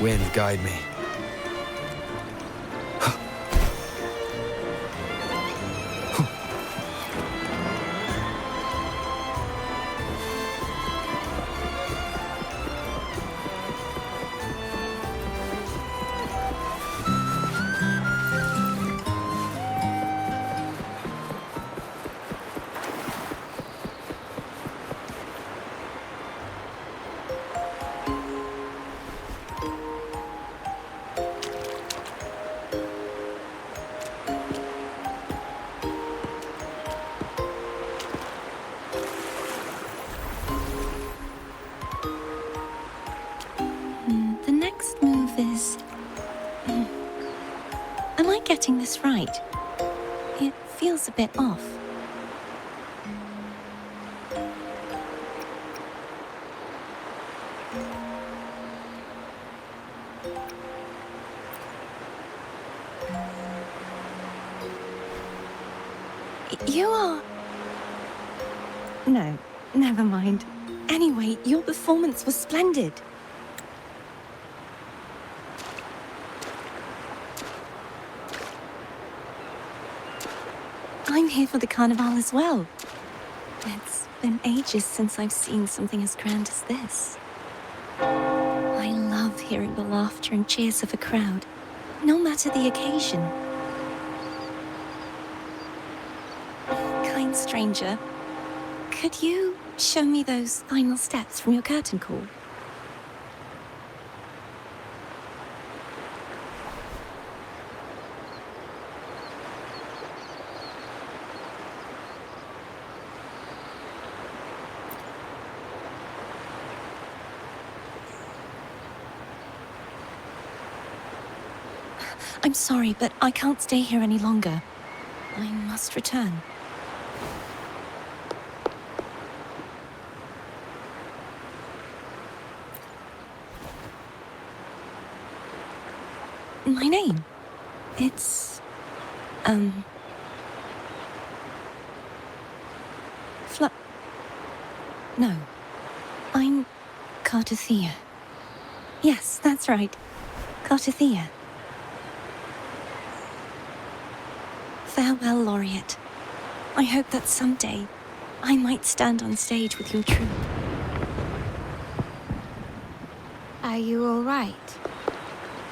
Wind, guide me. The next move is... Am I getting this right? It feels a bit off. You are... No, never mind. Anyway, your performance was splendid. I'm here for the carnival as well. It's been ages since I've seen something as grand as this. I love hearing the laughter and cheers of a crowd, no matter the occasion. Kind stranger, could you show me those final steps from your curtain call? I'm sorry, but I can't stay here any longer. I must return. My name? It's... No. I'm... Cartothea. Yes, that's right. Cartothea. Farewell, Laureate. I hope that someday I might stand on stage with your troupe. Are you all right?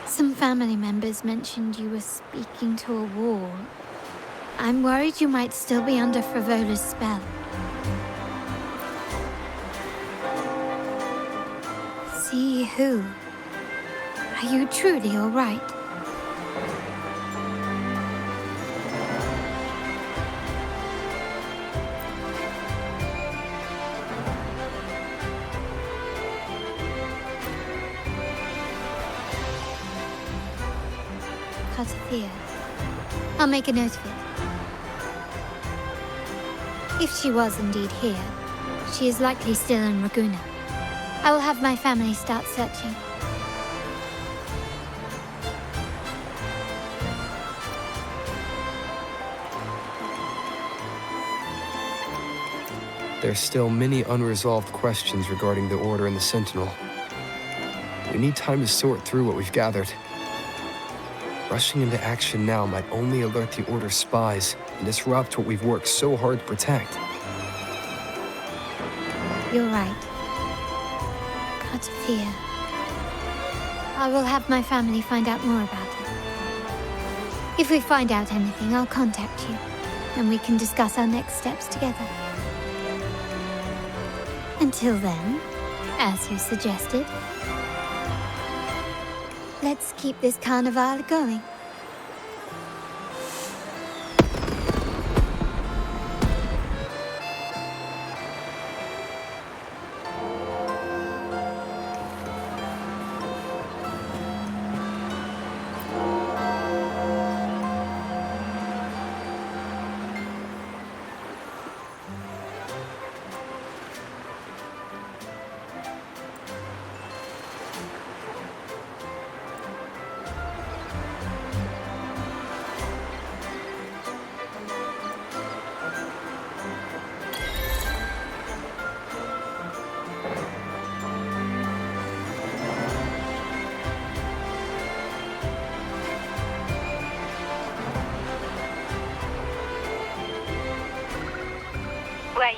Some family members mentioned you were speaking to a wall. I'm worried you might still be under Frivola's spell. See who? Are you truly all right? Cartothea. I'll make a note of it. If she was indeed here, she is likely still in Raguna. I will have my family start searching. There's still many unresolved questions regarding the Order and the Sentinel. We need time to sort through what we've gathered. Rushing into action now might only alert the Order's spies and disrupt what we've worked so hard to protect. You're right. Cartothea. I will have my family find out more about it. If we find out anything, I'll contact you, and we can discuss our next steps together. Until then, as you suggested, let's keep this carnival going.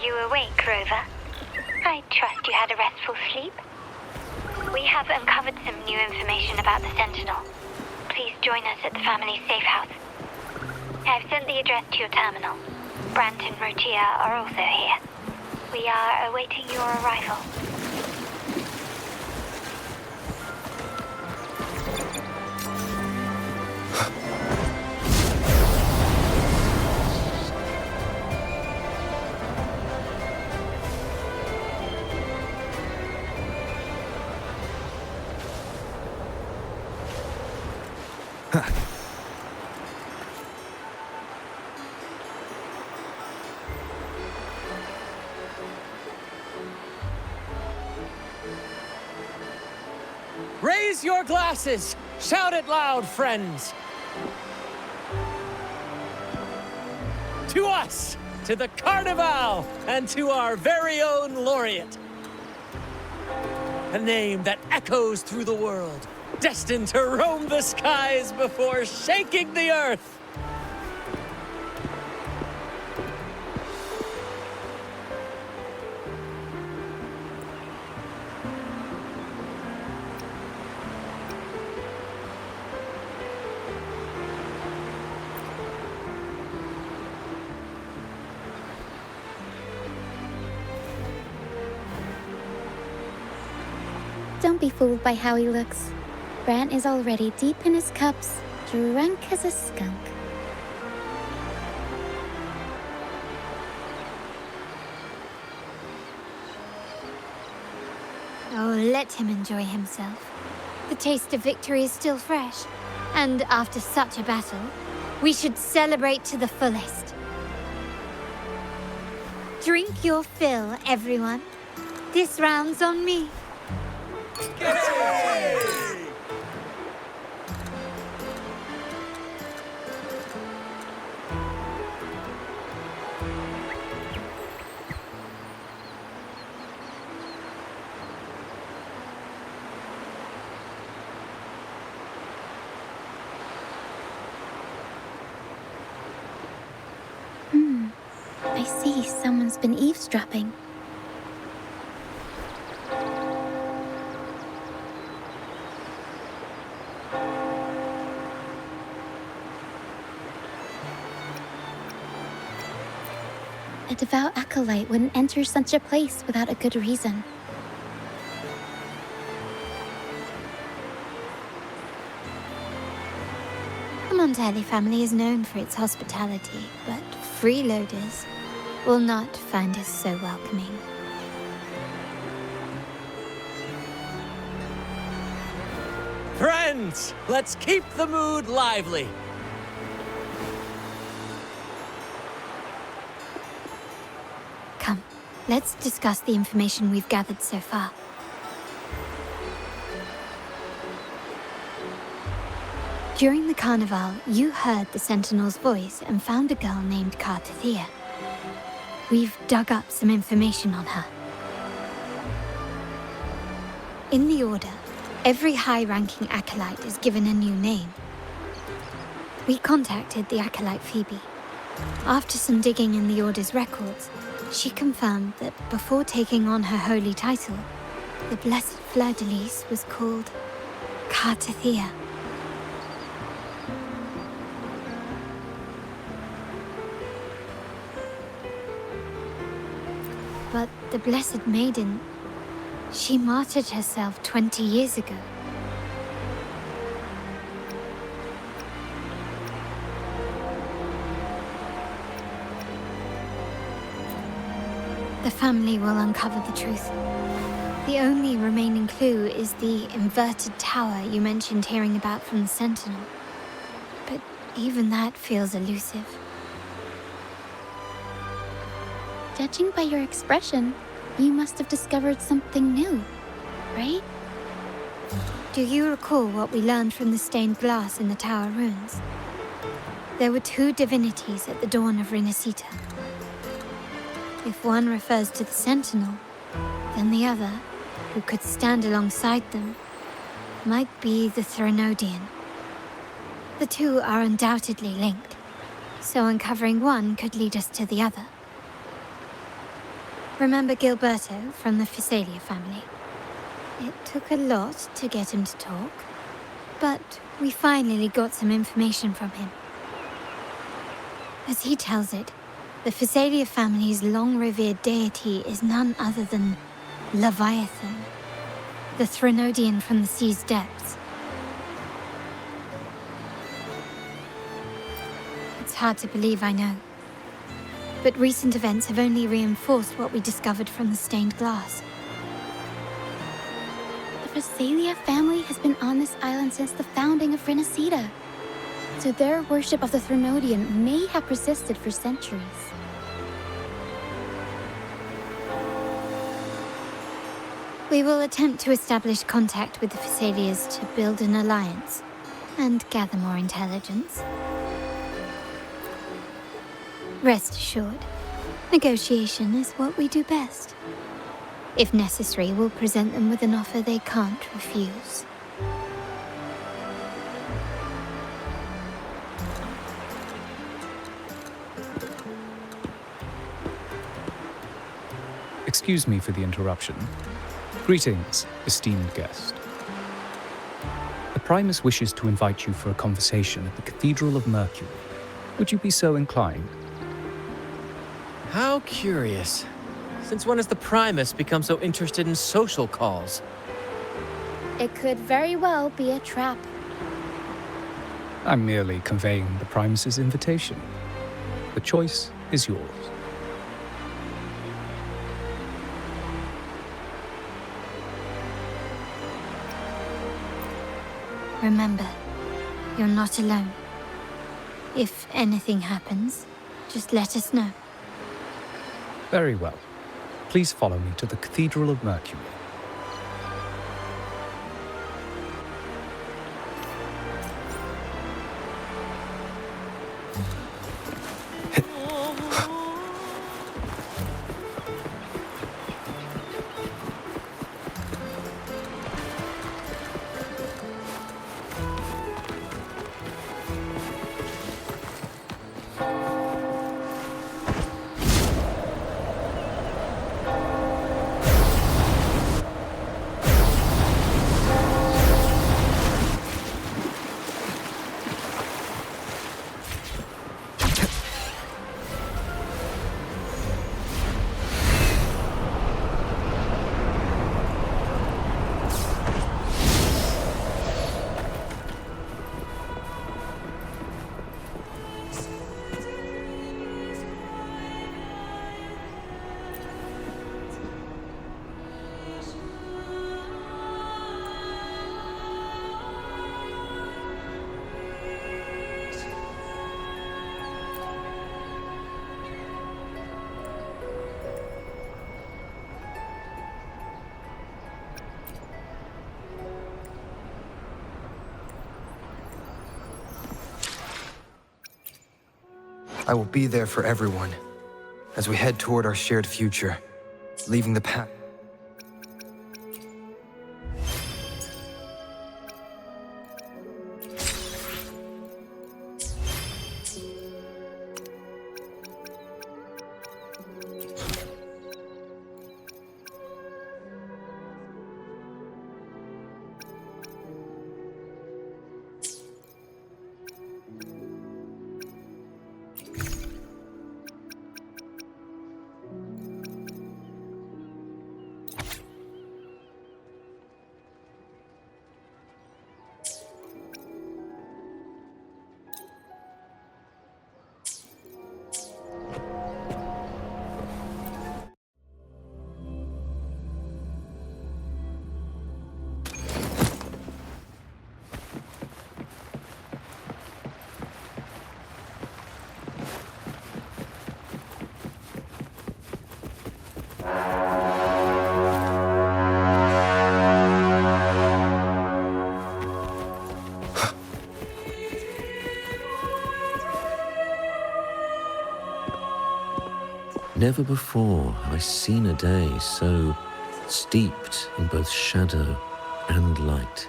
you awake, Rover? I trust you had a restful sleep. We have uncovered some new information about the Sentinel. Please join us at the family safe house. I've sent the address to your terminal. Brant and Rotia are also here. We are awaiting your arrival. Raise your glasses! Shout it loud, friends! To us! To the Carnival! And to our very own laureate! A name that echoes through the world, destined to roam the skies before shaking the earth! Don't be fooled by how he looks. Brant is already deep in his cups, drunk as a skunk. Oh, let him enjoy himself. The taste of victory is still fresh. And after such a battle, we should celebrate to the fullest. Drink your fill, everyone. This round's on me. I see someone's been eavesdropping. A devout acolyte wouldn't enter such a place without a good reason. The Montelli family is known for its hospitality, but freeloaders will not find us so welcoming. Friends, let's keep the mood lively. Come, let's discuss the information we've gathered so far. During the carnival, you heard the Sentinel's voice and found a girl named Cartathea. We've dug up some information on her. In the Order, every high-ranking acolyte is given a new name. We contacted the acolyte Phoebe. After some digging in the Order's records, she confirmed that before taking on her holy title, the Blessed Fleur-de-Lis was called Cartathea. But the Blessed Maiden, she martyred herself 20 years ago. The family will uncover the truth. The only remaining clue is the inverted tower you mentioned hearing about from the Sentinel. But even that feels elusive. Judging by your expression, you must have discovered something new, right? Do you recall what we learned from the stained glass in the tower ruins? There were two divinities at the dawn of Renacita. If one refers to the Sentinel, then the other, who could stand alongside them, might be the Threnodian. The two are undoubtedly linked, so uncovering one could lead us to the other. Remember Gilberto from the Phasalia family? It took a lot to get him to talk, but we finally got some information from him. As he tells it, the Phasalia family's long-revered deity is none other than Leviathan, the Threnodian from the sea's depths. It's hard to believe, I know. But recent events have only reinforced what we discovered from the stained glass. The Phasalia family has been on this island since the founding of Renesita. So their worship of the Threnodian may have persisted for centuries. We will attempt to establish contact with the Phasalias to build an alliance and gather more intelligence. Rest assured, negotiation is what we do best. If necessary, we'll present them with an offer they can't refuse. Excuse me for the interruption. Greetings, esteemed guest. The Primus wishes to invite you for a conversation at the Cathedral of Mercury. Would you be so inclined? How curious. Since when has the Primus become so interested in social calls? It could very well be a trap. I'm merely conveying the Primus's invitation. The choice is yours. Remember, you're not alone. If anything happens, just let us know. Very well. Please follow me to the Cathedral of Mercury. I will be there for everyone as we head toward our shared future, leaving the past. Never before have I seen a day so steeped in both shadow and light.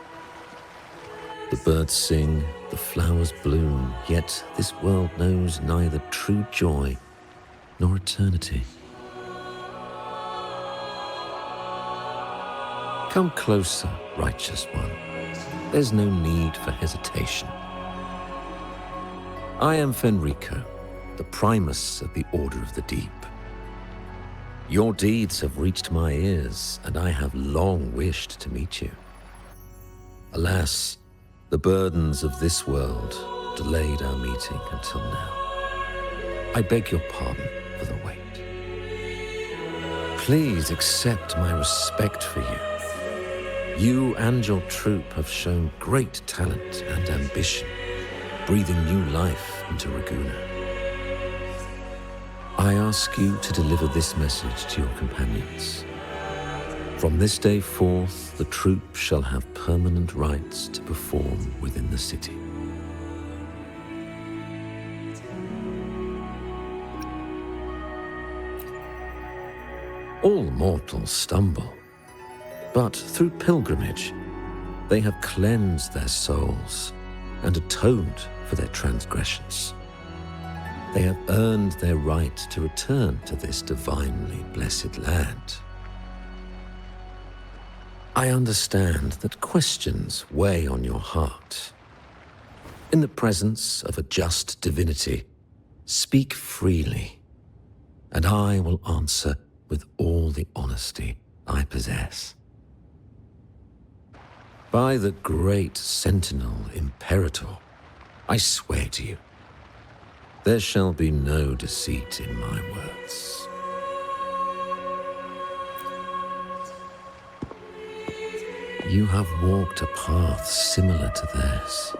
The birds sing, the flowers bloom, yet this world knows neither true joy nor eternity. Come closer, righteous one. There's no need for hesitation. I am Fenrico, the Primus of the Order of the Deep. Your deeds have reached my ears, and I have long wished to meet you. Alas, the burdens of this world delayed our meeting until now. I beg your pardon for the wait. Please accept my respect for you. You and your troop have shown great talent and ambition, breathing new life into Raguna. I ask you to deliver this message to your companions. From this day forth, the troop shall have permanent rights to perform within the city. All mortals stumble, but through pilgrimage, they have cleansed their souls and atoned for their transgressions. They have earned their right to return to this divinely blessed land. I understand that questions weigh on your heart. In the presence of a just divinity, speak freely, and I will answer with all the honesty I possess. By the great Sentinel Imperator, I swear to you, there shall be no deceit in my words. You have walked a path similar to theirs.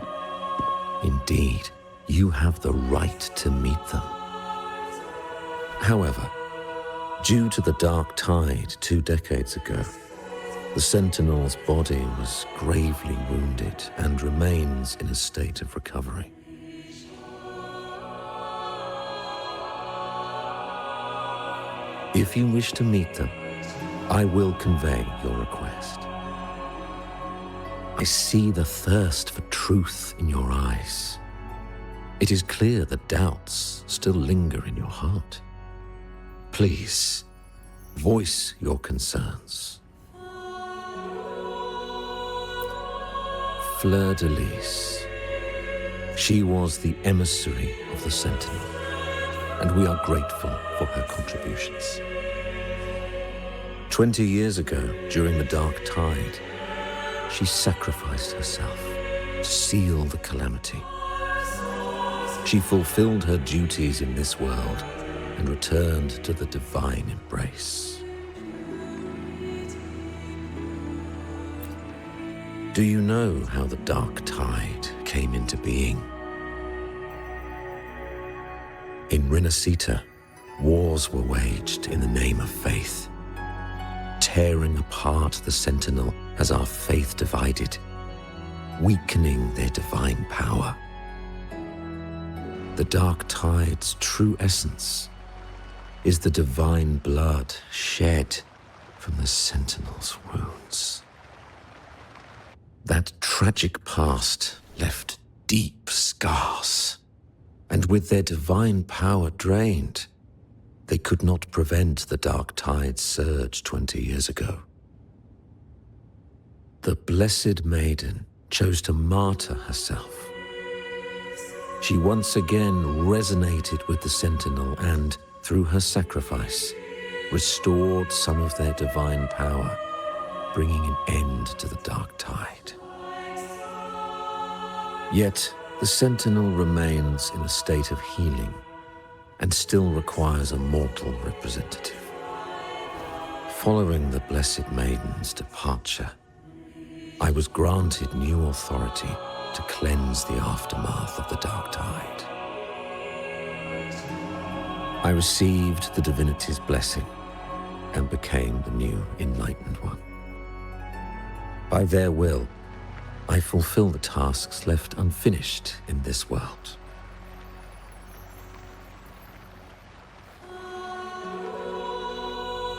Indeed, you have the right to meet them. However, due to the dark tide 2 decades ago, the Sentinel's body was gravely wounded and remains in a state of recovery. If you wish to meet them, I will convey your request. I see the thirst for truth in your eyes. It is clear that doubts still linger in your heart. Please, voice your concerns. Fleur-de-Lis. She was the emissary of the Sentinel, and we are grateful for her contributions. 20 years ago, during the Dark Tide, she sacrificed herself to seal the calamity. She fulfilled her duties in this world and returned to the divine embrace. Do you know how the Dark Tide came into being? In Rinascita, wars were waged in the name of faith, tearing apart the Sentinel as our faith divided, weakening their divine power. The Dark Tide's true essence is the divine blood shed from the Sentinel's wounds. That tragic past left deep scars, and with their divine power drained, they could not prevent the Dark Tide's surge 20 years ago. The Blessed Maiden chose to martyr herself. She once again resonated with the Sentinel and, through her sacrifice, restored some of their divine power, bringing an end to the Dark Tide. Yet, the Sentinel remains in a state of healing and still requires a mortal representative. Following the Blessed Maiden's departure, I was granted new authority to cleanse the aftermath of the Dark Tide. I received the divinity's blessing and became the new Enlightened One. By their will, I fulfill the tasks left unfinished in this world.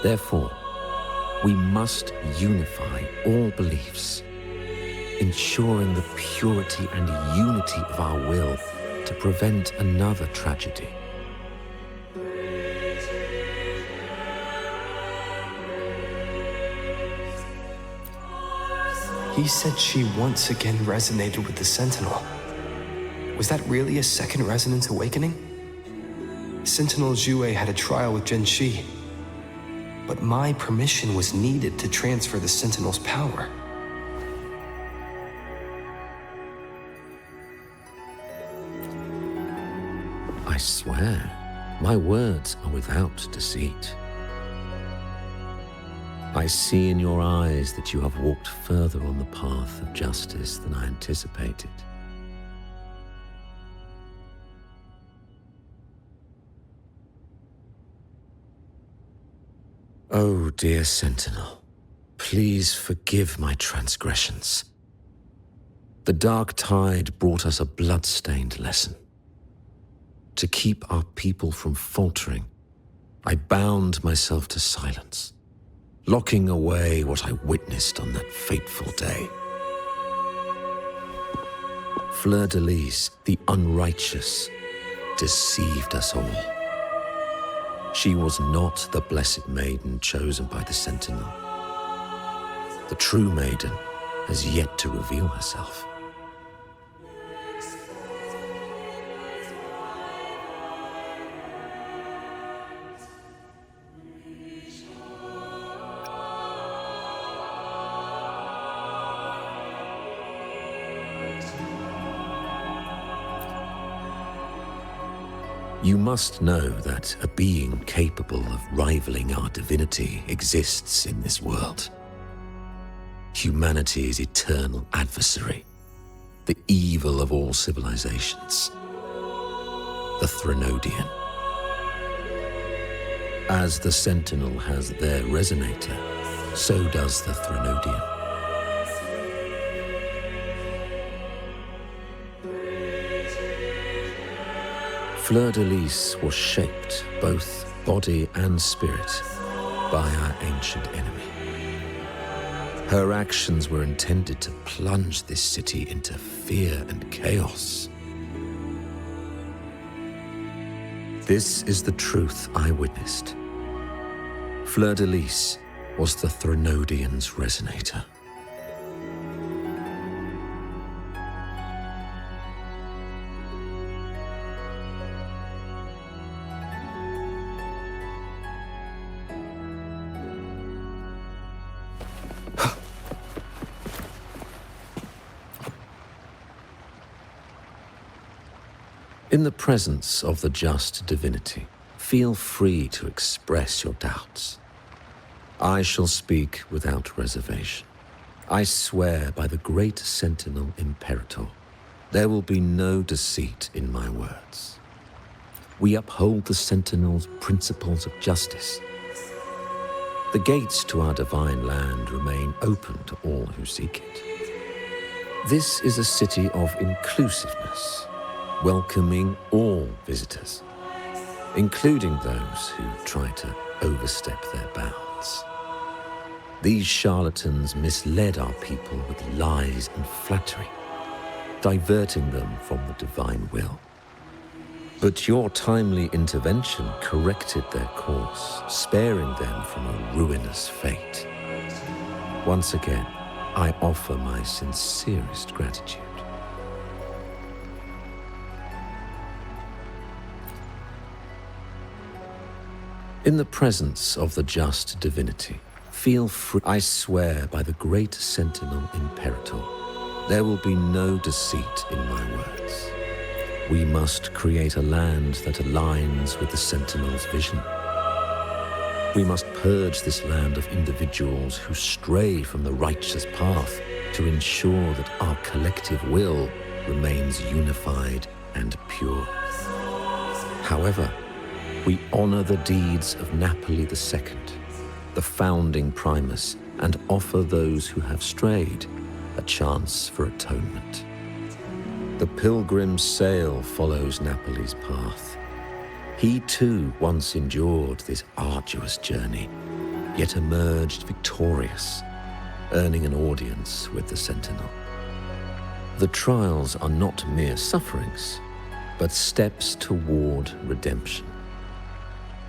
Therefore, we must unify all beliefs, ensuring the purity and unity of our will to prevent another tragedy. He said she once again resonated with the Sentinel. Was that really a second resonance awakening? Sentinel Jue had a trial with Genshi, but my permission was needed to transfer the Sentinel's power. I swear, my words are without deceit. I see in your eyes that you have walked further on the path of justice than I anticipated. Oh, dear Sentinel, please forgive my transgressions. The dark tide brought us a blood-stained lesson. To keep our people from faltering, I bound myself to silence, locking away what I witnessed on that fateful day. Fleur-de-Lis, the unrighteous, deceived us all. She was not the blessed maiden chosen by the Sentinel. The true maiden has yet to reveal herself. You must know that a being capable of rivaling our divinity exists in this world. Humanity's eternal adversary, the evil of all civilizations, the Threnodian. As the Sentinel has their resonator, so does the Threnodian. Fleur-de-Lis was shaped, both body and spirit, by our ancient enemy. Her actions were intended to plunge this city into fear and chaos. This is the truth I witnessed. Fleur-de-Lis was the Threnodian's resonator. In the presence of the just divinity, feel free to express your doubts. I shall speak without reservation. I swear by the great Sentinel Imperator, there will be no deceit in my words. We uphold the Sentinel's principles of justice. The gates to our divine land remain open to all who seek it. This is a city of inclusiveness, welcoming all visitors, including those who try to overstep their bounds. These charlatans misled our people with lies and flattery, diverting them from the divine will. But your timely intervention corrected their course, sparing them from a ruinous fate. Once again, I offer my sincerest gratitude. In the presence of the just divinity, feel free. I swear by the great Sentinel Imperator, there will be no deceit in my words. We must create a land that aligns with the Sentinel's vision. We must purge this land of individuals who stray from the righteous path to ensure that our collective will remains unified and pure. However, we honor the deeds of Napoli II, the founding primus, and offer those who have strayed a chance for atonement. The pilgrim's sail follows Napoli's path. He too once endured this arduous journey, yet emerged victorious, earning an audience with the Sentinel. The trials are not mere sufferings, but steps toward redemption.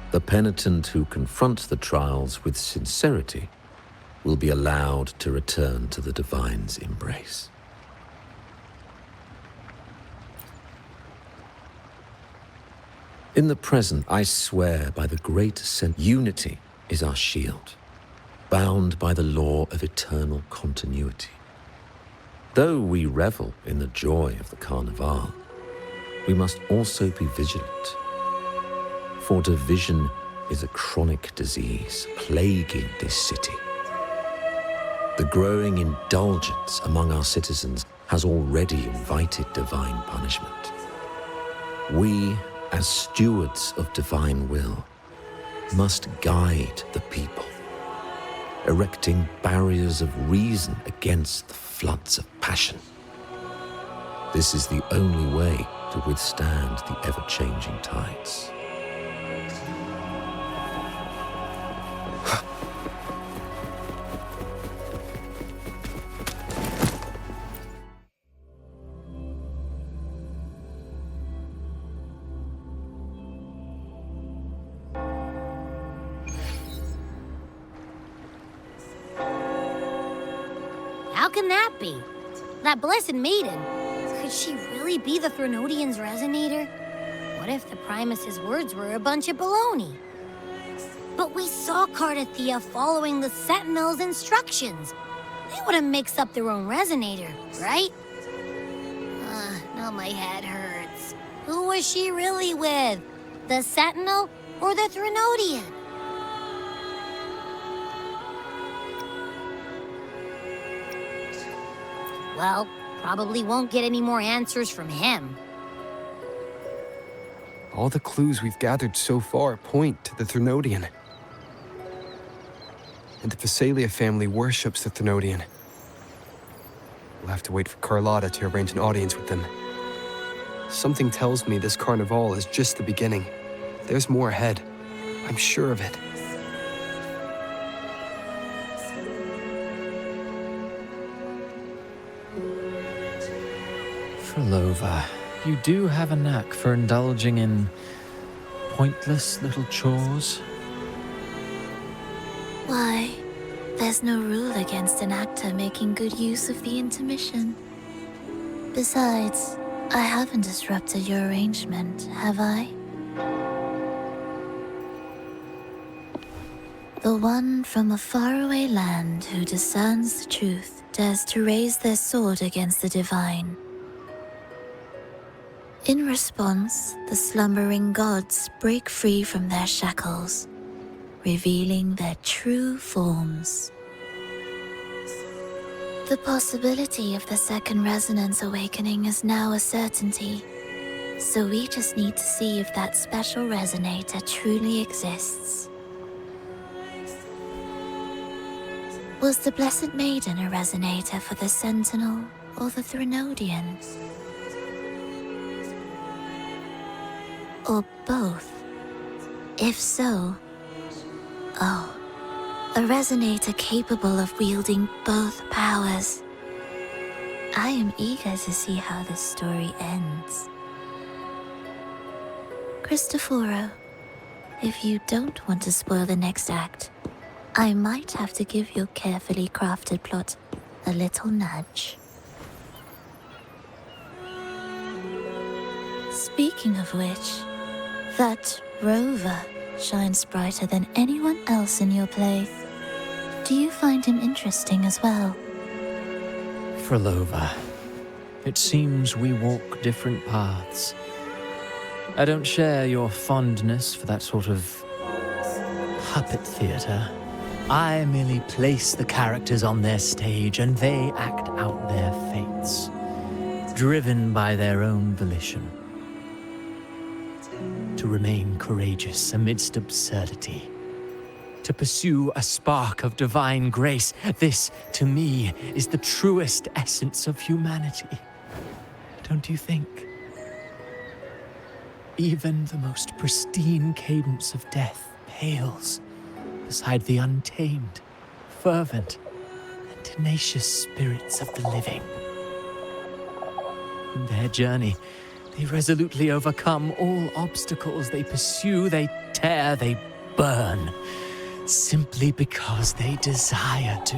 The penitent who confronts the trials with sincerity will be allowed to return to the Divine's embrace. In the present, I swear by the great unity is our shield, bound by the law of eternal continuity. Though we revel in the joy of the Carnival, we must also be vigilant. For division is a chronic disease plaguing this city. The growing indulgence among our citizens has already invited divine punishment. We, as stewards of divine will, must guide the people, erecting barriers of reason against the floods of passion. This is the only way to withstand the ever-changing tides. How can that be? That blessed maiden. Could she really be the Threnodian's resonator? What if the Primus's words were a bunch of baloney? But we saw Cardathea following the Sentinel's instructions. They wouldn't mix up their own resonator, right? Now my head hurts. Who was she really with? The Sentinel or the Threnodian? Well, probably won't get any more answers from him. All the clues we've gathered so far point to the Threnodian. And the Phasalia family worships the Threnodian. We'll have to wait for Carlotta to arrange an audience with them. Something tells me this Carnival is just the beginning. There's more ahead. I'm sure of it. Frolova, you do have a knack for indulging in pointless little chores. Why, there's no rule against an actor making good use of the intermission. Besides, I haven't disrupted your arrangement, have I? The one from a faraway land who discerns the truth dares to raise their sword against the divine. In response, the slumbering gods break free from their shackles, revealing their true forms. The possibility of the second resonance awakening is now a certainty, so we just need to see if that special resonator truly exists. Was the Blessed Maiden a resonator for the Sentinel or the Threnodian? Or both? If so, a resonator capable of wielding both powers. I am eager to see how this story ends. Cristoforo, if you don't want to spoil the next act, I might have to give your carefully crafted plot a little nudge. Speaking of which, that rover shines brighter than anyone else in your play. Do you find him interesting as well? Frolova, it seems we walk different paths. I don't share your fondness for that sort of puppet theater. I merely place the characters on their stage and they act out their fates, driven by their own volition. To remain courageous amidst absurdity. To pursue a spark of divine grace. This, to me, is the truest essence of humanity. Don't you think? Even the most pristine cadence of death pales beside the untamed, fervent, and tenacious spirits of the living. In their journey, they resolutely overcome all obstacles. They pursue, they tear, they burn. simply because they desire to.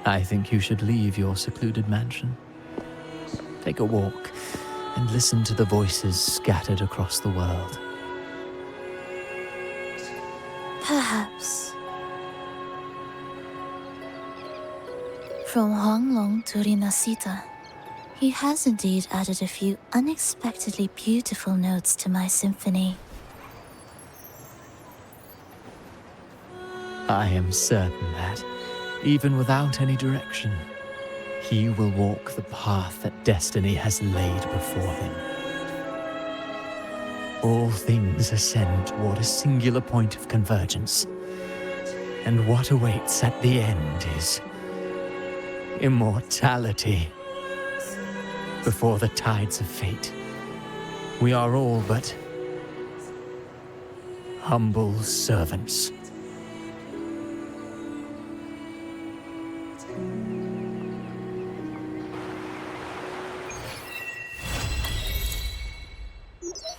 I think you should leave your secluded mansion. Take a walk and listen to the voices scattered across the world. Perhaps. From Honglong to Rinasita, he has indeed added a few unexpectedly beautiful notes to my symphony. I am certain that, even without any direction, he will walk the path that destiny has laid before him. All things ascend toward a singular point of convergence, and what awaits at the end is immortality. Before the tides of fate, we are all but humble servants.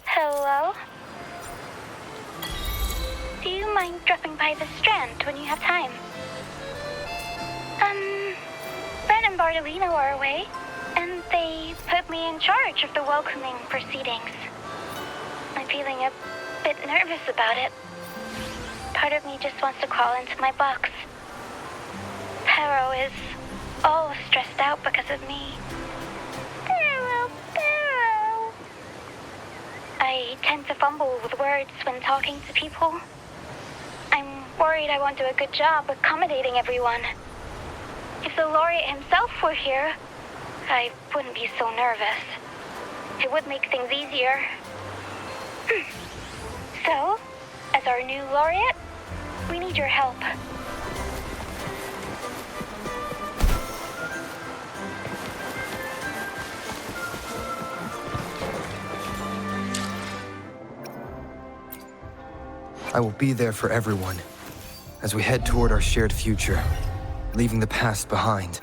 Hello? Do you mind dropping by the Strand when you have time? Brent and Bartolino are away, and they put me in charge of the welcoming proceedings. I'm feeling a bit nervous about it. Part of me just wants to crawl into my box. Pero is all stressed out because of me. Pero. I tend to fumble with words when talking to people. I'm worried I won't do a good job accommodating everyone. If the laureate himself were here, I wouldn't be so nervous. It would make things easier. So, as our new laureate, we need your help. I will be there for everyone as we head toward our shared future, leaving the past behind.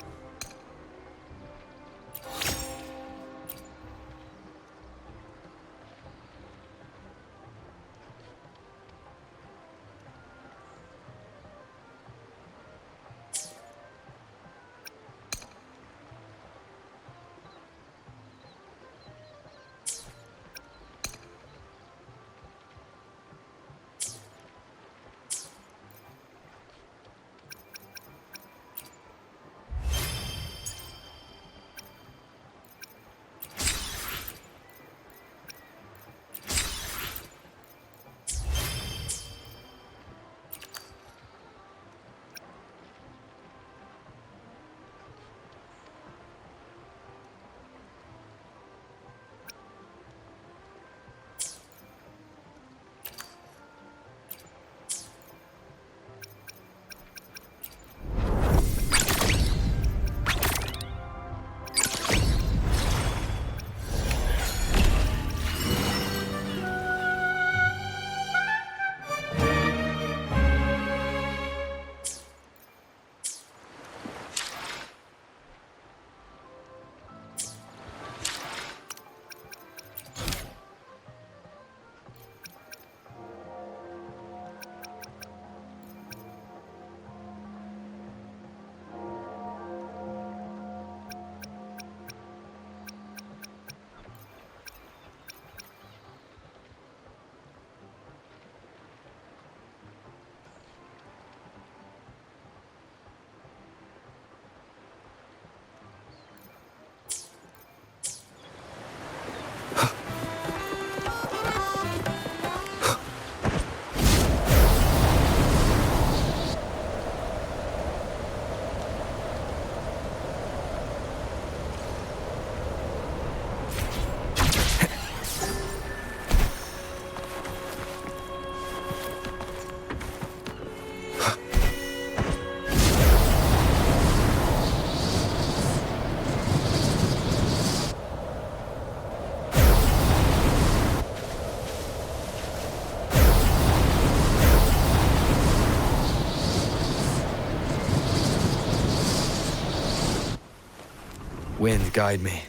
Wind, guide me.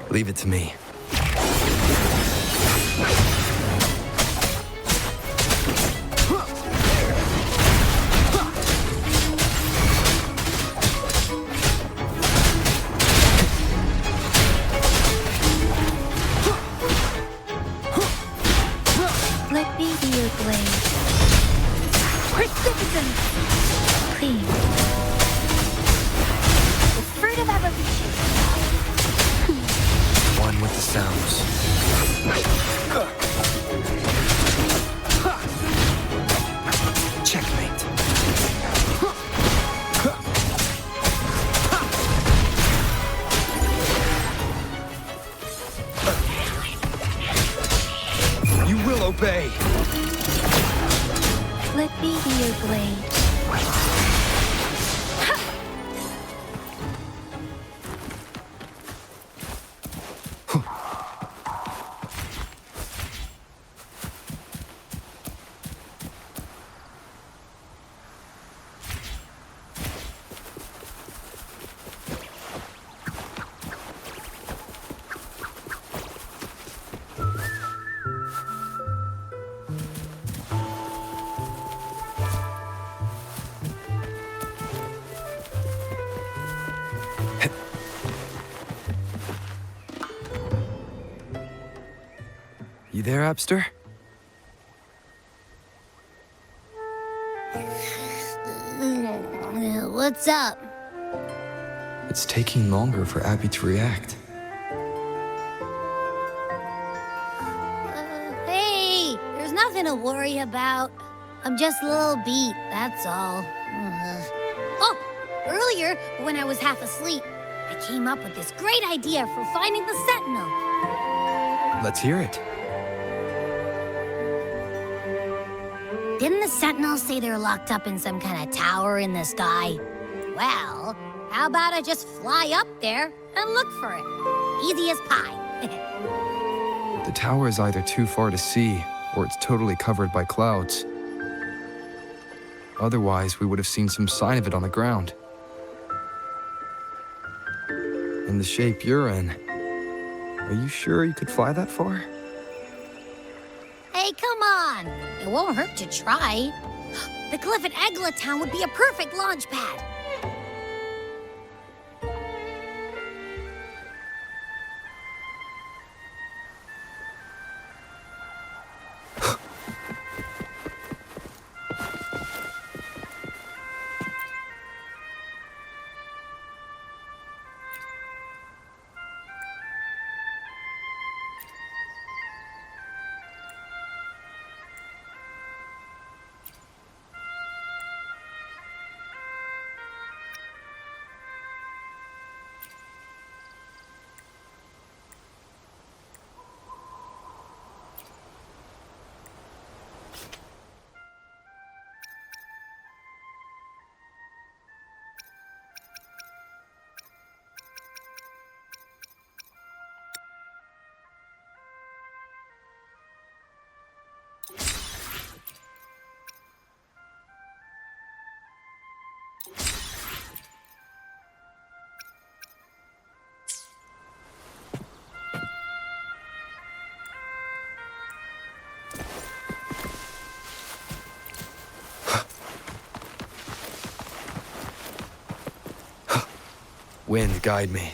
Leave it to me. Let me be your blade. Persistence! Please. The fruit of evolution. One with the sounds. Checkmate. You will obey. Let me be your blade. You there, Abster? What's up? It's taking longer for Abby to react. Hey, there's nothing to worry about. I'm just a little beat, that's all. Oh, earlier, when I was half asleep, I came up with this great idea for finding the Sentinel. Let's hear it. Didn't the Sentinels say they're locked up in some kind of tower in the sky? Well, how about I just fly up there and look for it? Easy as pie. The tower is either too far to see, or it's totally covered by clouds. Otherwise, we would have seen some sign of it on the ground. In the shape you're in, are you sure you could fly that far? Hey, come on. It won't hurt to try. The cliff at Egla Town would be a perfect launch pad. Wind, guide me.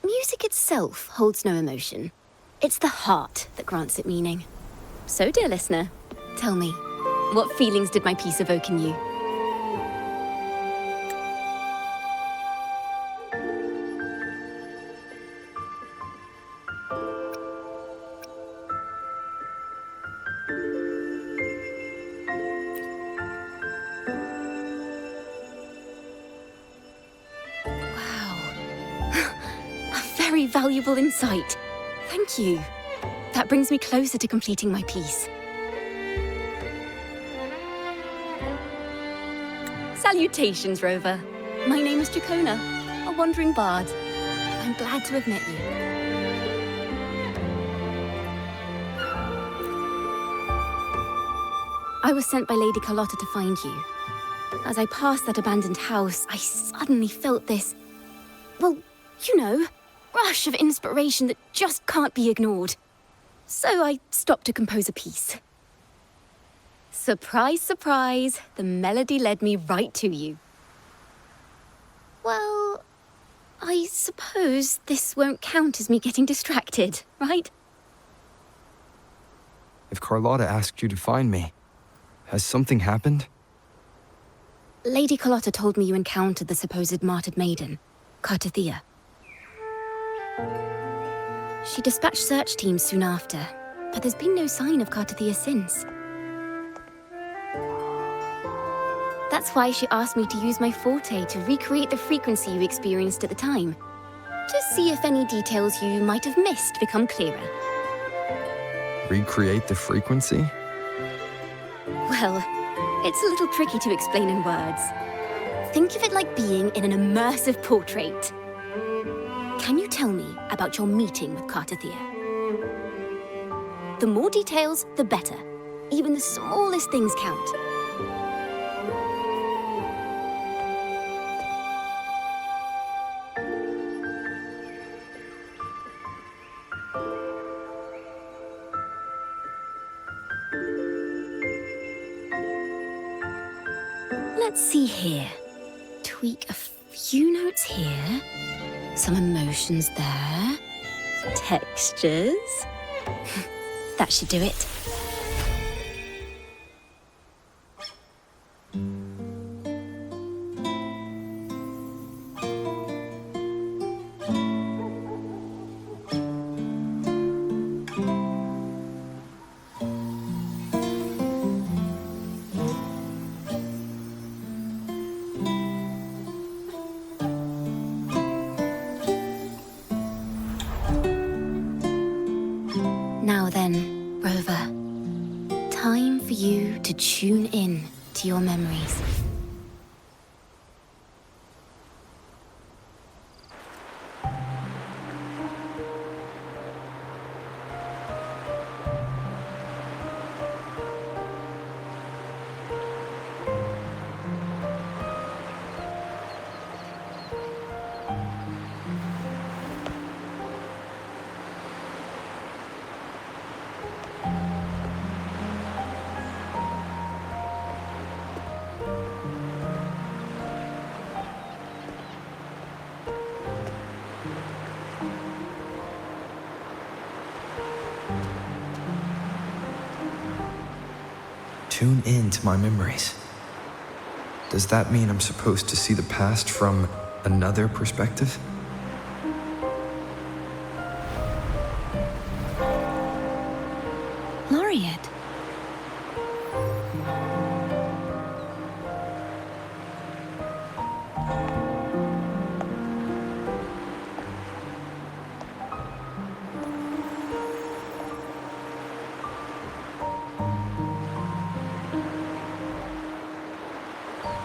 Music itself holds no emotion. It's the heart that grants it meaning. So, dear listener, tell me, what feelings did my piece evoke in you? Very valuable insight. Thank you. That brings me closer to completing my piece. Salutations, Rover. My name is Jacona, a wandering bard. I'm glad to have met you. I was sent by Lady Carlotta to find you. As I passed that abandoned house, I suddenly felt this, well, you know, rush of inspiration that just can't be ignored. So I stopped to compose a piece. Surprise, surprise, the melody led me right to you. Well, I suppose this won't count as me getting distracted, right? If Carlotta asked you to find me, has something happened? Lady Carlotta told me you encountered the supposed martyred maiden, Cartathea. She dispatched search teams soon after, but there's been no sign of Cartathea since. That's why she asked me to use my forte to recreate the frequency you experienced at the time, to see if any details you might have missed become clearer. Recreate the frequency? Well, it's a little tricky to explain in words. Think of it like being in an immersive portrait. Can you tell me about your meeting with Cartathea? The more details, the better. Even the smallest things count. Let's see here. Tweak a few notes here. Some emotions there. Textures. That should do it. you to tune in to your memories. Tune in to my memories. Does that mean I'm supposed to see the past from another perspective? Laureate.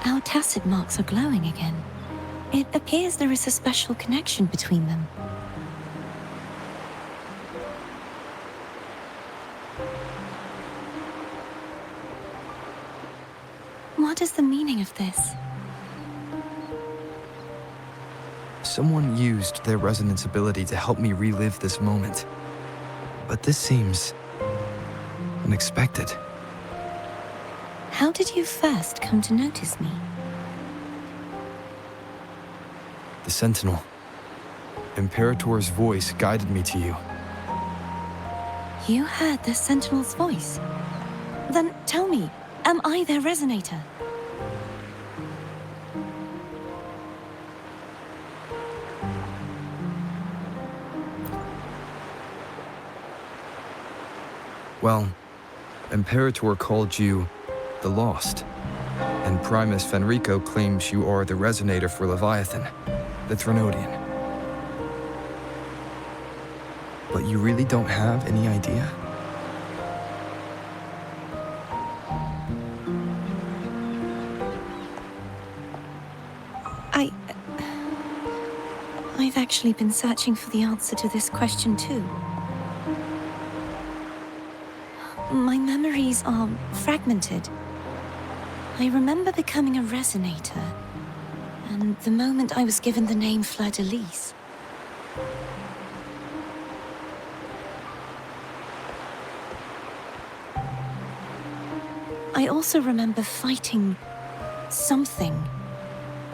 Our tacit marks are glowing again. It appears there is a special connection between them. What is the meaning of this? Someone used their resonance ability to help me relive this moment. But this seems unexpected. How did you first come to notice me? The Sentinel. Imperator's voice guided me to you. You heard the Sentinel's voice? Then tell me, am I their resonator? Well, Imperator called you the Lost, and Primus Fenrico claims you are the resonator for Leviathan, the Threnodian. But you really don't have any idea? I've actually been searching for the answer to this question too. My memories are fragmented. I remember becoming a resonator, and the moment I was given the name Fleur-de-Lis. I also remember fighting something,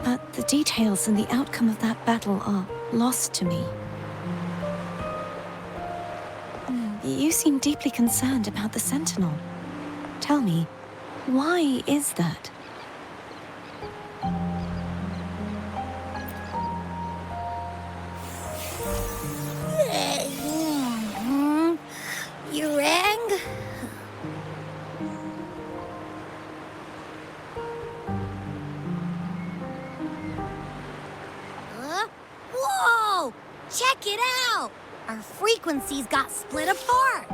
but the details and the outcome of that battle are lost to me. You seem deeply concerned about the Sentinel. Tell me, why is that? You rang? Whoa! Check it out! Our frequencies got split apart!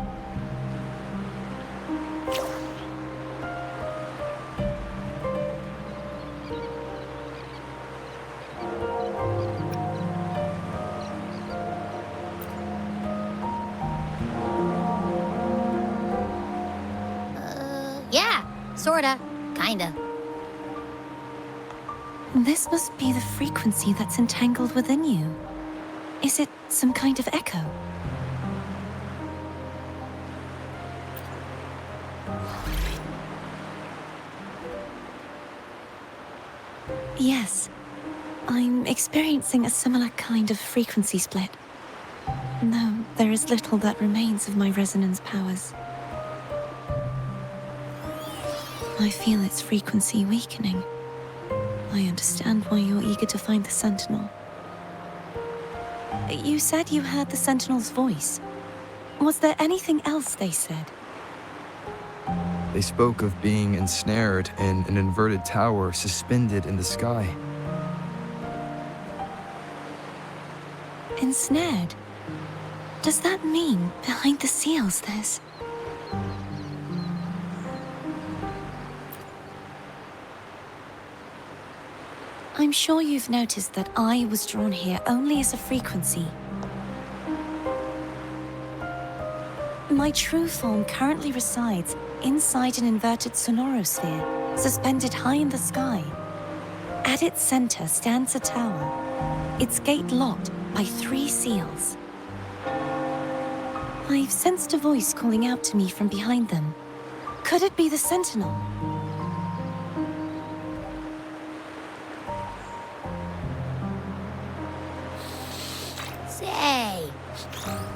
Yeah, sorta, kinda. This must be the frequency that's entangled within you. Is it some kind of echo? Yes, I'm experiencing a similar kind of frequency split. Though there is little that remains of my resonance powers. I feel its frequency weakening. I understand why you're eager to find the Sentinel. You said you heard the Sentinel's voice. Was there anything else they said? They spoke of being ensnared in an inverted tower suspended in the sky. Ensnared? Does that mean behind the seals there's... I'm sure you've noticed that I was drawn here only as a frequency. My true form currently resides inside an inverted sonorosphere, suspended high in the sky. At its center stands a tower, its gate locked by 3 seals. I've sensed a voice calling out to me from behind them. Could it be the Sentinel? Say,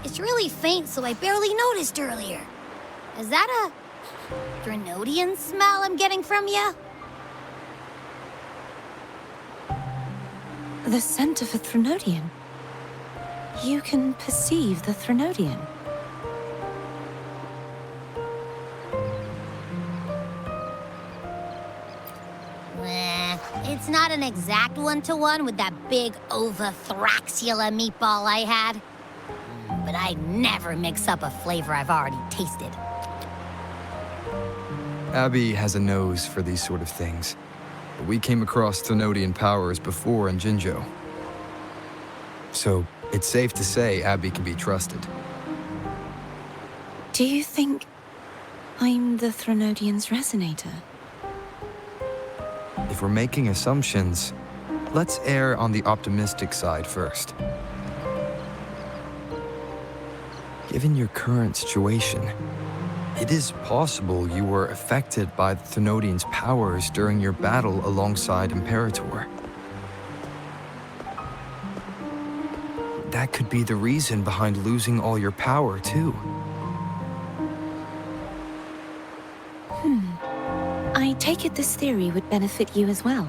it's really faint, so I barely noticed earlier. Is that a Drenodian smell I'm getting from you? The scent of a Threnodian. You can perceive the Threnodian. It's not an exact one-to-one with that big Ovathraxula meatball I had. But I never mix up a flavor I've already tasted. Abby has a nose for these sort of things. We came across Threnodian powers before in Jinzhou. So, it's safe to say Abby can be trusted. Do you think I'm the Threnodian's resonator? If we're making assumptions, let's err on the optimistic side first. Given your current situation, it is possible you were affected by the Threnodian's powers during your battle alongside Imperator. That could be the reason behind losing all your power, too. I take it this theory would benefit you as well.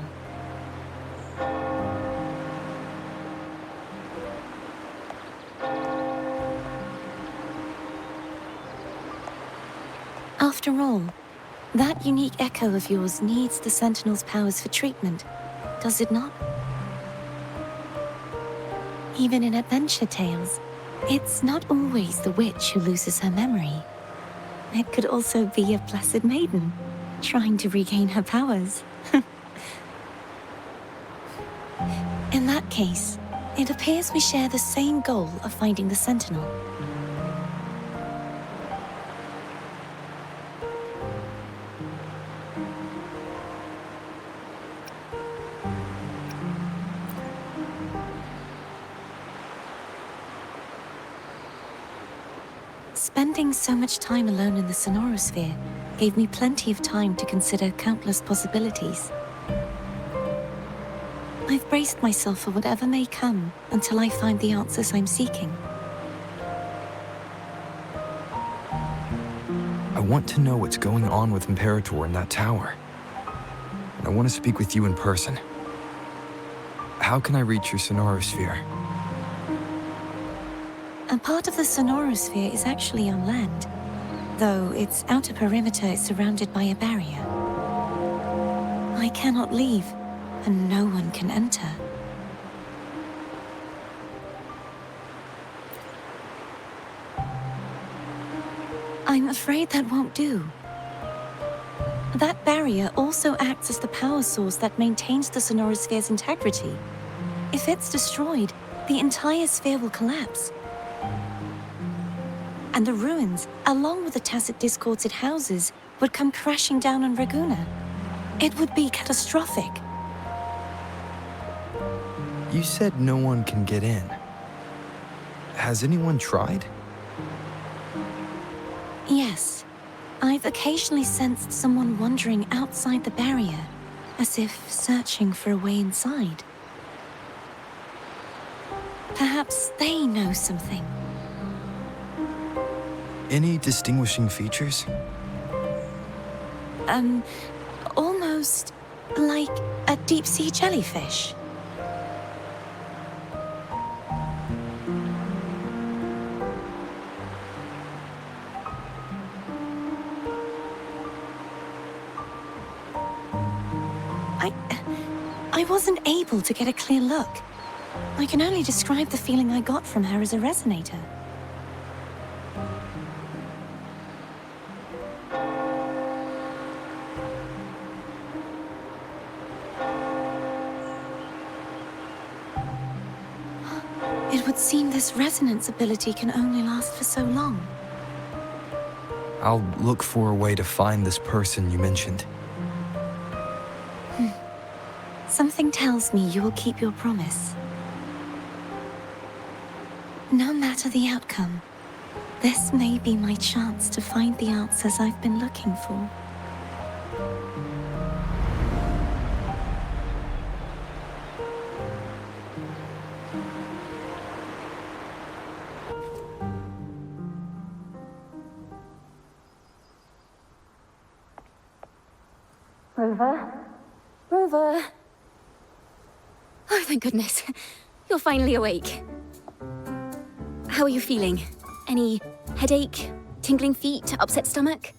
After all, that unique echo of yours needs the Sentinel's powers for treatment, does it not? Even in adventure tales, it's not always the witch who loses her memory. It could also be a blessed maiden, trying to regain her powers. In that case, it appears we share the same goal of finding the Sentinel. Spending so much time alone in the sonorosphere gave me plenty of time to consider countless possibilities. I've braced myself for whatever may come until I find the answers I'm seeking. I want to know what's going on with Imperator in that tower. And I want to speak with you in person. How can I reach your sonorosphere? A part of the sonorosphere is actually on land, though its outer perimeter is surrounded by a barrier. I cannot leave, and no one can enter. I'm afraid that won't do. That barrier also acts as the power source that maintains the sonorosphere's integrity. If it's destroyed, the entire sphere will collapse. And the ruins, along with the tacit discords it houses, would come crashing down on Raguna. It would be catastrophic. You said no one can get in. Has anyone tried? Yes. I've occasionally sensed someone wandering outside the barrier, as if searching for a way inside. Perhaps they know something. Any distinguishing features? Almost like a deep-sea jellyfish. I wasn't able to get a clear look. I can only describe the feeling I got from her as a resonator. It would seem this resonance ability can only last for so long. I'll look for a way to find this person you mentioned. Something tells me you will keep your promise. No matter the outcome, this may be my chance to find the answers I've been looking for. Rover? Rover? Oh, thank goodness. You're finally awake. How are you feeling? Any headache, tingling feet, upset stomach?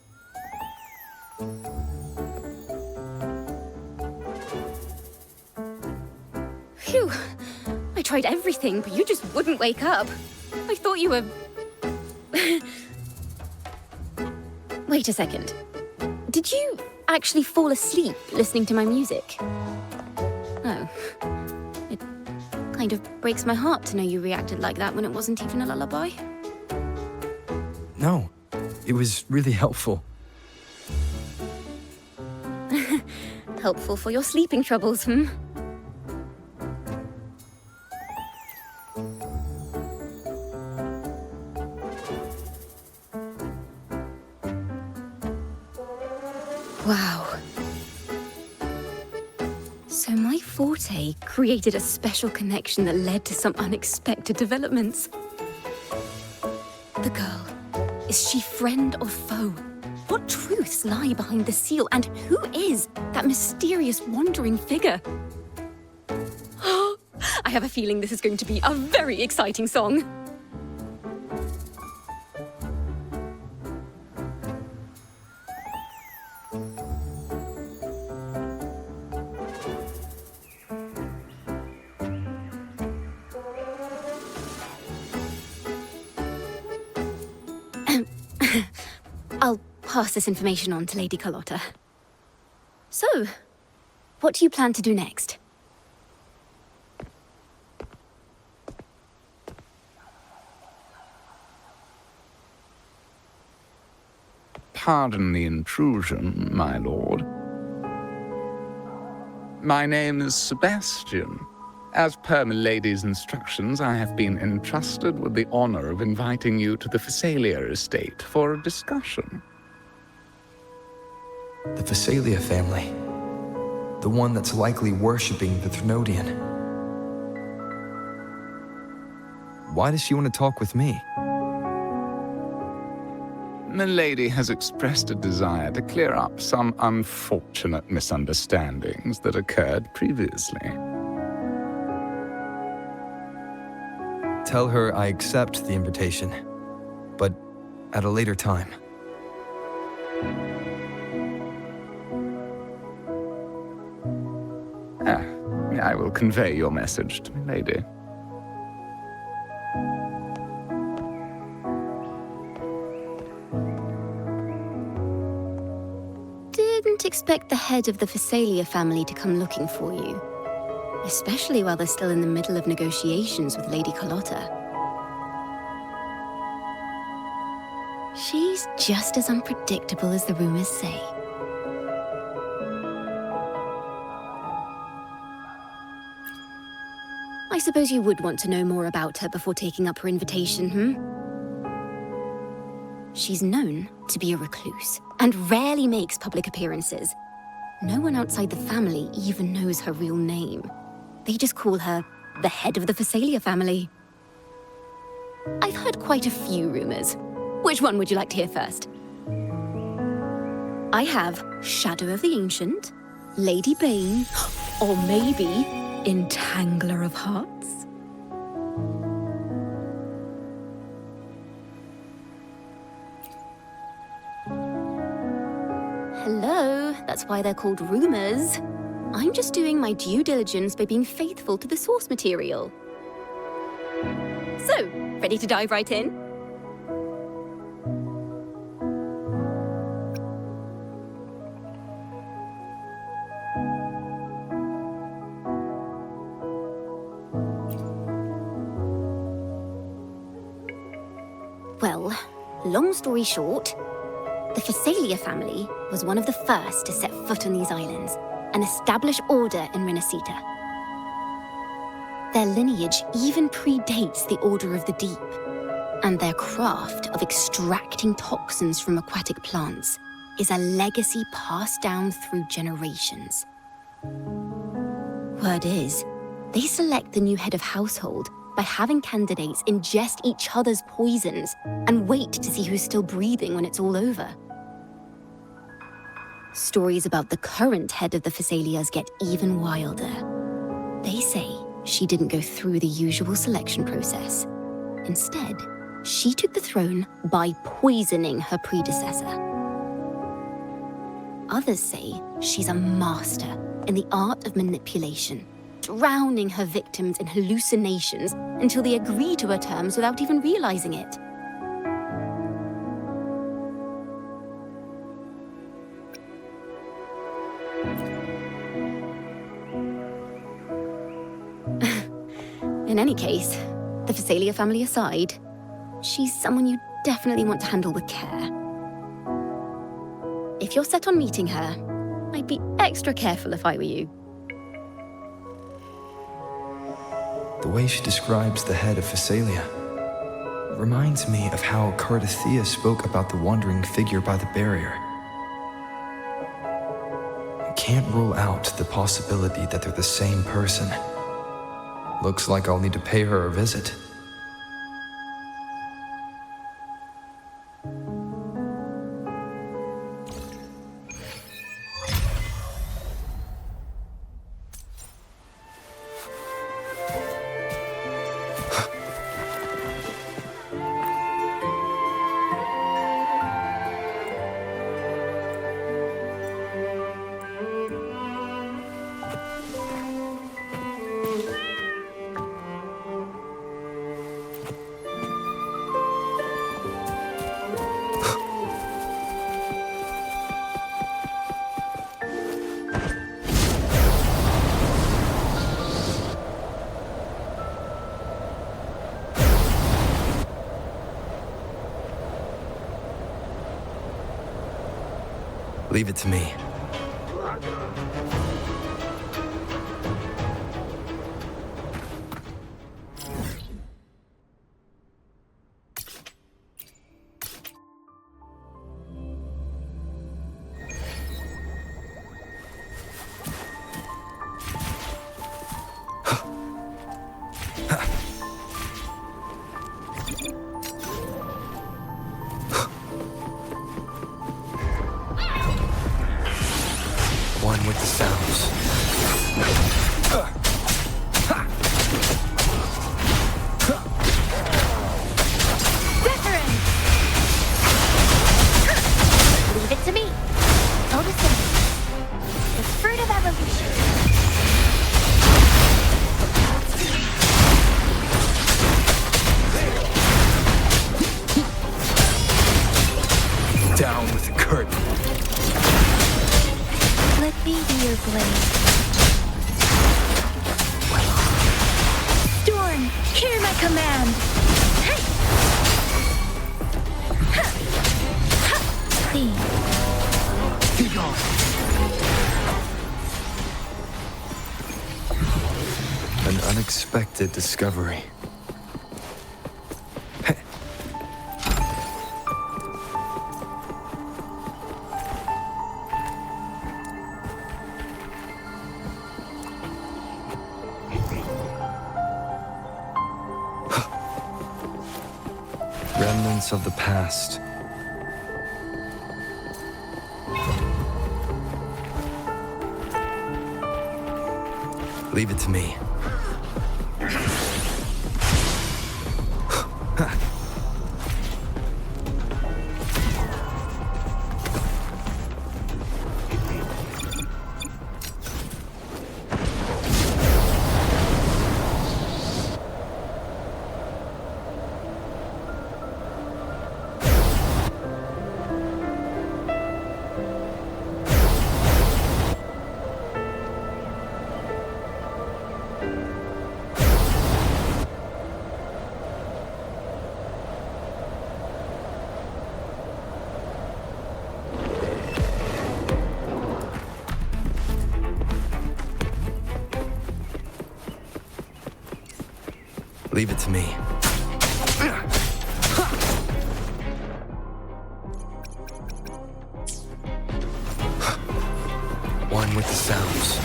Phew. I tried everything, but you just wouldn't wake up. I thought you were... Wait a second. Did you actually fall asleep listening to my music? Oh. It kind of breaks my heart to know you reacted like that when it wasn't even a lullaby. No, it was really helpful. Helpful for your sleeping troubles, hmm? Wow. So my forte created a special connection that led to some unexpected developments. The girl, is she friend or foe? What truths lie behind the seal, and who is that mysterious wandering figure? I have a feeling this is going to be a very exciting song. I'll pass this information on to Lady Carlotta. So, what do you plan to do next? Pardon the intrusion, my lord. My name is Sebastian. As per Milady's instructions, I have been entrusted with the honor of inviting you to the Phasalia estate for a discussion. The Phasalia family. The one that's likely worshipping the Thrunodian. Why does she want to talk with me? Milady has expressed a desire to clear up some unfortunate misunderstandings that occurred previously. Tell her I accept the invitation, but at a later time. I will convey your message to Milady. Didn't expect the head of the Phasalia family to come looking for you. Especially while they're still in the middle of negotiations with Lady Carlotta. She's just as unpredictable as the rumors say. I suppose you would want to know more about her before taking up her invitation, hmm? She's known to be a recluse, and rarely makes public appearances. No one outside the family even knows her real name. They just call her the head of the Phasalia family. I've heard quite a few rumors. Which one would you like to hear first? I have Shadow of the Ancient, Lady Bane, or maybe Entangler of Hearts. Hello, that's why they're called rumors. I'm just doing my due diligence by being faithful to the source material. So, ready to dive right in? Long story short, the Phasalia family was one of the first to set foot on these islands and establish order in Renacita. Their lineage even predates the Order of the Deep, and their craft of extracting toxins from aquatic plants is a legacy passed down through generations. Word is, they select the new head of household by having candidates ingest each other's poisons and wait to see who's still breathing when it's all over. Stories about the current head of the Phasalias get even wilder. They say she didn't go through the usual selection process. Instead, she took the throne by poisoning her predecessor. Others say she's a master in the art of manipulation, drowning her victims in hallucinations until they agree to her terms without even realizing it. In any case, the Phasalia family aside, she's someone you definitely want to handle with care. If you're set on meeting her, I'd be extra careful if I were you. The way she describes the head of Phasalia reminds me of how Cardathea spoke about the wandering figure by the barrier. I can't rule out the possibility that they're the same person. Looks like I'll need to pay her a visit. Leave it to me. One with the sounds. Wuthering! Leave it to me. Noticing the fruit of evolution. Down with the curtain. Let me be your blade. Storm, hear my command. See. Be gone. An unexpected discovery. Remnants of the past. Leave it to me. Leave it to me. One with the sounds.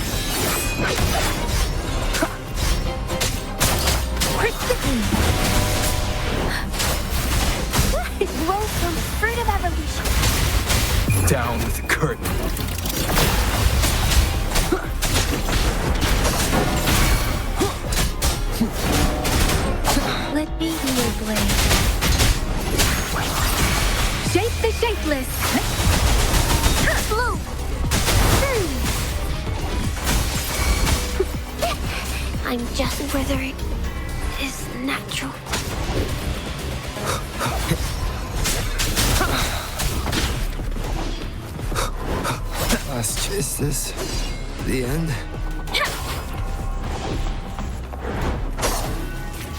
Roll from Fruit of Evolution. Down with the curtain. Let me be your blade. Shape the shapeless. Blue. I'm just withering is natural. Is this the end?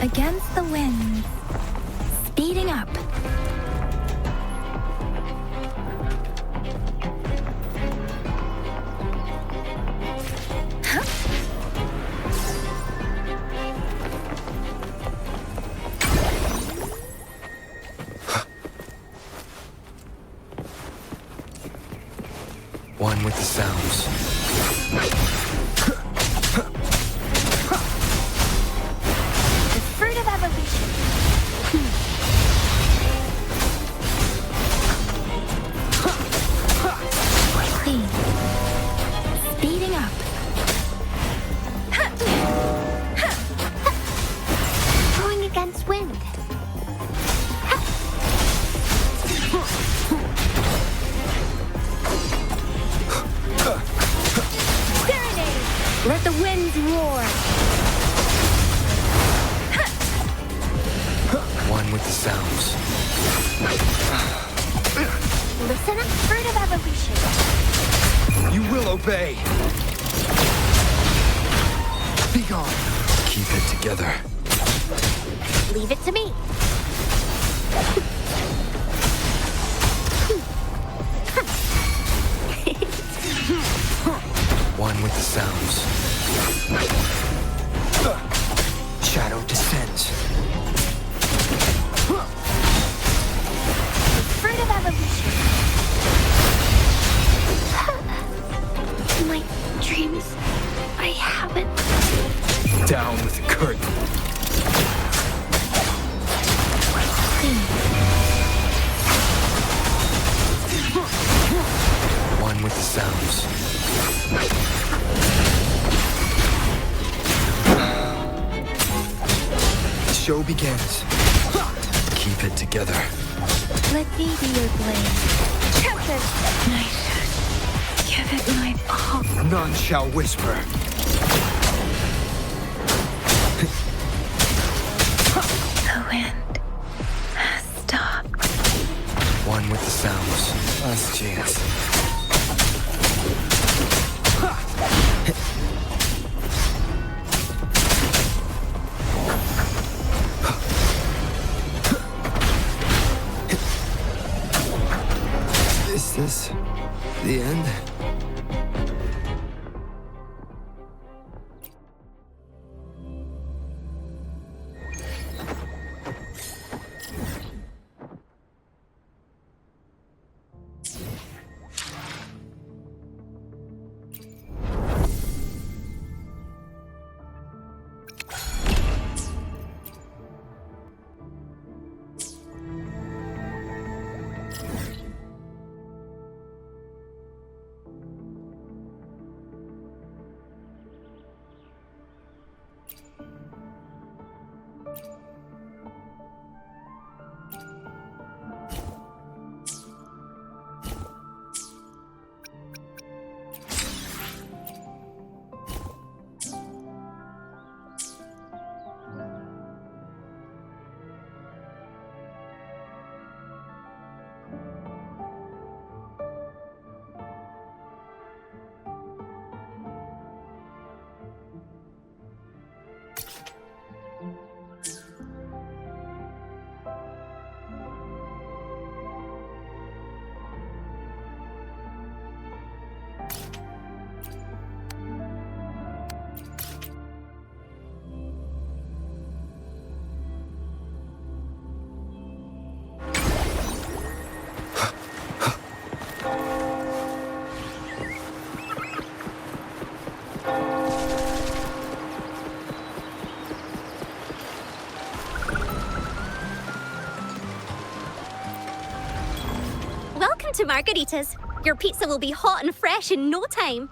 Against the wind. Speeding up. One with the sounds. The Fruit of Evolution. Clean. Speeding up. Going against wind. Serenade. Let the winds roar. One with the sounds. Listen up, Fruit of Evolution. You will obey. Be gone. Keep it together. Leave it to me. One with the sounds. Shadow descends. Fruit of Evolution. My dreams, I haven't. Down with the curtain. One with the sounds. The show begins. Keep it together. Let me be your blade. Tempest. I should give it my all. None shall whisper. The wind has stopped. One with the sounds. Last chance. Is this the end? to Margarita's. Your pizza will be hot and fresh in no time.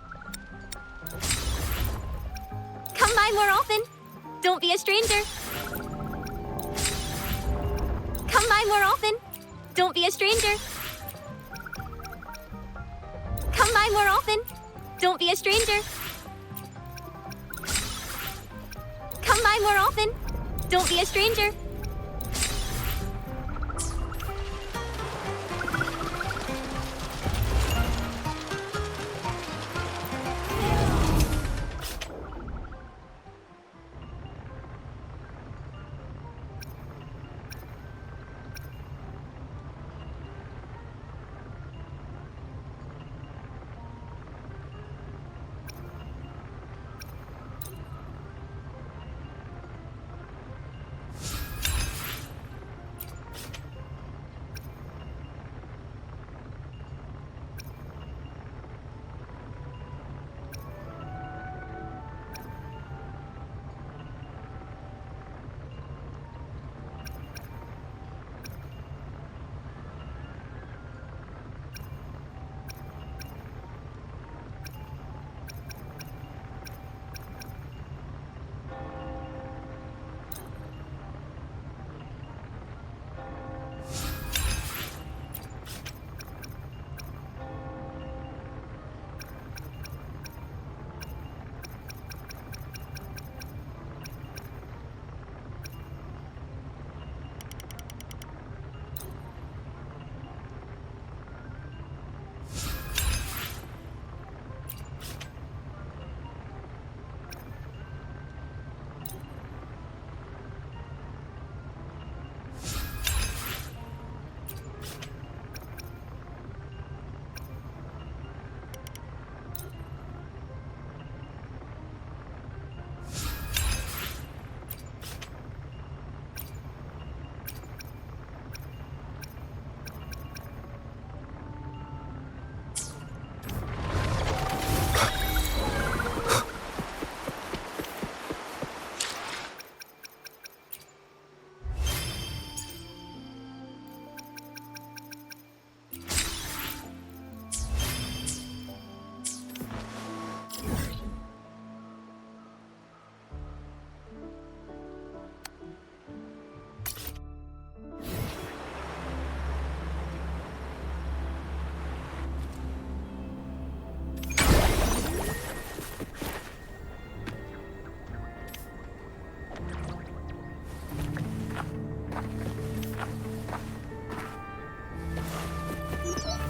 Come by more often. Don't be a stranger. Come by more often. Don't be a stranger. Come by more often. Don't be a stranger. Come by more often. Don't be a stranger.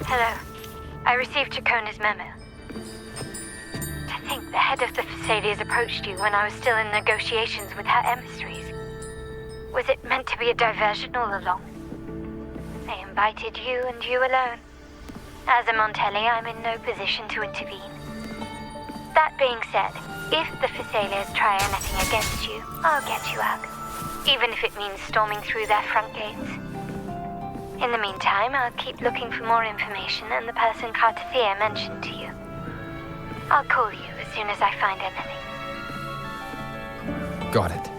Hello. I received Chacona's memo. To think the head of the Thessalians approached you when I was still in negotiations with her emissaries. Was it meant to be a diversion all along? They invited you and you alone. As a Montelli, I'm in no position to intervene. That being said, if the Thessalians try anything against you, I'll get you out. Even if it means storming through their front gates. In the meantime, I'll keep looking for more information and the person Cartathea mentioned to you. I'll call you as soon as I find anything. Got it.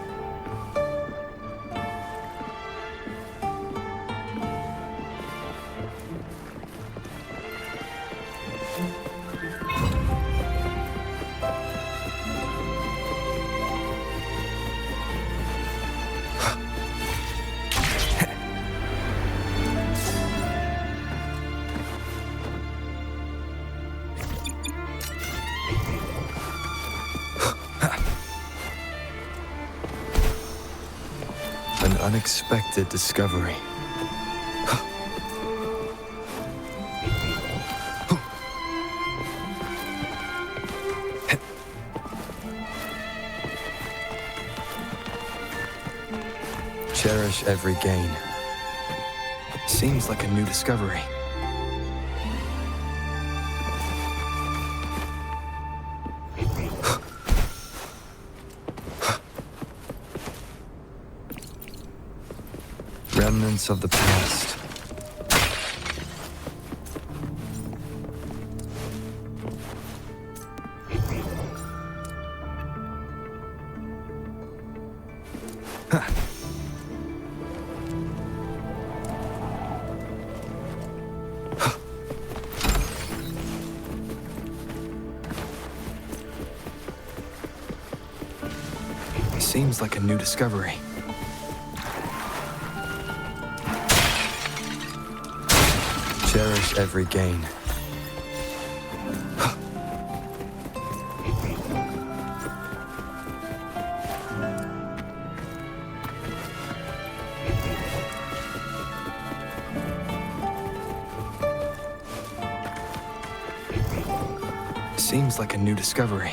An unexpected discovery. Cherish every gain. Seems like a new discovery. Remnants of the past. Seems like a new discovery. Cherish every gain. Seems like a new discovery.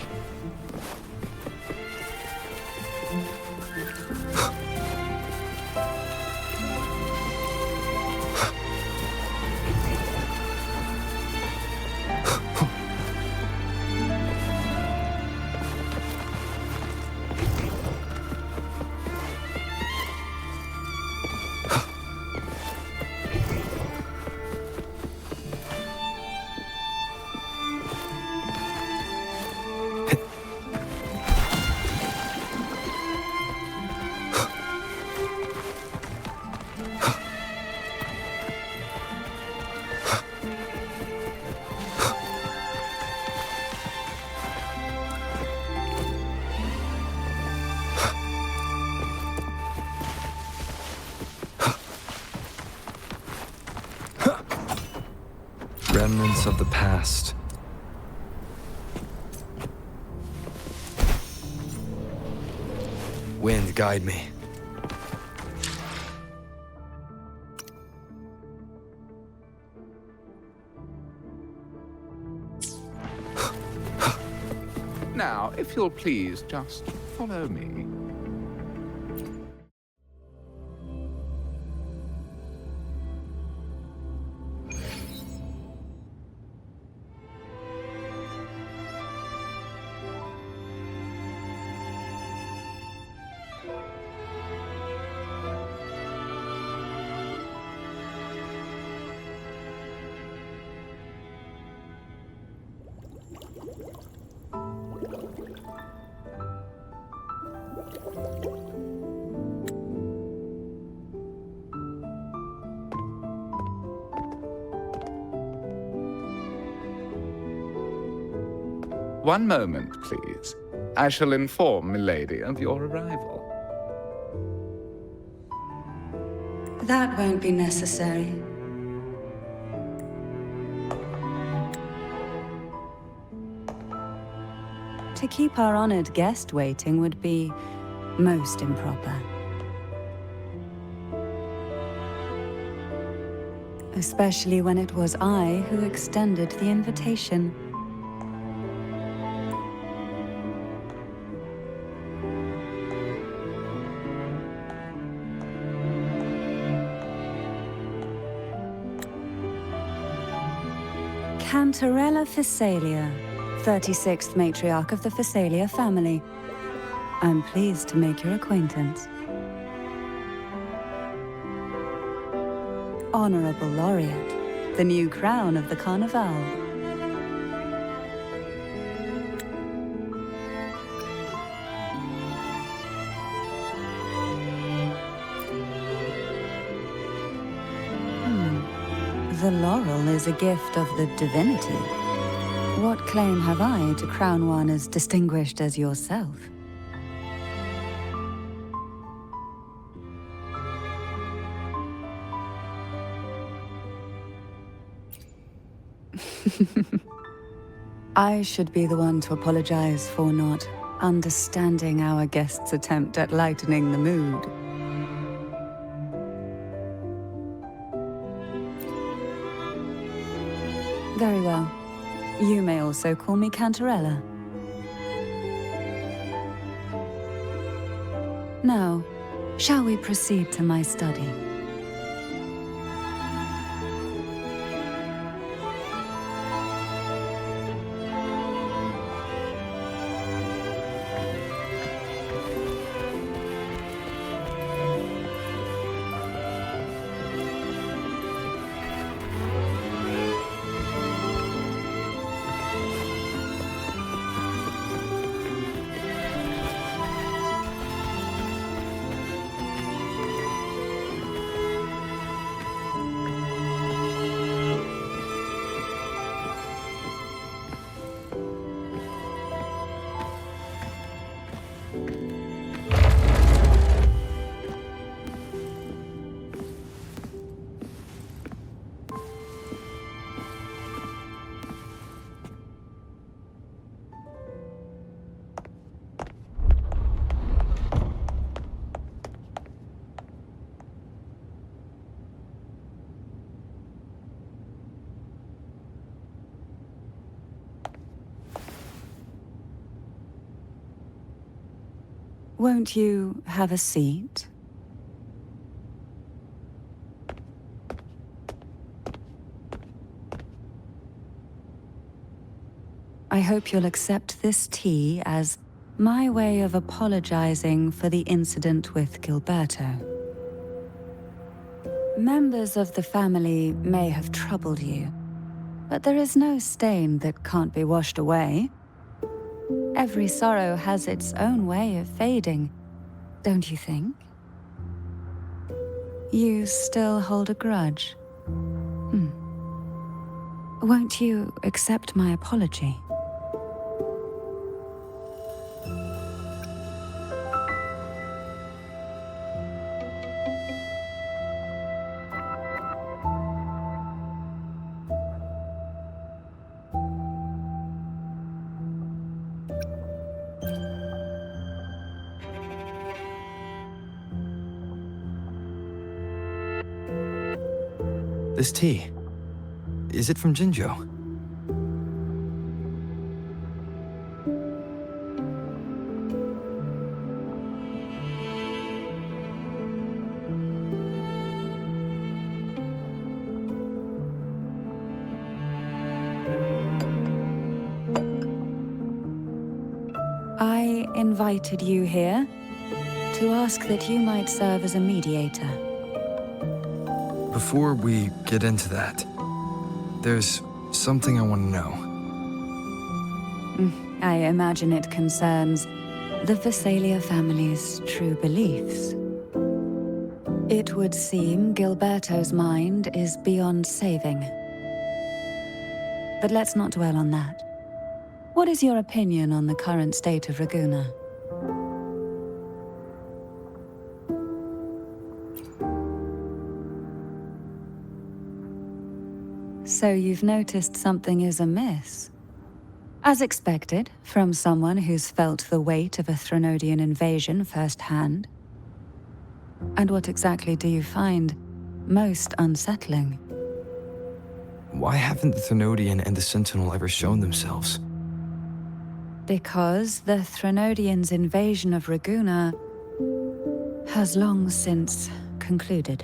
Remnants of the past. Wind, guide me. Now, if you'll please just follow me. One moment, please. I shall inform milady of your arrival. That won't be necessary. To keep our honored guest waiting would be most improper. Especially when it was I who extended the invitation. Cantarella Phasalia, 36th matriarch of the Phasalia family. I'm pleased to make your acquaintance. Honorable Laureate, the new crown of the Carnival. The laurel is a gift of the divinity. What claim have I to crown one as distinguished as yourself? I should be the one to apologize for not understanding our guest's attempt at lightening the mood. Very well. You may also call me Cantarella. Now, shall we proceed to my study? Won't you have a seat? I hope you'll accept this tea as my way of apologizing for the incident with Gilberto. Members of the family may have troubled you, but there is no stain that can't be washed away. Every sorrow has its own way of fading, don't you think? You still hold a grudge? Won't you accept my apology? This tea, is it from Jinjo? I invited you here to ask that you might serve as a mediator. Before we get into that, there's something I want to know. I imagine it concerns the Visalia family's true beliefs. It would seem Gilberto's mind is beyond saving. But let's not dwell on that. What is your opinion on the current state of Raguna? So you've noticed something is amiss. As expected, from someone who's felt the weight of a Threnodian invasion firsthand. And what exactly do you find most unsettling? Why haven't the Threnodian and the Sentinel ever shown themselves? Because the Threnodians' invasion of Raguna has long since concluded.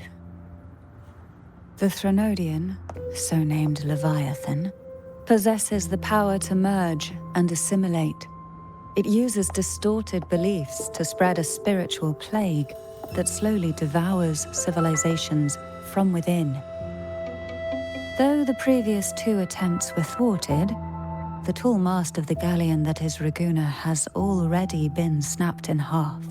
The Threnodian, so named Leviathan, possesses the power to merge and assimilate. It uses distorted beliefs to spread a spiritual plague that slowly devours civilizations from within. Though the previous two attempts were thwarted, the tall mast of the galleon that is Raguna has already been snapped in half.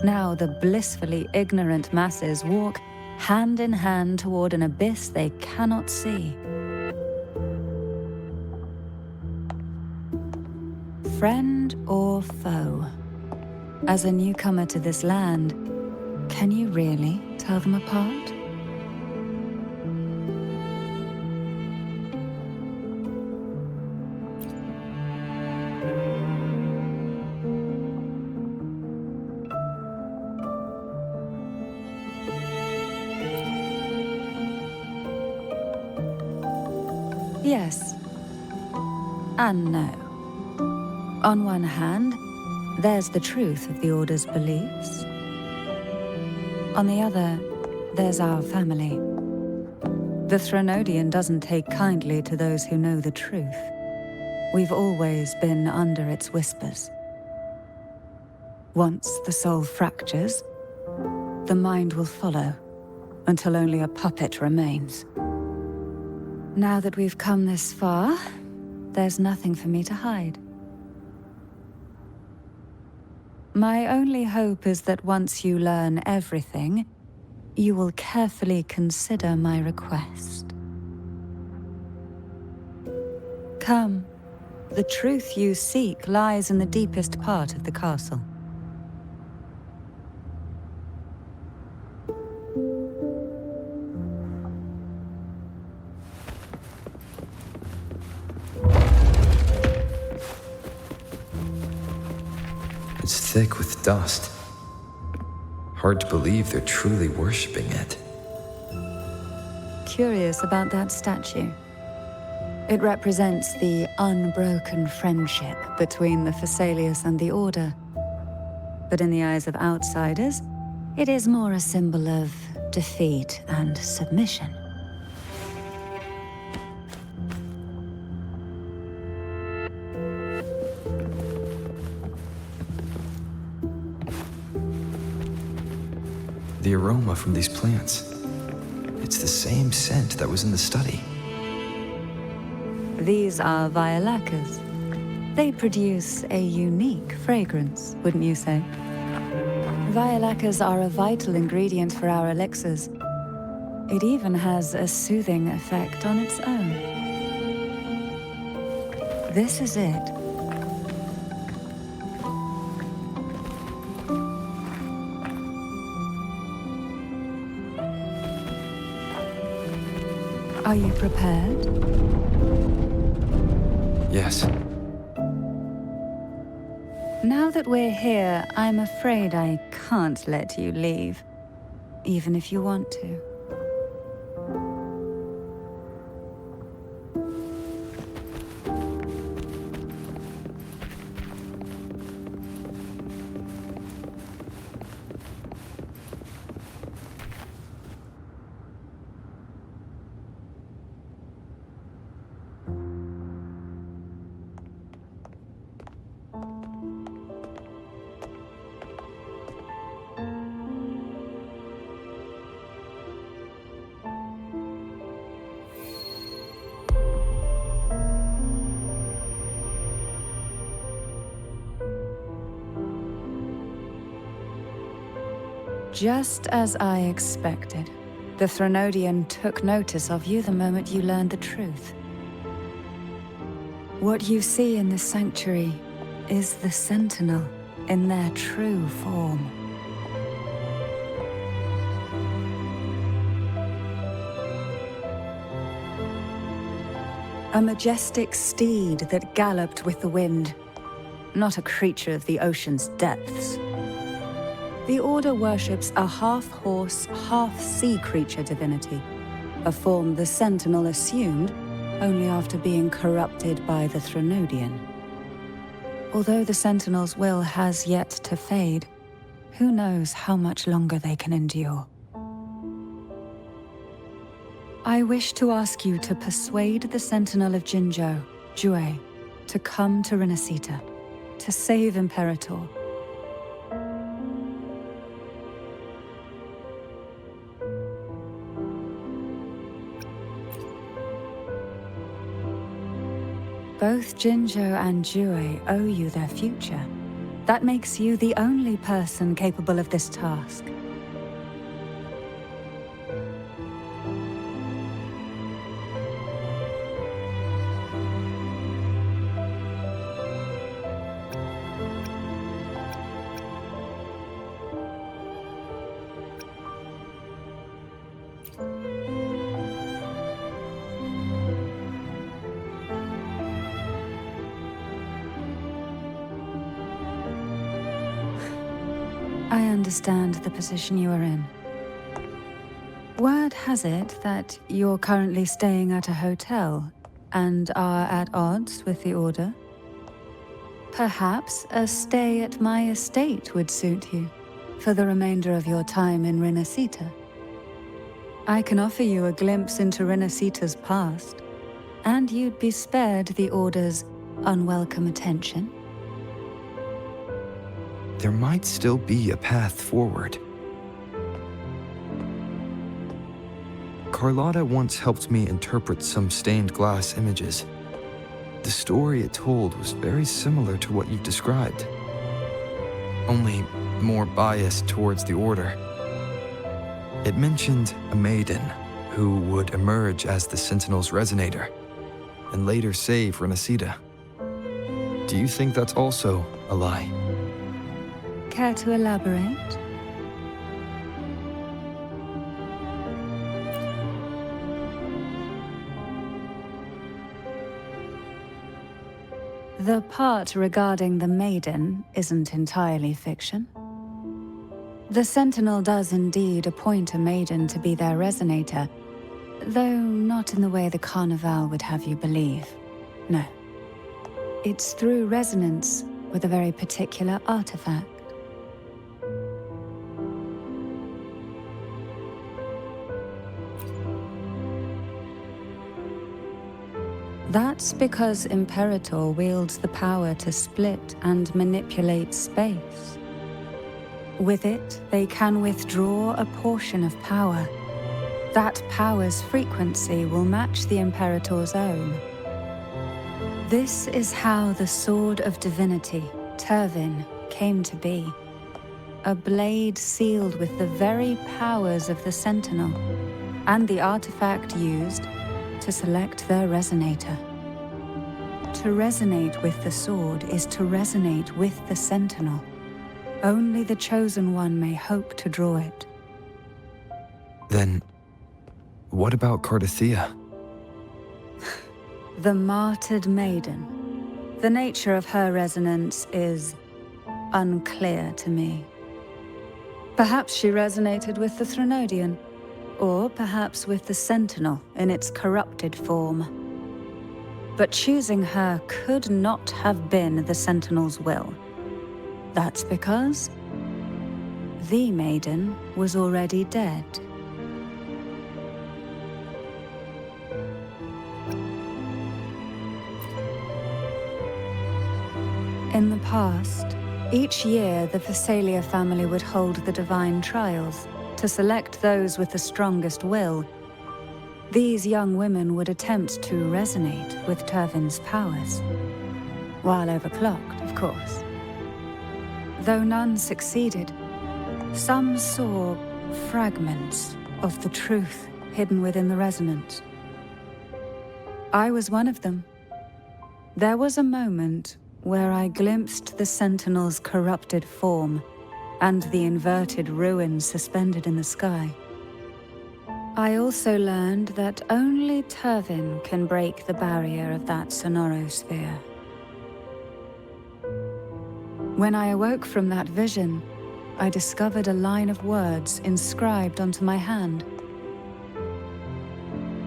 Now the blissfully ignorant masses walk hand in hand toward an abyss they cannot see. Friend or foe? As a newcomer to this land, can you really tell them apart? Yes. And no. On one hand, there's the truth of the Order's beliefs. On the other, there's our family. The Threnodian doesn't take kindly to those who know the truth. We've always been under its whispers. Once the soul fractures, the mind will follow, until only a puppet remains. Now that we've come this far, there's nothing for me to hide. My only hope is that once you learn everything, you will carefully consider my request. Come, the truth you seek lies in the deepest part of the castle. It's thick with dust. Hard to believe they're truly worshipping it. Curious about that statue. It represents the unbroken friendship between the Phasaelius and the Order. but in the eyes of outsiders, it is more a symbol of defeat and submission. The aroma from these plants. It's the same scent that was in the study. These are violacas. They produce a unique fragrance, wouldn't you say? Violacas are a vital ingredient for our elixirs. It even has a soothing effect on its own. This is it. Are you prepared? Yes. Now that we're here, I'm afraid I can't let you leave, even if you want to. Just as I expected, the Threnodian took notice of you the moment you learned the truth. What you see in the sanctuary is the Sentinel in their true form. A majestic steed that galloped with the wind, not a creature of the ocean's depths. The Order worships a half-horse, half-sea creature divinity, a form the Sentinel assumed only after being corrupted by the Threnodian. Although the Sentinel's will has yet to fade, who knows how much longer they can endure. I wish to ask you to persuade the Sentinel of Jinzhou, Jue, to come to Renacita, to save Imperator. Both Jinzhou and Jue owe you their future. That makes you the only person capable of this task. I understand the position you are in. Word has it that you're currently staying at a hotel and are at odds with the Order. Perhaps a stay at my estate would suit you for the remainder of your time in Renacita. I can offer you a glimpse into Renacita's past, and you'd be spared the Order's unwelcome attention. There might still be a path forward. Carlotta once helped me interpret some stained glass images. The story it told was very similar to what you've described, only more biased towards the Order. It mentioned a maiden who would emerge as the Sentinel's resonator and later save Renacita. Do you think that's also a lie? Care to elaborate? The part regarding the maiden isn't entirely fiction. The Sentinel does indeed appoint a maiden to be their resonator, though not in the way the Carnival would have you believe. No. It's through resonance with a very particular artifact. That's because Imperator wields the power to split and manipulate space. With it, they can withdraw a portion of power. That power's frequency will match the Imperator's own. This is how the Sword of Divinity, Turvin, came to be. A blade sealed with the very powers of the Sentinel, and the artifact used to select their resonator. To resonate with the sword is to resonate with the Sentinel. Only the Chosen One may hope to draw it. Then, what about Cardathea? The martyred maiden. The nature of her resonance is unclear to me. Perhaps she resonated with the Threnodian, or perhaps with the Sentinel in its corrupted form. But choosing her could not have been the Sentinel's will. That's because the maiden was already dead. In the past, each year the Phasalia family would hold the Divine Trials to select those with the strongest will. These young women would attempt to resonate with Turvin's powers. While overclocked, of course. Though none succeeded, some saw fragments of the truth hidden within the resonance. I was one of them. There was a moment where I glimpsed the Sentinel's corrupted form and the inverted ruins suspended in the sky. I also learned that only Turvin can break the barrier of that sonorosphere. When I awoke from that vision, I discovered a line of words inscribed onto my hand.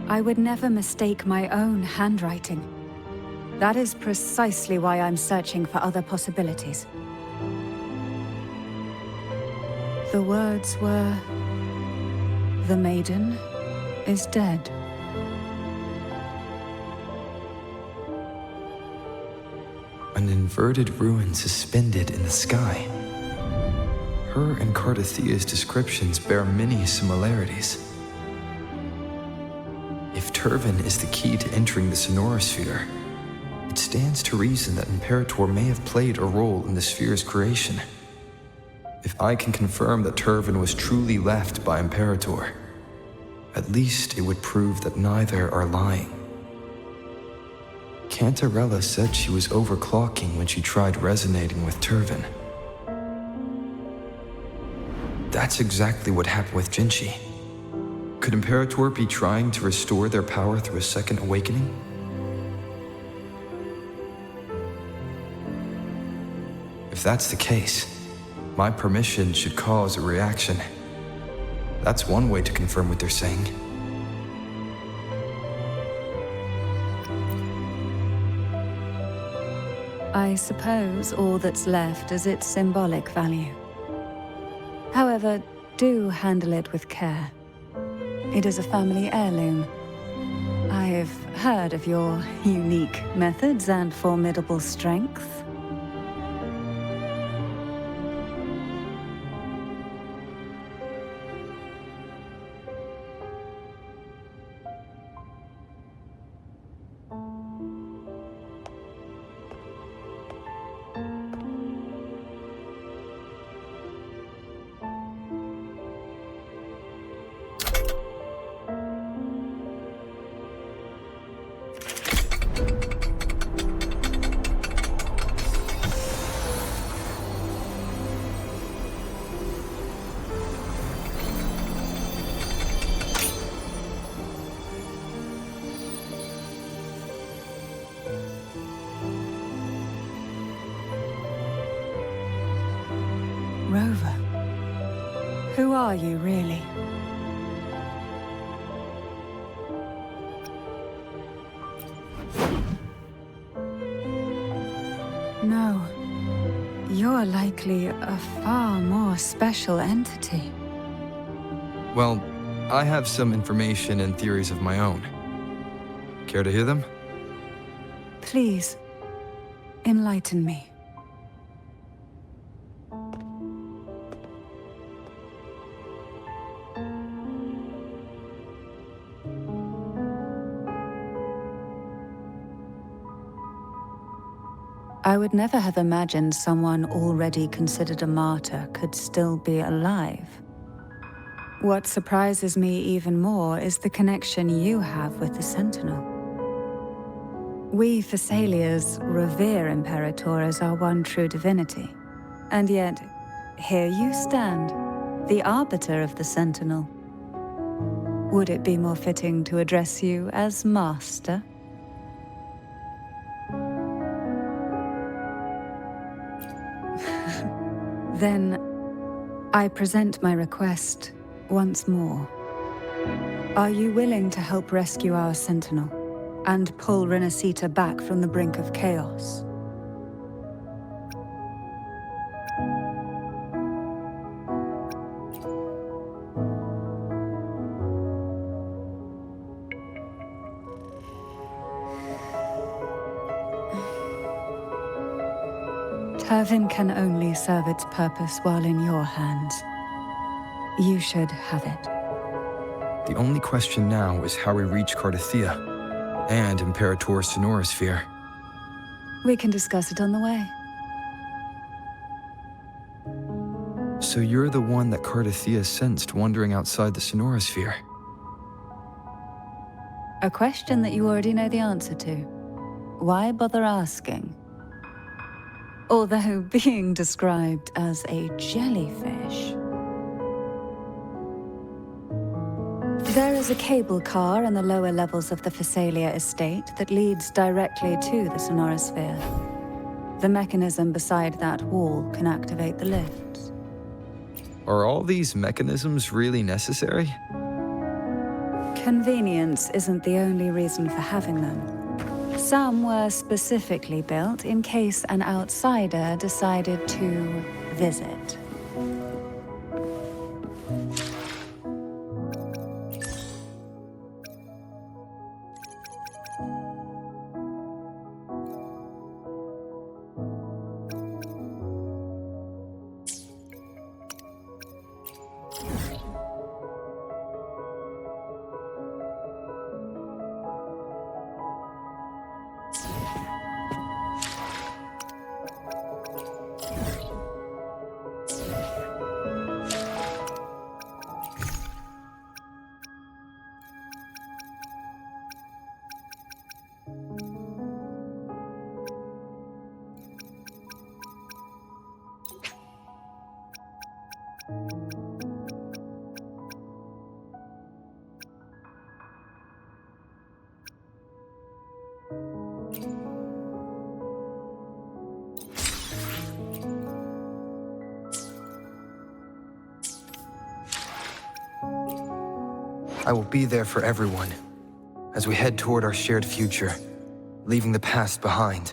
I would never mistake my own handwriting. That is precisely why I'm searching for other possibilities. The words were, "The maiden is dead." An inverted ruin suspended in the sky. Her and Cardathea's descriptions bear many similarities. If Turvin is the key to entering the sonorosphere, it stands to reason that Imperator may have played a role in the sphere's creation. If I can confirm that Turvin was truly left by Imperator, at least it would prove that neither are lying. Cantarella said she was overclocking when she tried resonating with Turvin. That's exactly what happened with Jinchi. Could Imperator be trying to restore their power through a second awakening? If that's the case, my permission should cause a reaction. That's one way to confirm what they're saying. I suppose all that's left is its symbolic value. However, do handle it with care. It is a family heirloom. I've heard of your unique methods and formidable strength. Rover, who are you really? No, you're likely a far more special entity. Well, I have some information and theories of my own. Care to hear them? Please, enlighten me. I would never have imagined someone already considered a martyr could still be alive. What surprises me even more is the connection you have with the Sentinel. We Thessalians revere Imperator as our one true divinity. And yet, here you stand, the arbiter of the Sentinel. Would it be more fitting to address you as Master? Then, I present my request once more. Are you willing to help rescue our Sentinel and pull Renacita back from the brink of chaos? Turvin can only serve its purpose while in your hands. You should have it. The only question now is how we reach Cardathia and Imperator's Sonorosphere. We can discuss it on the way. So you're the one that Cardathia sensed wandering outside the Sonorosphere? A question that you already know the answer to. Why bother asking? Although being described as a jellyfish. There is a cable car in the lower levels of the Phasalia estate that leads directly to the Sonorosphere. The mechanism beside that wall can activate the lifts. Are all these mechanisms really necessary? Convenience isn't the only reason for having them. Some were specifically built in case an outsider decided to visit. I will be there for everyone as we head toward our shared future, leaving the past behind.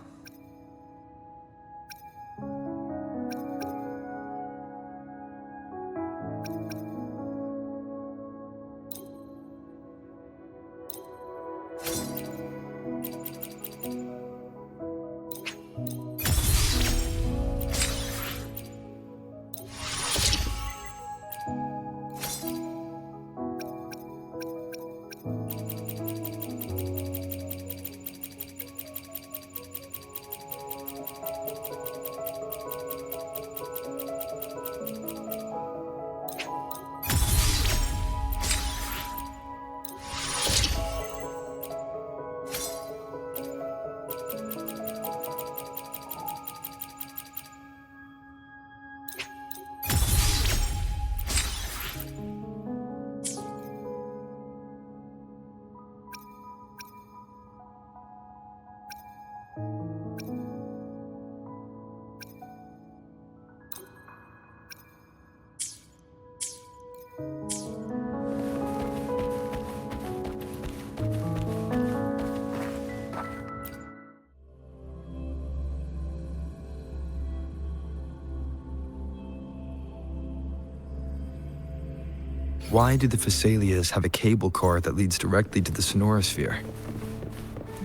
Why do the Phasalias have a cable car that leads directly to the Sonorosphere?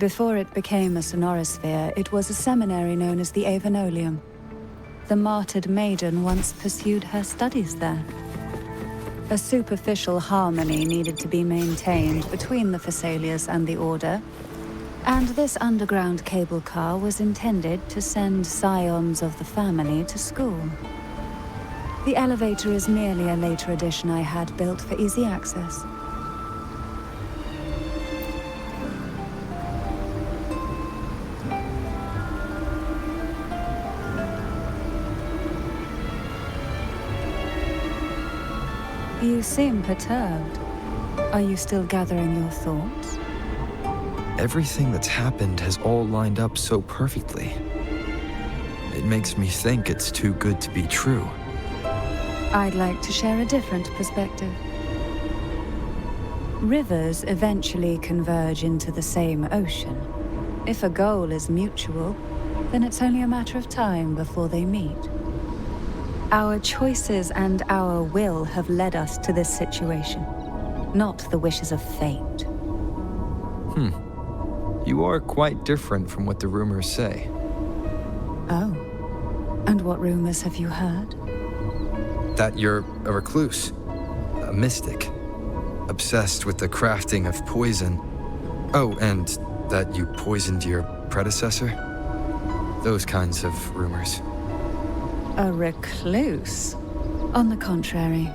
Before it became a sonorosphere, it was a seminary known as the Avenolium. The martyred maiden once pursued her studies there. A superficial harmony needed to be maintained between the Thessalias and the Order, and this underground cable car was intended to send scions of the family to school. The elevator is merely a later addition I had built for easy access. You seem perturbed. Are you still gathering your thoughts? Everything that's happened has all lined up so perfectly. It makes me think it's too good to be true. I'd like to share a different perspective. Rivers eventually converge into the same ocean. If a goal is mutual, then it's only a matter of time before they meet. Our choices and our will have led us to this situation, not the wishes of fate. You are quite different from what the rumors say. Oh. And what rumors have you heard? That you're a recluse, a mystic, obsessed with the crafting of poison. Oh, and that you poisoned your predecessor? Those kinds of rumors. A recluse? On the contrary,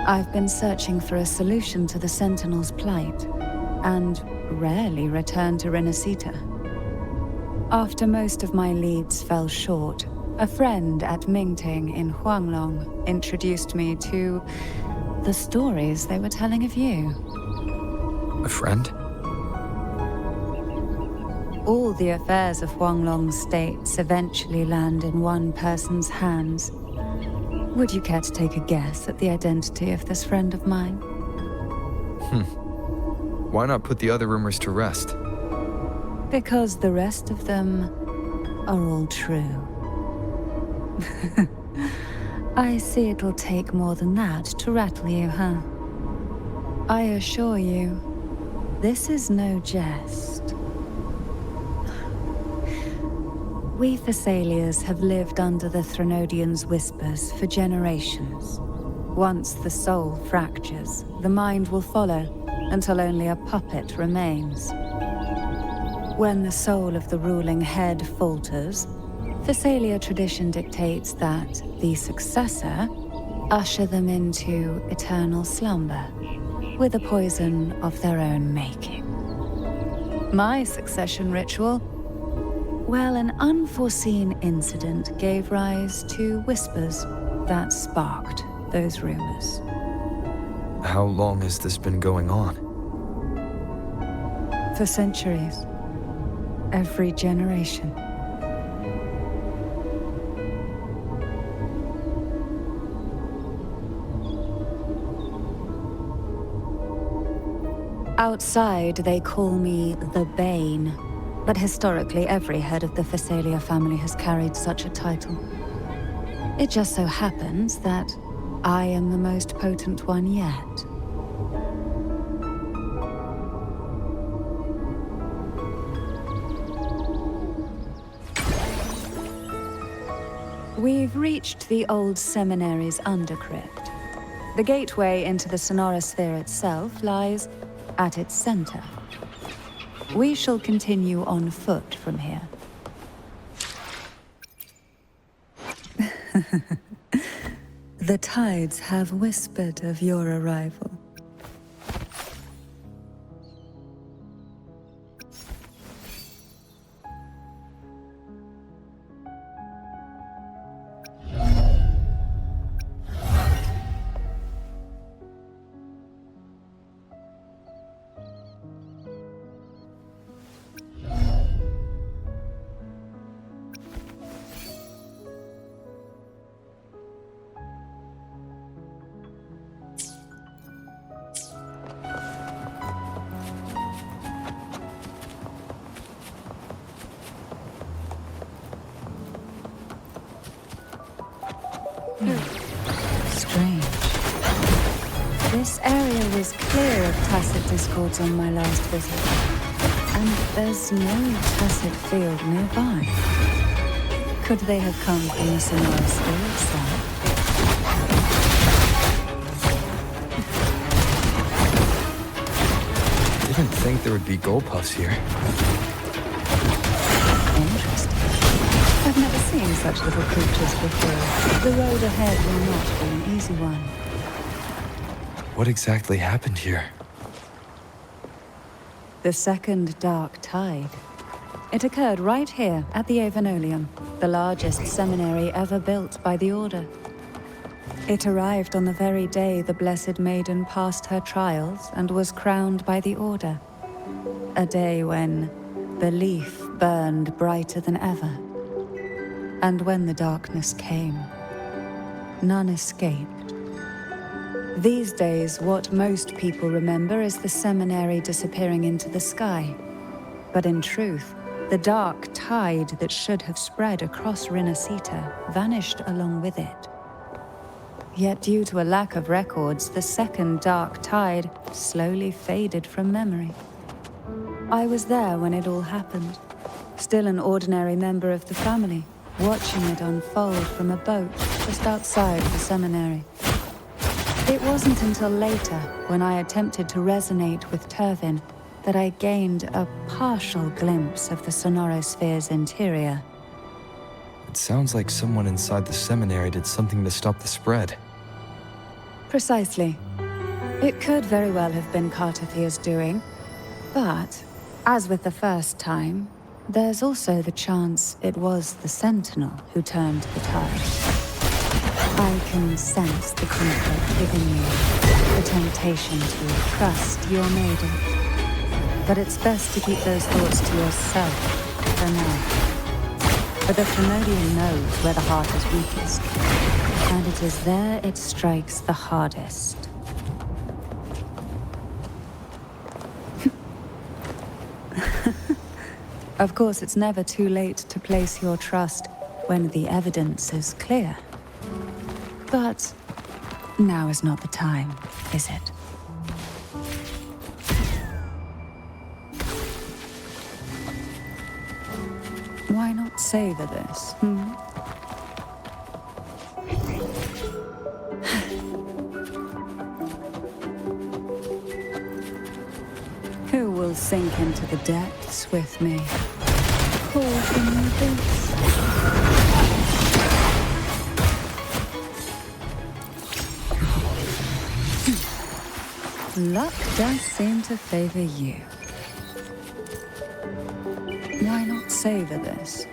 I've been searching for a solution to the Sentinel's plight, and rarely return to Renacita. After most of my leads fell short, a friend at Mingting in Huanglong introduced me to the stories they were telling of you. A friend? All the affairs of Huanglong states eventually land in one person's hands. Would you care to take a guess at the identity of this friend of mine? Why not put the other rumors to rest? Because the rest of them are all true. I see it'll take more than that to rattle you, huh? I assure you, this is no jest. We Thessalias have lived under the Threnodians' whispers for generations. Once the soul fractures, the mind will follow, until only a puppet remains. When the soul of the ruling head falters, Thessalia tradition dictates that the successor usher them into eternal slumber, with a poison of their own making. My succession ritual? Well, an unforeseen incident gave rise to whispers that sparked those rumors. How long has this been going on? For centuries. Every generation. Outside, they call me the Bane, but historically every head of the Thessalia family has carried such a title. It just so happens that I am the most potent one yet. We've reached the old seminary's undercrypt. The gateway into the sonorosphere itself lies at its center. We shall continue on foot from here. The tides have whispered of your arrival. Strange. This area was clear of tacit discords on my last visit. and there's no tacit field nearby. Could they have come from the Sonoran Sphere itself? Didn't think there would be gold puffs here. Interesting. I've never seen such little creatures before. The road ahead will not be an easy one. What exactly happened here? The second dark tide. It occurred right here at the Avenolium, the largest seminary ever built by the Order. It arrived on the very day the Blessed Maiden passed her trials and was crowned by the Order. A day when belief burned brighter than ever. And when the darkness came, none escaped. These days, what most people remember is the seminary disappearing into the sky. But in truth, the dark tide that should have spread across Rinascita vanished along with it. Yet due to a lack of records, the second dark tide slowly faded from memory. I was there when it all happened, still an ordinary member of the family, watching it unfold from a boat just outside the seminary. It wasn't until later, when I attempted to resonate with Turvin, that I gained a partial glimpse of the Sonorosphere's interior. It sounds like someone inside the seminary did something to stop the spread. Precisely. It could very well have been Cartothia's doing, but, as with the first time, there's also the chance it was the Sentinel who turned the tide. I can sense the conflict within you, the temptation to trust your maiden. But it's best to keep those thoughts to yourself for now. For the Trinodian knows where the heart is weakest, and it is there it strikes the hardest. Of course, it's never too late to place your trust when the evidence is clear. But now is not the time, is it? Why not savor this, Who will sink into the depths with me? Caught in the abyss. Luck does seem to favor you. Why not savor this,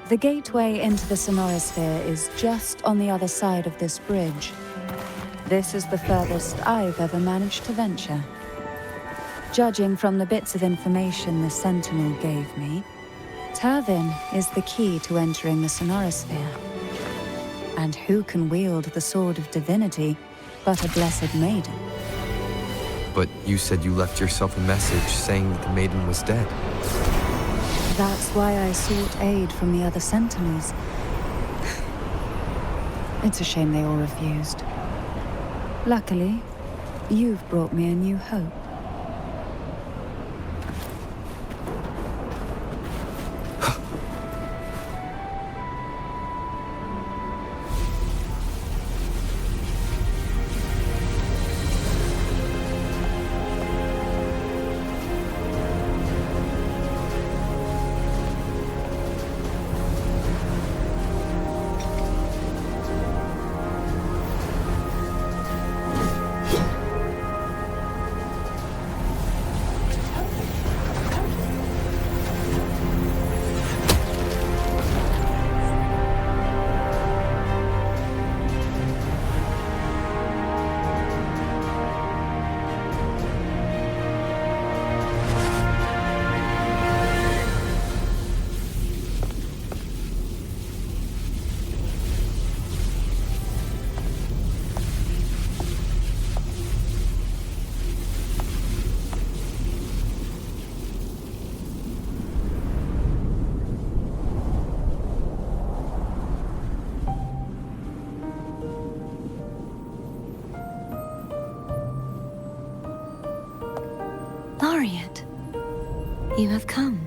The gateway into the Sonorosphere is just on the other side of this bridge. This is the furthest I've ever managed to venture. Judging from the bits of information the Sentinel gave me, Turvin is the key to entering the Sonorosphere. And who can wield the Sword of Divinity but a Blessed Maiden? But you said you left yourself a message saying that the maiden was dead. That's why I sought aid from the other Sentinels. It's a shame they all refused. Luckily, you've brought me a new hope. You have come.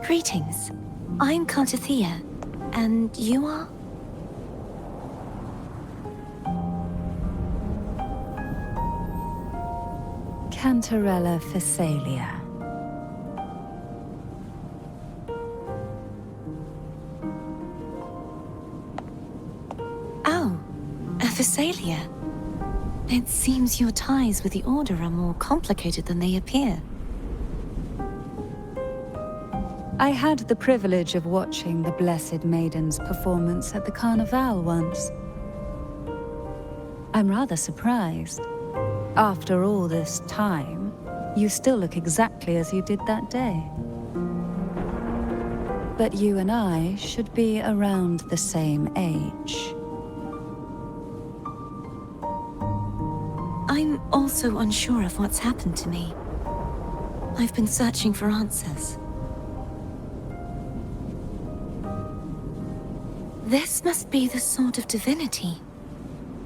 Greetings. I'm Cartathea, and you are? Cantarella Phasalia. Oh, a Phasalia. It seems your ties with the Order are more complicated than they appear. I had the privilege of watching the Blessed Maiden's performance at the Carnival once. I'm rather surprised. After all this time, you still look exactly as you did that day. But you and I should be around the same age. I'm also unsure of what's happened to me. I've been searching for answers. This must be the Sword of Divinity.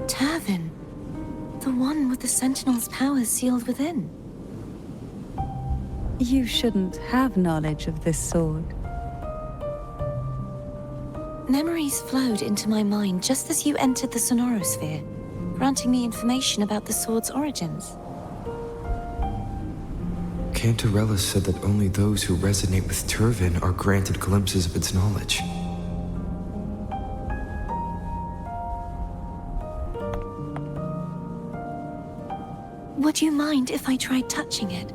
Turvin. The one with the Sentinel's powers sealed within. You shouldn't have knowledge of this sword. Memories flowed into my mind just as you entered the Sonorosphere, granting me information about the sword's origins. Cantarella said that only those who resonate with Turvin are granted glimpses of its knowledge. Would you mind if I tried touching it?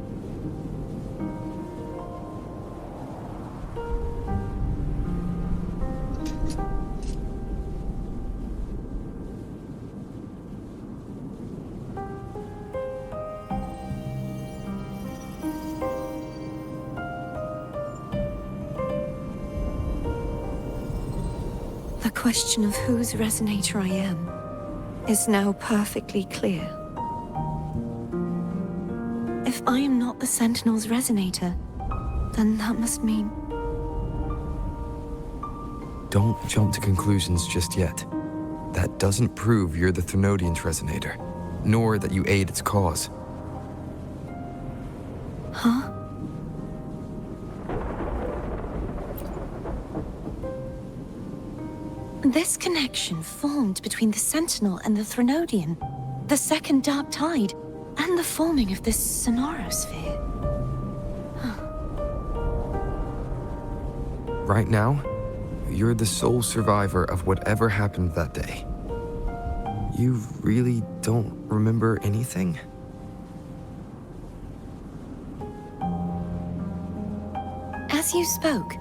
The question of whose resonator I am is now perfectly clear. If I am not the Sentinel's resonator, then that must mean... Don't jump to conclusions just yet. That doesn't prove you're the Threnodian's resonator, nor that you aid its cause. Huh? This connection formed between the Sentinel and the Threnodian, the second Dark Tide, and the forming of this Sonorosphere. Right now, you're the sole survivor of whatever happened that day. You really don't remember anything? As you spoke,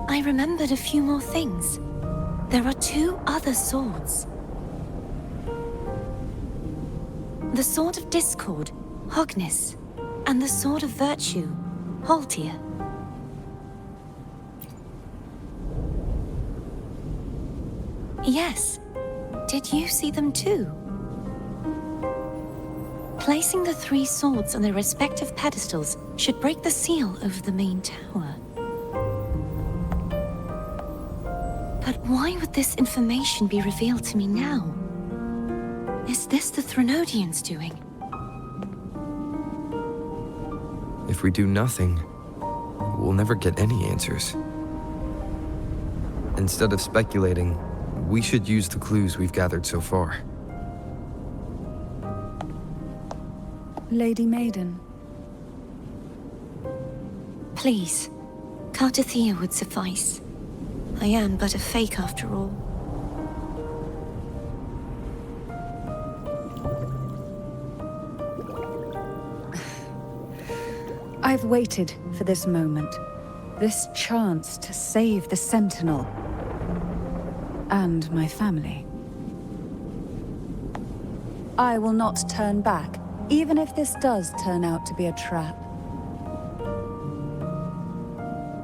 I remembered a few more things. There are two other swords. The Sword of Discord, Hognis, and the Sword of Virtue, Haltia. Yes. Did you see them too? Placing the three swords on their respective pedestals should break the seal over the main tower. But why would this information be revealed to me now? Is this the Threnodians' doing? If we do nothing, we'll never get any answers. Instead of speculating, we should use the clues we've gathered so far. Lady Maiden. Please, Cartathea would suffice. I am but a fake after all. I've waited for this moment. This chance to save the Sentinel. And my family. I will not turn back, even if this does turn out to be a trap.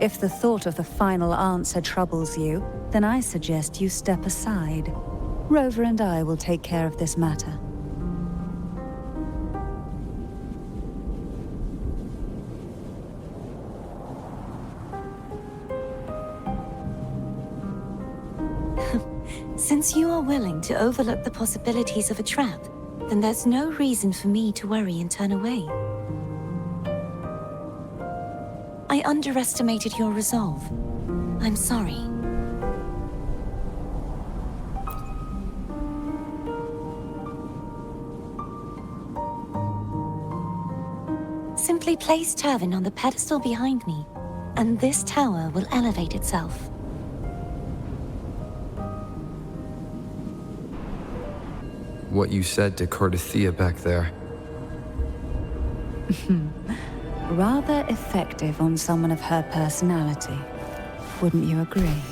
If the thought of the final answer troubles you, then I suggest you step aside. Rover and I will take care of this matter. Since you are willing to overlook the possibilities of a trap, then there's no reason for me to worry and turn away. I underestimated your resolve. I'm sorry. Simply place Turvin on the pedestal behind me, and this tower will elevate itself. What you said to Cardathea back there. Rather effective on someone of her personality. Wouldn't you agree?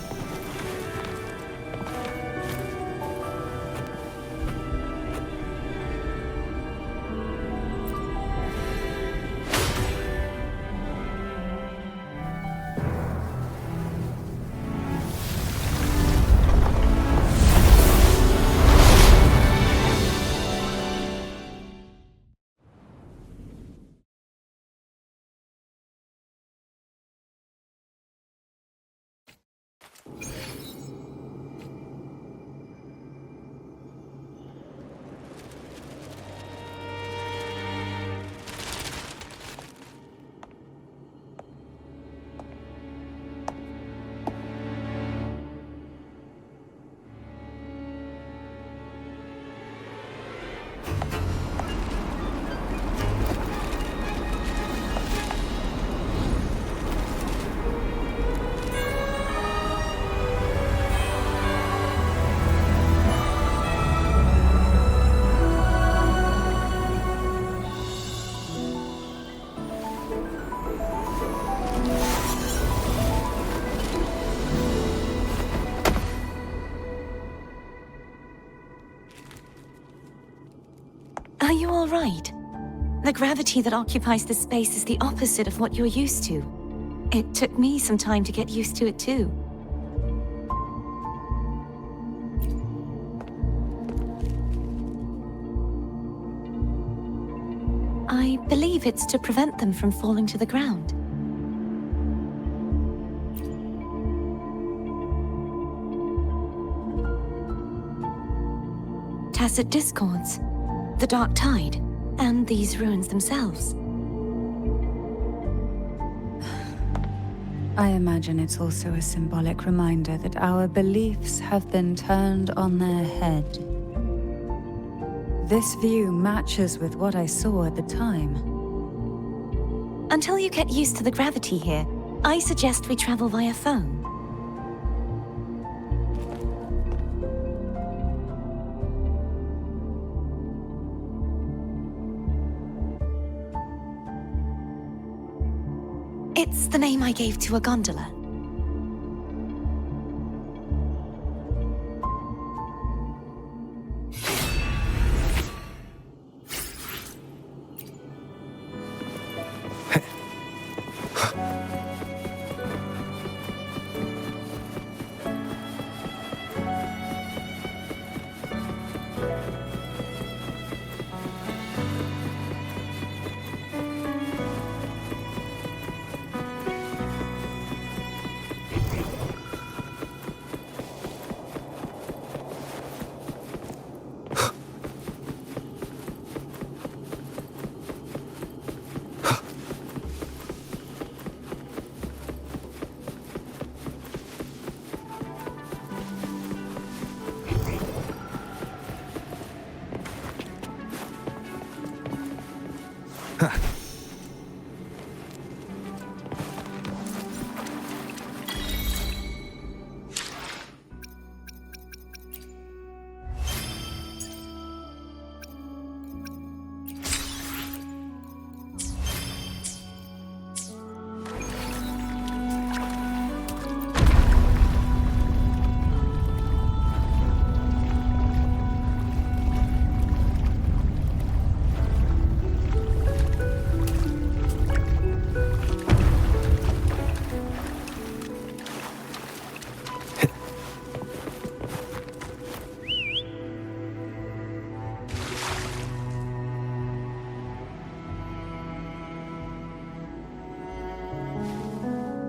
Are you all right? The gravity that occupies this space is the opposite of what you're used to. It took me some time to get used to it too. I believe it's to prevent them from falling to the ground. Tacit discords, the Dark Tide, and these ruins themselves. I imagine it's also a symbolic reminder that our beliefs have been turned on their head. This view matches with what I saw at the time. Until you get used to the gravity here, I suggest we travel via phone. It's the name I gave to a gondola.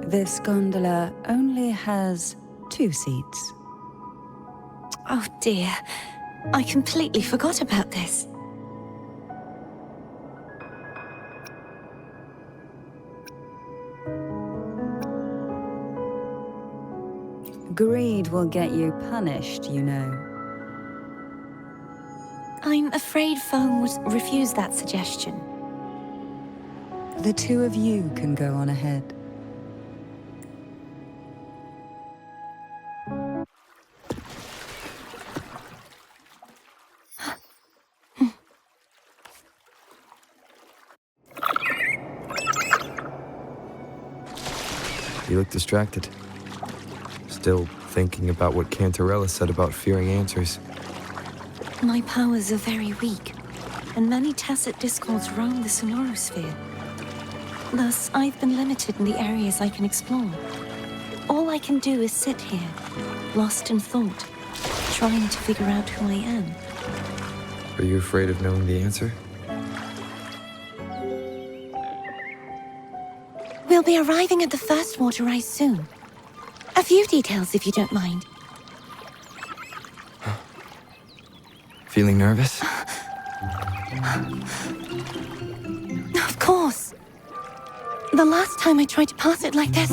This gondola only has 2 seats. Oh dear, I completely forgot about this. Greed will get you punished, you know. I'm afraid Foam would refuse that suggestion. The two of you can go on ahead. You look distracted. Still thinking about what Cantarella said about fearing answers. My powers are very weak, and many tacit discords roam the sonorosphere. Thus, I've been limited in the areas I can explore. All I can do is sit here, lost in thought, trying to figure out who I am. Are you afraid of knowing the answer? We'll be arriving at the first water rise soon. A few details, if you don't mind. Feeling nervous? Of course. The last time I tried to pass it like this...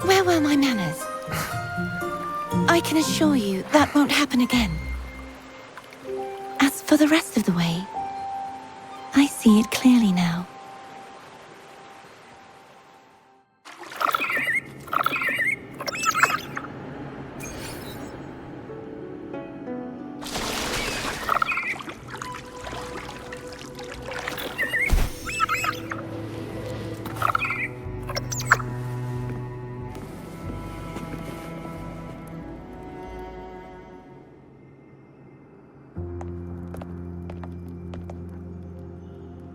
Where were my manners? I can assure you that won't happen again. As for the rest of the way, I see it clearly now.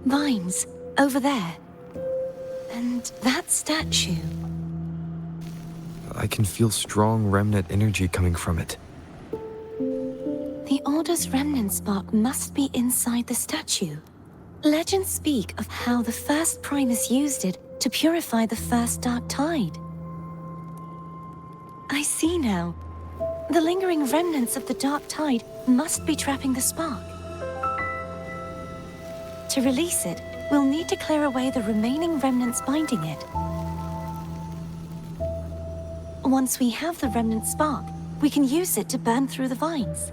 Vines, over there. And that statue. I can feel strong remnant energy coming from it. The Order's remnant spark must be inside the statue. Legends speak of how the first Primus used it to purify the first dark tide. I see now. The lingering remnants of the dark tide must be trapping the spark. To release it, we'll need to clear away the remaining remnants binding it. Once we have the remnant spark, we can use it to burn through the vines.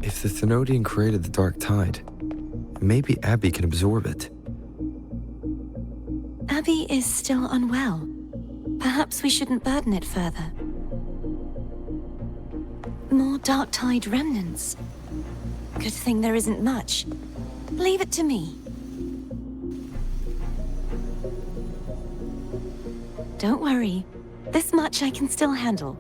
If the Thenodian created the dark tide, maybe Abby can absorb it. Abby is still unwell. Perhaps we shouldn't burden it further. More dark tide remnants. Good thing there isn't much. Leave it to me. Don't worry. This much I can still handle.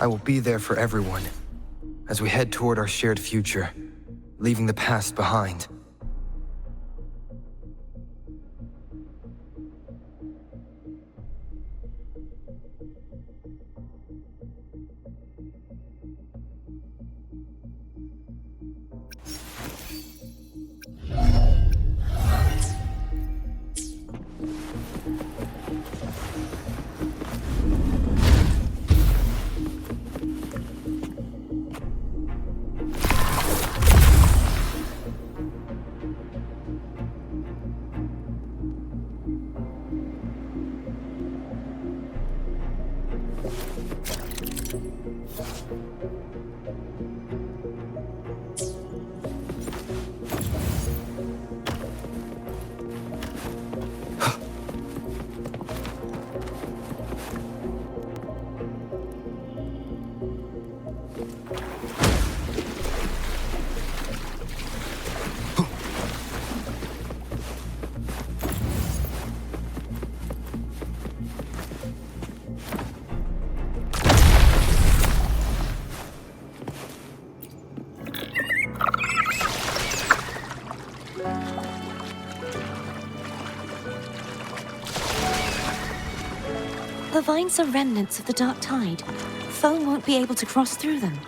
I will be there for everyone as we head toward our shared future, leaving the past behind. The vines are remnants of the dark tide. Foam won't be able to cross through them.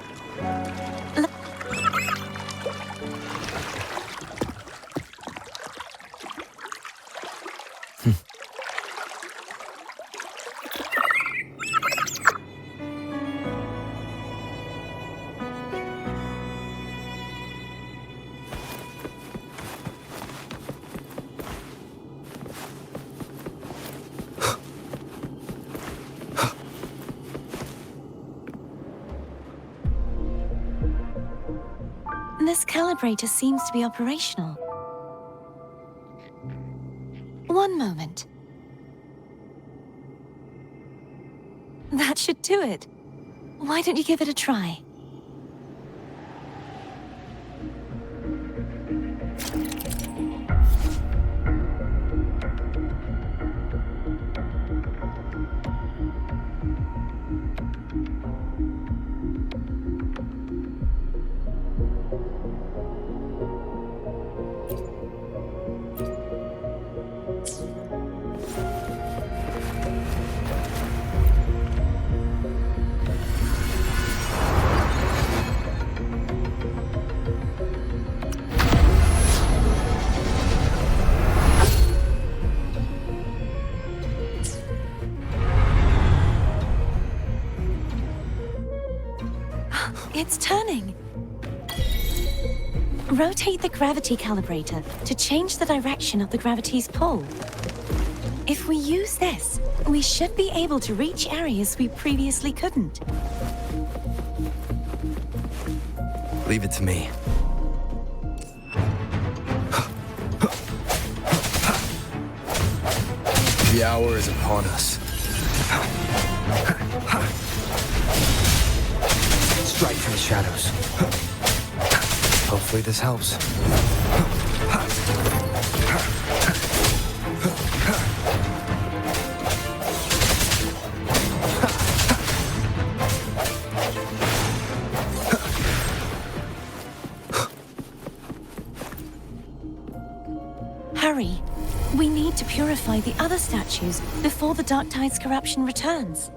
This calibrator seems to be operational. One moment. That should do it. Why don't you give it a try? It's turning. Rotate the gravity calibrator to change the direction of the gravity's pull. If we use this, we should be able to reach areas we previously couldn't. Leave it to me. The hour is upon us. Strike from the shadows. Hopefully this helps. Hurry. We need to purify the other statues before the Dark Tide's corruption returns.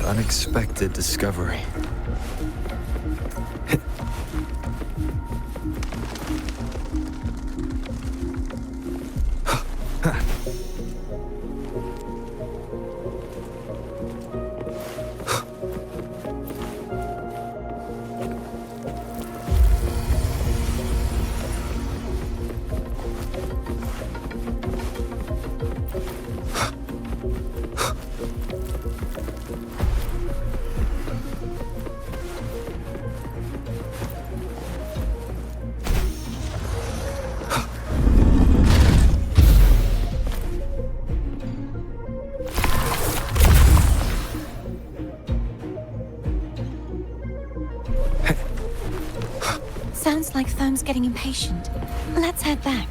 Unexpected discovery. Sounds like Foam's getting impatient. Let's head back.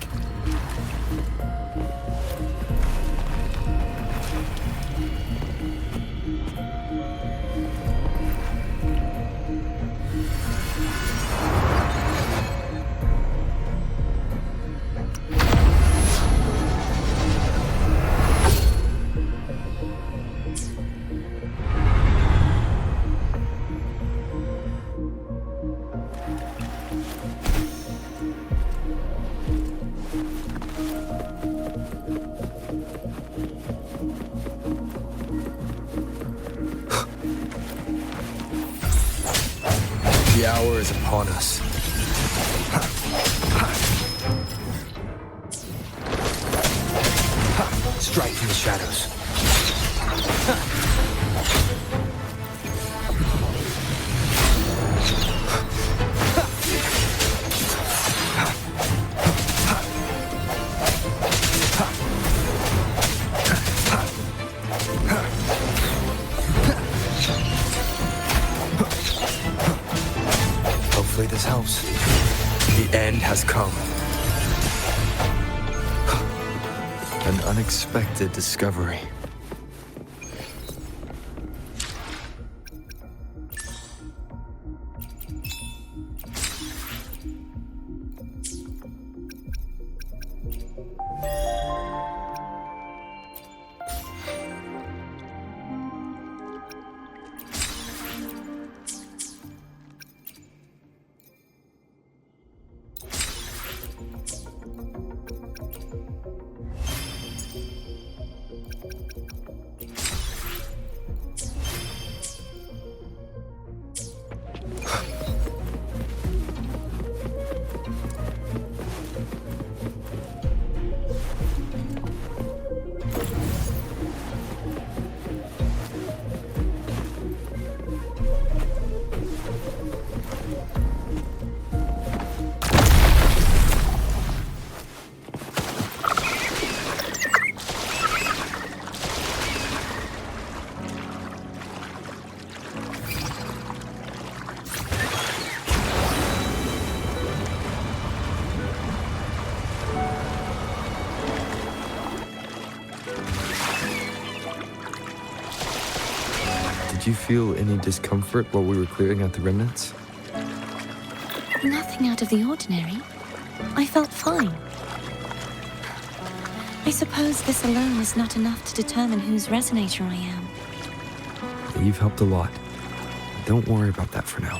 hour is upon us. Strike from the shadows. Hopefully this helps. The end has come. An unexpected discovery. Did you feel any discomfort while we were clearing out the remnants? Nothing out of the ordinary. I felt fine. I suppose this alone is not enough to determine whose resonator I am. You've helped a lot. Don't worry about that for now.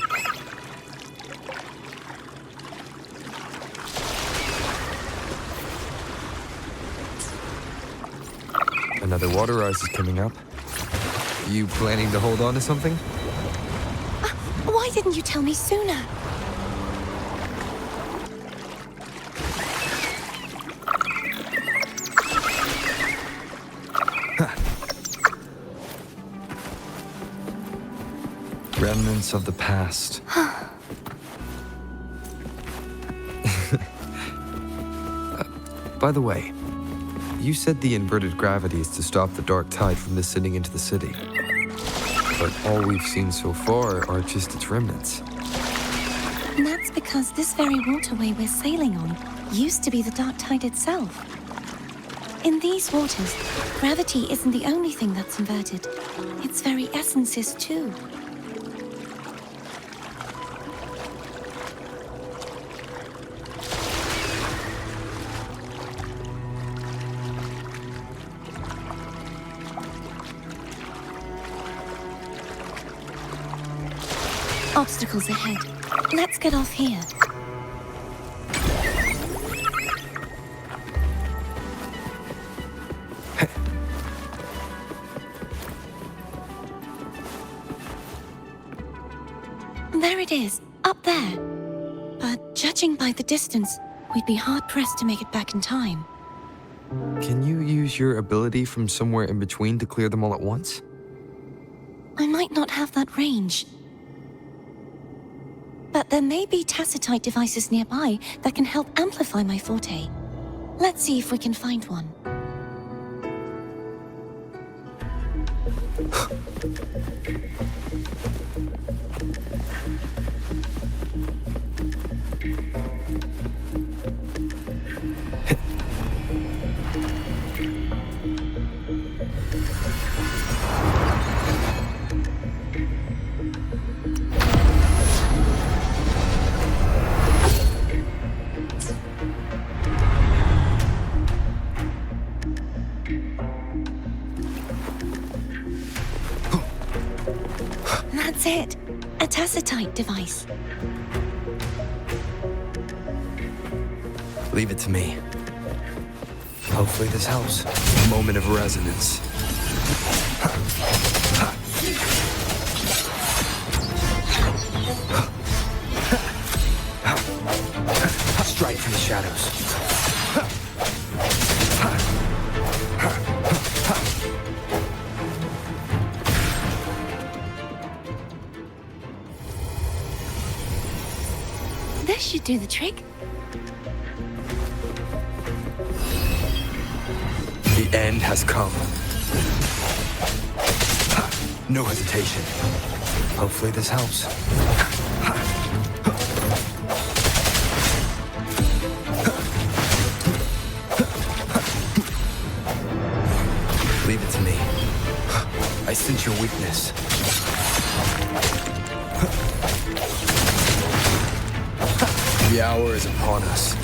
Another water rise is coming up. You planning to hold on to something? Why didn't you tell me sooner? Remnants of the past. By the way, you said the inverted gravity is to stop the dark tide from descending into the city. But all we've seen so far are just its remnants. And that's because this very waterway we're sailing on used to be the dark tide itself. In these waters, gravity isn't the only thing that's inverted. Its very essence is too. Obstacles ahead. Let's get off here. There it is, up there. But judging by the distance, we'd be hard-pressed to make it back in time. Can you use your ability from somewhere in between to clear them all at once? I might not have that range. But there may be tacitite devices nearby that can help amplify my forte. Let's see if we can find one. That's it. A tacitite device. Leave it to me. Hopefully this helps. Moment of resonance. in the shadows. This should do the trick. The end has come. No hesitation. Hopefully this helps. Leave it to me. I sense your weakness. The hour is upon us.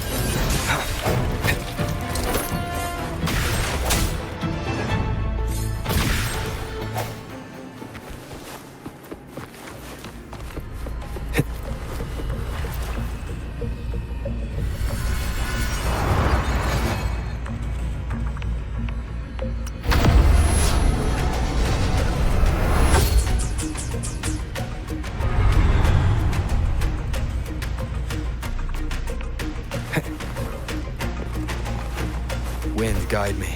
Wind, guide me.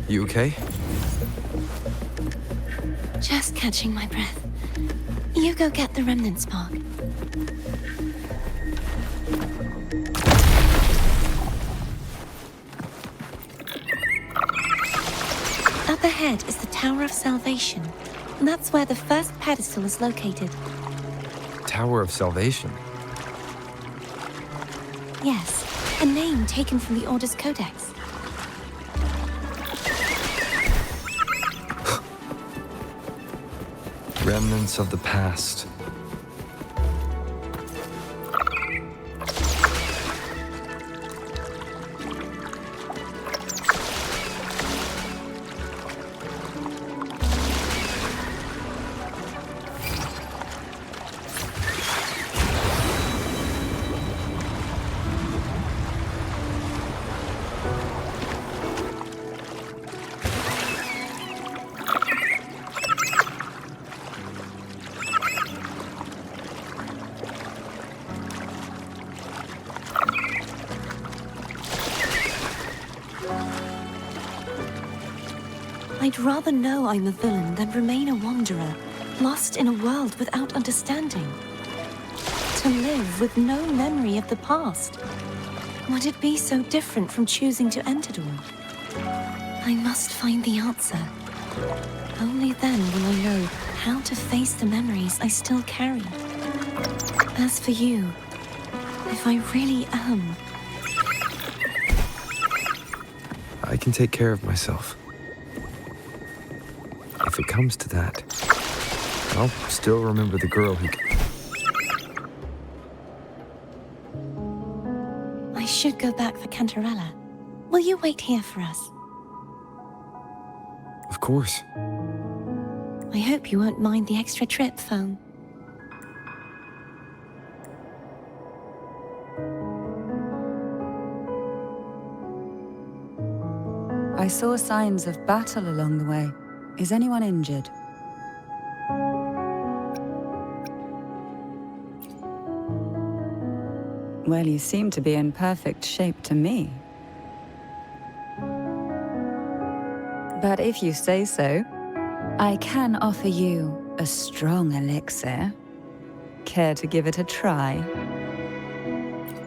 You okay? Just catching my breath. You go get the remnant spark. Up ahead is the Tower of Salvation. That's where the first pedestal is located. Tower of Salvation? Yes, a name taken from the Order's Codex. Remnants of the past. I'd rather know I'm a villain than remain a wanderer, lost in a world without understanding. To live with no memory of the past. Would it be so different from choosing to end it all? I must find the answer. Only then will I know how to face the memories I still carry. As for you, if I really am... I can take care of myself. If it comes to that, I'll still remember the girl who... I should go back for Cantarella. Will you wait here for us? Of course. I hope you won't mind the extra trip, Foam. I saw signs of battle along the way. Is anyone injured? Well, you seem to be in perfect shape to me. But if you say so, I can offer you a strong elixir. Care to give it a try?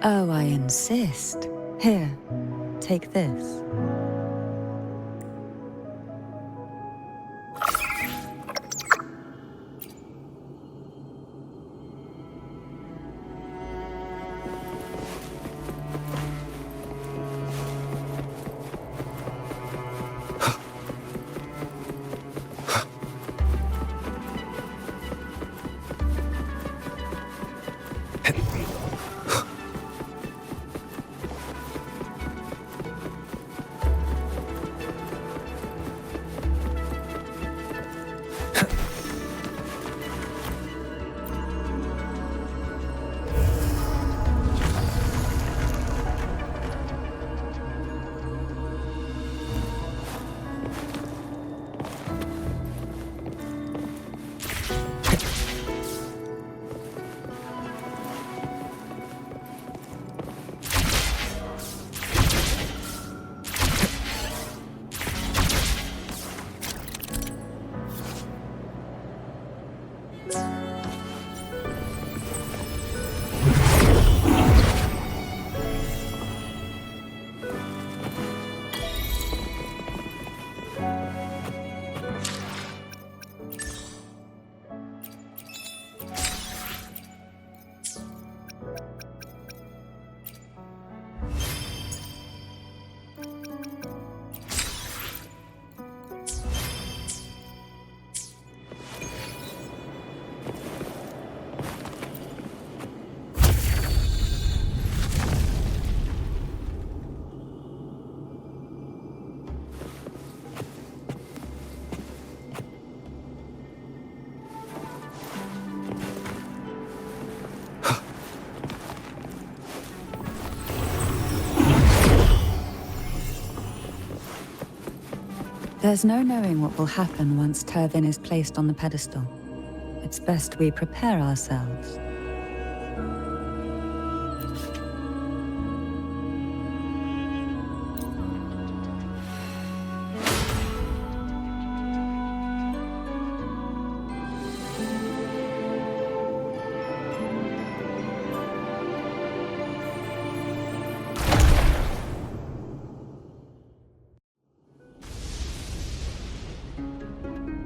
Oh, I insist. Here, take this. There's no knowing what will happen once Turvin is placed on the pedestal. It's best we prepare ourselves.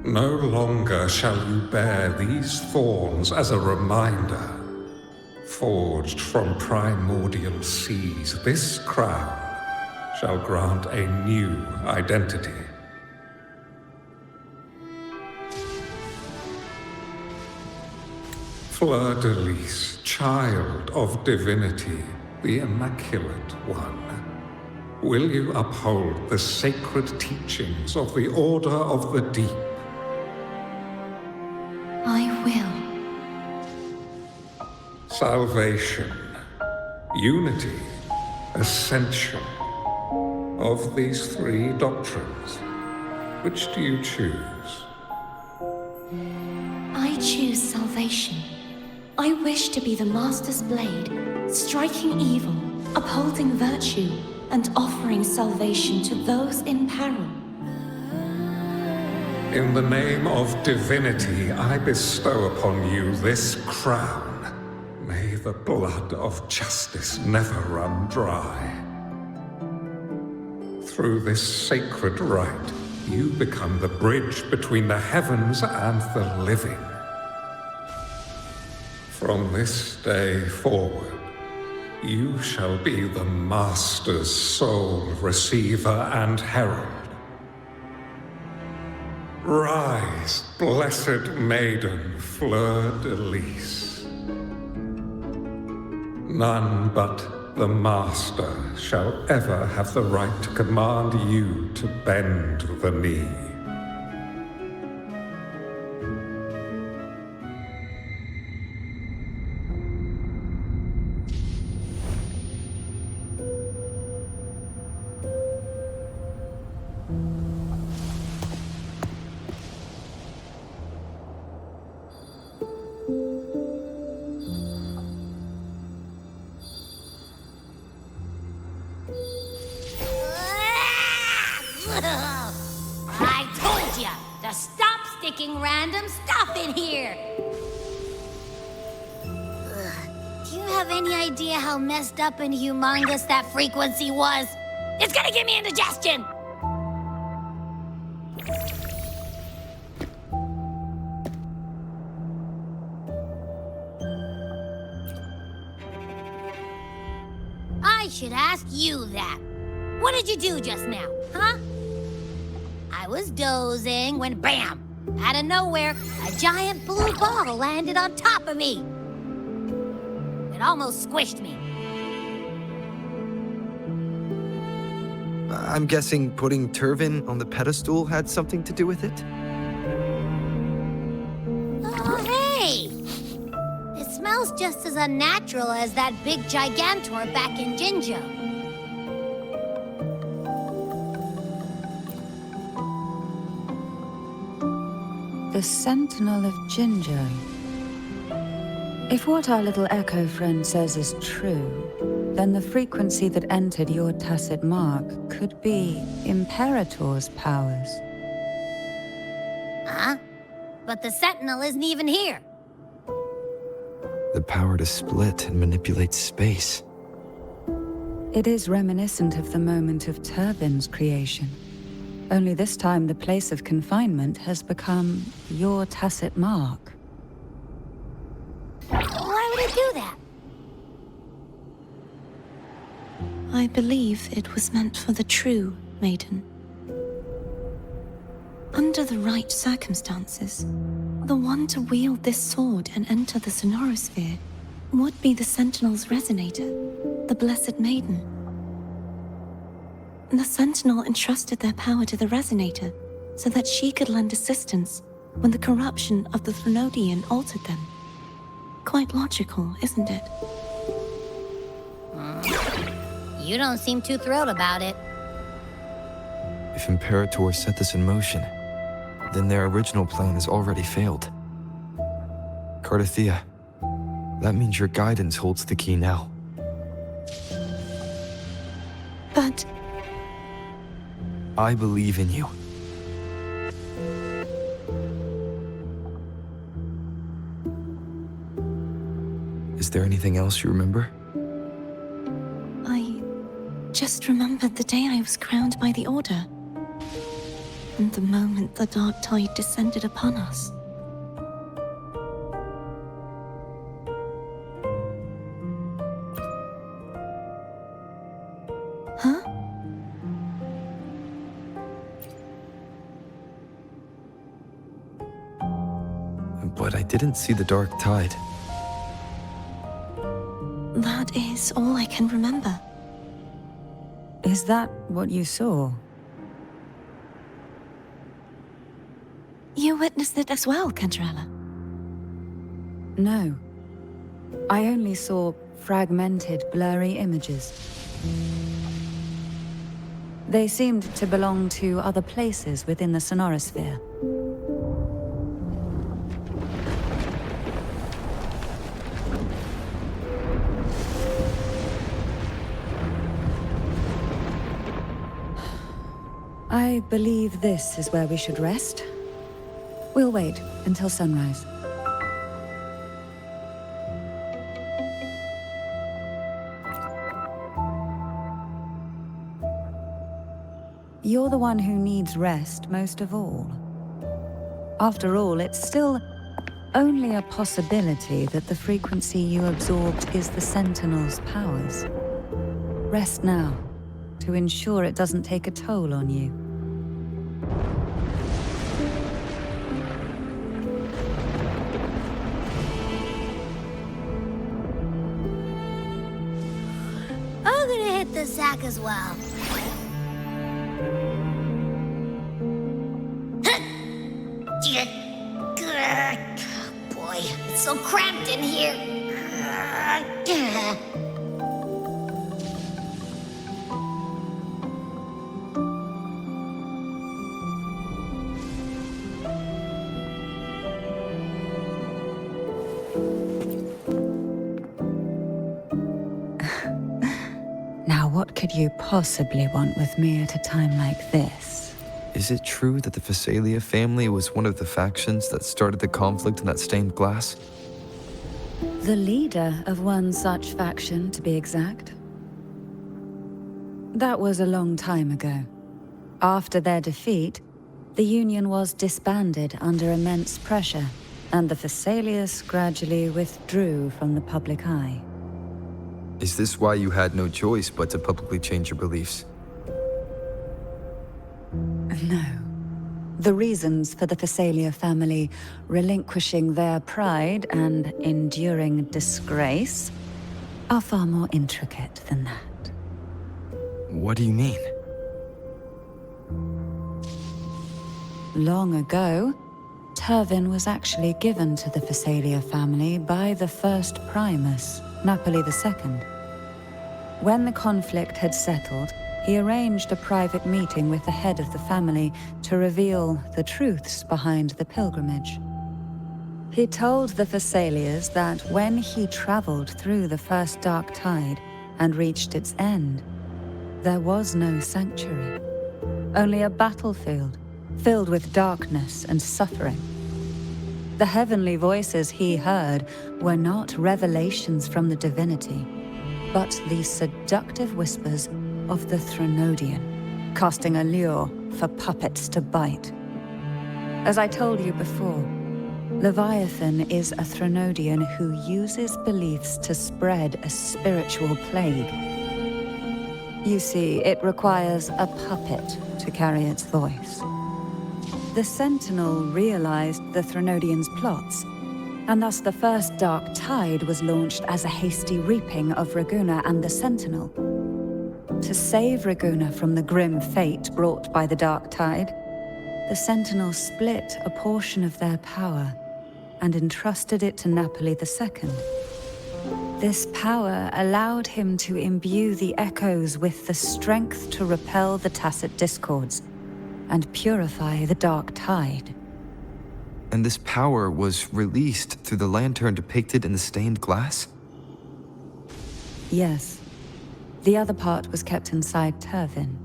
No longer shall you bear these thorns as a reminder. Forged from primordial seas, this crown shall grant a new identity. Fleur-de-Lis, child of divinity, the Immaculate One. Will you uphold the sacred teachings of the Order of the Deep? I will. Salvation, unity, ascension. Of these three doctrines, which do you choose? I choose salvation. I wish to be the Master's blade, striking evil, upholding virtue, and offering salvation to those in peril. In the name of divinity, I bestow upon you this crown. May the blood of justice never run dry. Through this sacred rite, you become the bridge between the heavens and the living. From this day forward, you shall be the Master's sole receiver and herald. Rise, blessed maiden Fleur-de-Lis. None but the Master shall ever have the right to command you to bend the knee. I told ya to stop sticking random stuff in here! Ugh. Do you have any idea how messed up and humongous that frequency was? It's gonna give me indigestion! I should ask you that. What did you do just now, huh? I was dozing when bam! Out of nowhere, a giant blue ball landed on top of me. It almost squished me. I'm guessing putting Turvin on the pedestal had something to do with it? Oh, hey! It smells just as unnatural as that big gigantor back in Jinjo. The Sentinel of Jinjo. If what our little echo friend says is true, then the frequency that entered your tacit mark could be Imperator's powers. Huh? But the Sentinel isn't even here. The power to split and manipulate space. It is reminiscent of the moment of Turvin's creation. Only this time the place of confinement has become your tacit mark. Why would it do that? I believe it was meant for the true maiden. Under the right circumstances, the one to wield this sword and enter the Sonorosphere would be the Sentinel's resonator, the Blessed Maiden. The Sentinel entrusted their power to the Resonator so that she could lend assistance when the corruption of the Threnodian altered them. Quite logical, isn't it? You don't seem too thrilled about it. If Imperators set this in motion, then their original plan has already failed. Cardathea, that means your guidance holds the key now. But I believe in you. Is there anything else you remember? I just remembered the day I was crowned by the Order. And the moment the dark tide descended upon us. Huh? But I didn't see the dark tide. That is all I can remember. Is that what you saw? You witnessed it as well, Cantarella? No. I only saw fragmented, blurry images. They seemed to belong to other places within the sonorosphere. I believe this is where we should rest. We'll wait until sunrise. You're the one who needs rest most of all. After all, it's still only a possibility that the frequency you absorbed is the Sentinel's powers. Rest now, to ensure it doesn't take a toll on you. I'm gonna hit the sack as well. Boy, it's so cramped in here. Now, what could you possibly want with me at a time like this? Is it true that the Phasalia family was one of the factions that started the conflict in that stained glass? The leader of one such faction, to be exact. That was a long time ago. After their defeat, the Union was disbanded under immense pressure, and the Phasalius gradually withdrew from the public eye. Is this why you had no choice but to publicly change your beliefs? No. The reasons for the Phasalia family relinquishing their pride and enduring disgrace are far more intricate than that. What do you mean? Long ago, Turvin was actually given to the Phasalia family by the first Primus, Napoli II. When the conflict had settled, he arranged a private meeting with the head of the family to reveal the truths behind the pilgrimage. He told the Phasalias that when he traveled through the first dark tide and reached its end, there was no sanctuary, only a battlefield filled with darkness and suffering. The heavenly voices he heard were not revelations from the divinity, but the seductive whispers of the Threnodian, casting a lure for puppets to bite. As I told you before, Leviathan is a Threnodian who uses beliefs to spread a spiritual plague. You see, it requires a puppet to carry its voice. The Sentinel realized the Threnodian's plots, and thus the first dark tide was launched as a hasty reaping of Raguna and the Sentinel. To save Raguna from the grim fate brought by the dark tide, the Sentinel split a portion of their power and entrusted it to Napoli II. This power allowed him to imbue the echoes with the strength to repel the tacit discords, and purify the dark tide. And this power was released through the lantern depicted in the stained glass? Yes. The other part was kept inside Turvin.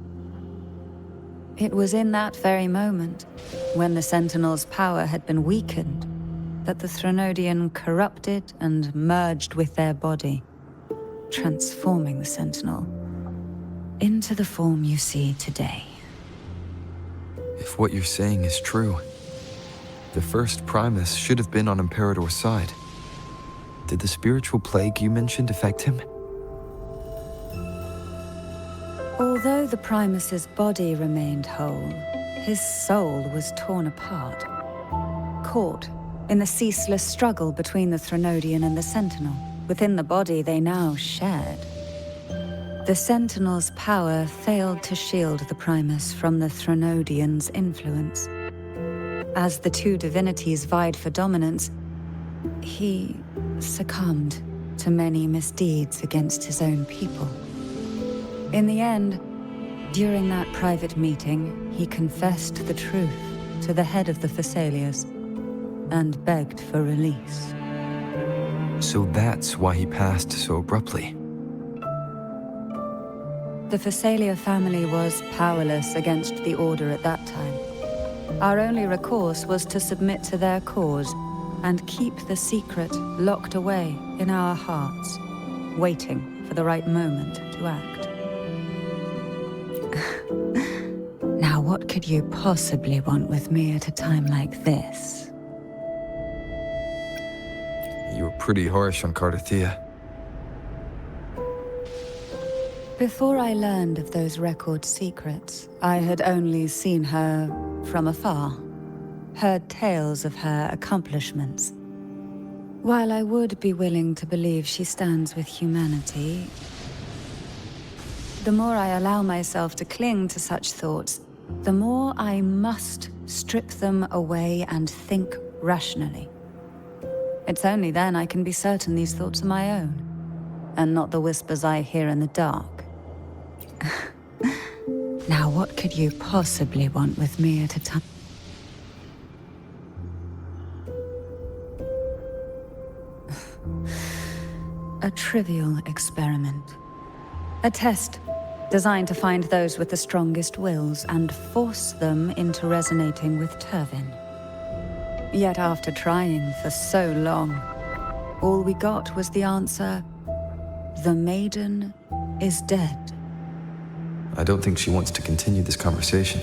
It was in that very moment, when the Sentinel's power had been weakened, that the Threnodian corrupted and merged with their body, transforming the Sentinel into the form you see today. If what you're saying is true, the first Primus should have been on Imperator's side. Did the spiritual plague you mentioned affect him? Although the Primus's body remained whole, his soul was torn apart, caught in the ceaseless struggle between the Threnodian and the Sentinel. Within the body they now shared. The Sentinel's power failed to shield the Primus from the Threnodian's influence. As the two divinities vied for dominance, he succumbed to many misdeeds against his own people. In the end, during that private meeting, he confessed the truth to the head of the Thessalians and begged for release. So that's why he passed so abruptly. The Thessalia family was powerless against the Order at that time. Our only recourse was to submit to their cause and keep the secret locked away in our hearts, waiting for the right moment to act. Now, what could you possibly want with me at a time like this? You were pretty harsh on Cardathea. Before I learned of those record secrets, I had only seen her from afar, heard tales of her accomplishments. While I would be willing to believe she stands with humanity, the more I allow myself to cling to such thoughts, the more I must strip them away and think rationally. It's only then I can be certain these thoughts are my own, and not the whispers I hear in the dark. Now, what could you possibly want with me at a time? A trivial experiment. A test designed to find those with the strongest wills and force them into resonating with Turvin. Yet after trying for so long, all we got was the answer, "The maiden is dead." I don't think she wants to continue this conversation.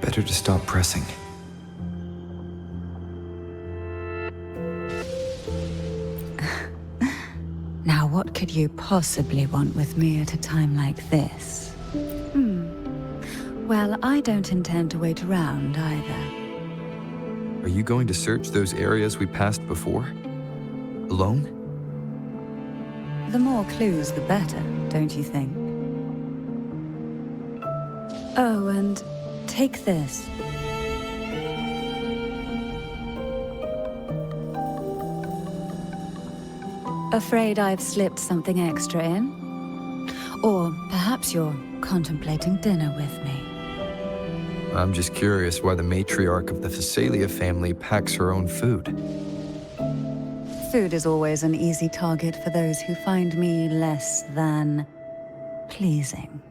Better to stop pressing. Now, what could you possibly want with me at a time like this? Well, I don't intend to wait around either. Are you going to search those areas we passed before? Alone? The more clues, the better, don't you think? Oh, and take this. Afraid I've slipped something extra in? Or perhaps you're contemplating dinner with me. I'm just curious why the matriarch of the Thessalia family packs her own food. Food is always an easy target for those who find me less than pleasing.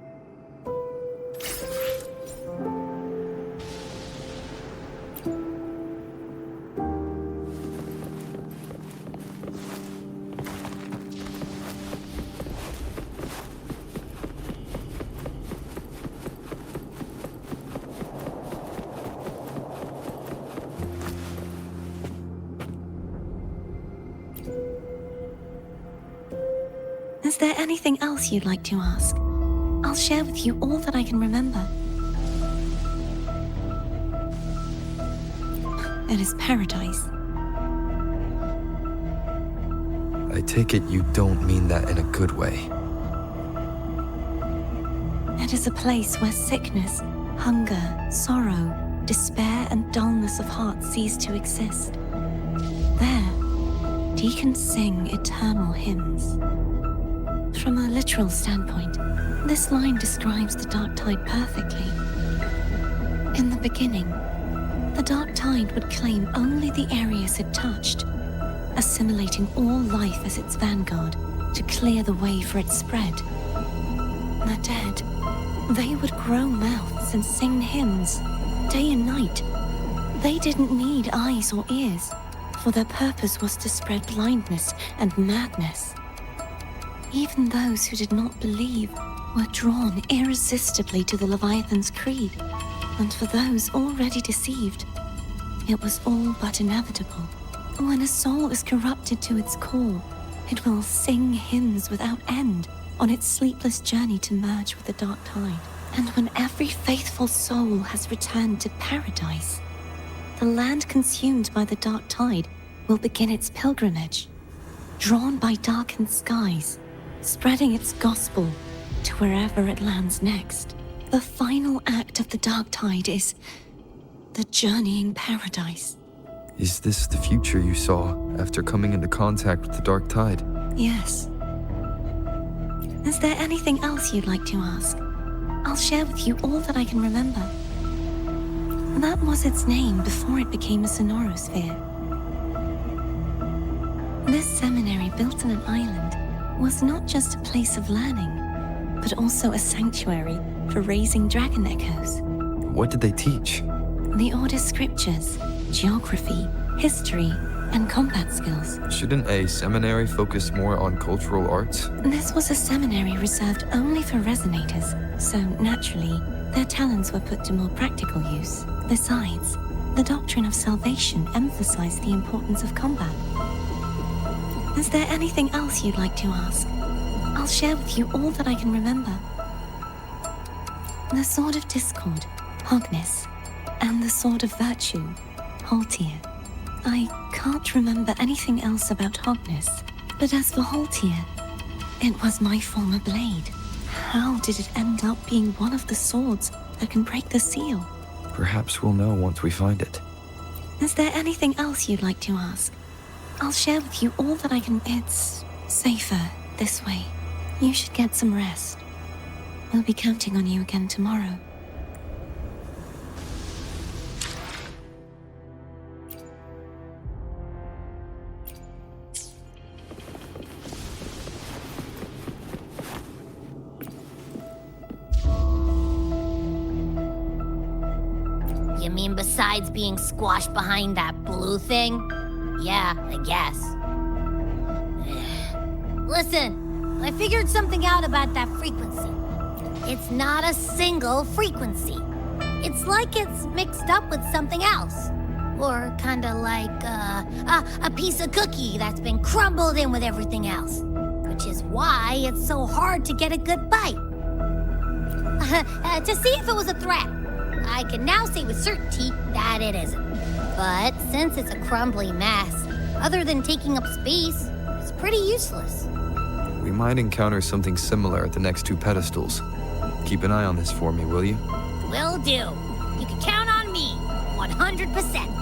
Is there anything else you'd like to ask? I'll share with you all that I can remember. It is paradise. I take it you don't mean that in a good way. It is a place where sickness, hunger, sorrow, despair, and dullness of heart cease to exist. There, deacons sing eternal hymns. From a literal standpoint, this line describes the dark tide perfectly. the beginning, the Dark Tide would claim only the areas it touched, assimilating all life as its vanguard to clear the way for its spread. The dead, they would grow mouths and sing hymns, day and night. They didn't need eyes or ears, for their purpose was to spread blindness and madness. Even those who did not believe were drawn irresistibly to the Leviathan's creed, and for those already deceived, it was all but inevitable. When a soul is corrupted to its core, it will sing hymns without end on its sleepless journey to merge with the Dark Tide. And when every faithful soul has returned to paradise, the land consumed by the Dark Tide will begin its pilgrimage, drawn by darkened skies, spreading its gospel to wherever it lands next. The final act of the Dark Tide is the journeying paradise. Is this the future you saw after coming into contact with the Dark Tide? Yes. Is there anything else you'd like to ask? I'll share with you all that I can remember. That was its name before it became a sonorosphere. This seminary, built on an island, was not just a place of learning, but also a sanctuary for raising dragon echoes. What did they teach? The Order's scriptures, geography, history, and combat skills. Shouldn't a seminary focus more on cultural arts? This was a seminary reserved only for resonators, so naturally, their talents were put to more practical use. Besides, the doctrine of salvation emphasized the importance of combat. Is there anything else you'd like to ask? I'll share with you all that I can remember. The Sword of Discord, Hogness, and the Sword of Virtue, Haltier. I can't remember anything else about Hogness, but as for Haltier, it was my former blade. How did it end up being one of the swords that can break the seal? Perhaps we'll know once we find it. Is there anything else you'd like to ask? I'll share with you all that I can. It's safer this way. You should get some rest. We'll be counting on you again tomorrow. You mean besides being squashed behind that blue thing? Yeah, I guess. Listen, I figured something out about that frequency. It's not a single frequency. It's like it's mixed up with something else. Or kinda like a piece of cookie that's been crumbled in with everything else. Which is why it's so hard to get a good bite. To see if it was a threat. I can now say with certainty that it isn't. But since it's a crumbly mess, other than taking up space, it's pretty useless. We might encounter something similar at the next two pedestals. Keep an eye on this for me, will you? Will do. You can count on me, 100%.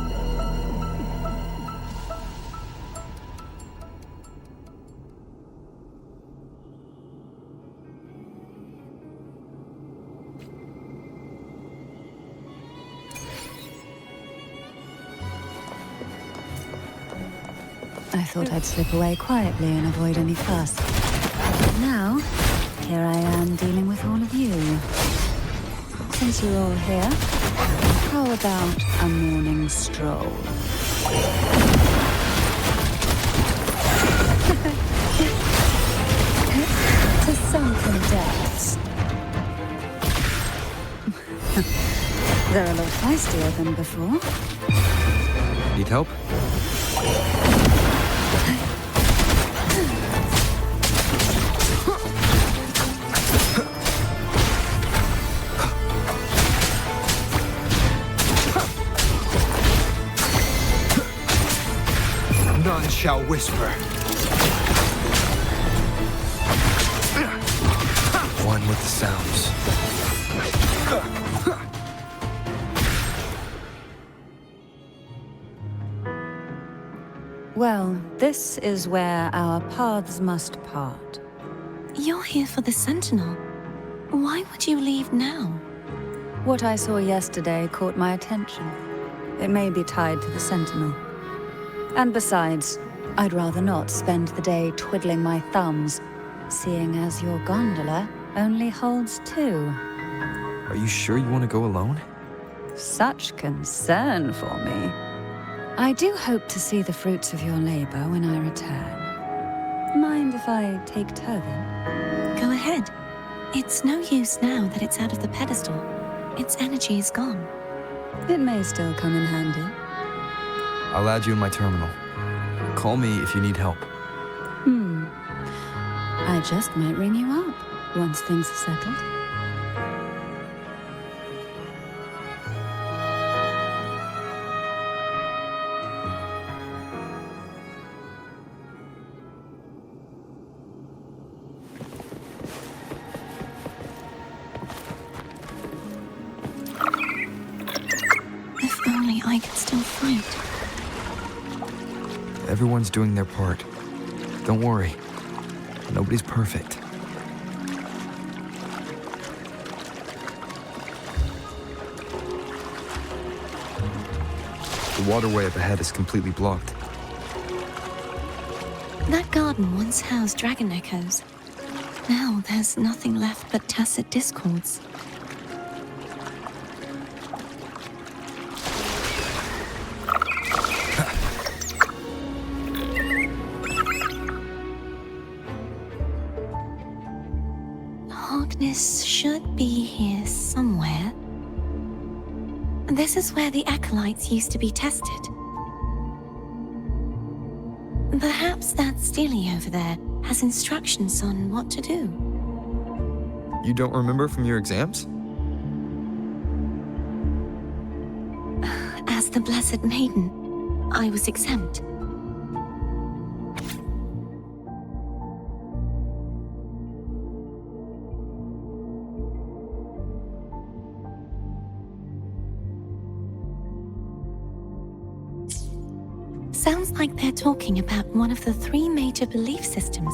I thought I'd slip away quietly and avoid any fuss. But now, here I am dealing with all of you. Since you're all here, how about a morning stroll? To sunken depths. They're a lot feistier than before. Need help? None shall whisper. One with the sounds. Well, this is where our paths must part. You're here for the Sentinel. Why would you leave now? What I saw yesterday caught my attention. It may be tied to the Sentinel. And besides, I'd rather not spend the day twiddling my thumbs, seeing as your gondola only holds 2. Are you sure you want to go alone? Such concern for me. I do hope to see the fruits of your labor when I return. Mind if I take Turvin? Go ahead. It's no use now that it's out of the pedestal. Its energy is gone. It may still come in handy. I'll add you in my terminal. Call me if you need help. I just might ring you up once things are settled. If only I could still fight. Everyone's doing their part. Don't worry. Nobody's perfect. The waterway up ahead is completely blocked. That garden once housed dragon echoes. Now there's nothing left but tacit discords. Harkness should be here somewhere. This is where the acolytes used to be tested. Perhaps that Steely over there has instructions on what to do. You don't remember from your exams? As the Blessed Maiden, I was exempt. Sounds like they're talking about one of the 3 major belief systems,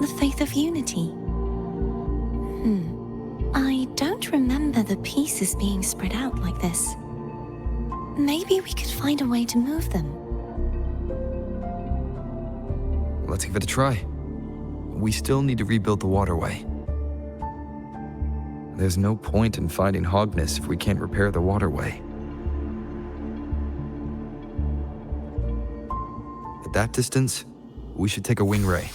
the faith of unity. I don't remember the pieces being spread out like this. Maybe we could find a way to move them. Let's give it a try. We still need to rebuild the waterway. There's no point in fighting Harkness if we can't repair the waterway. At that distance, we should take a wing ray.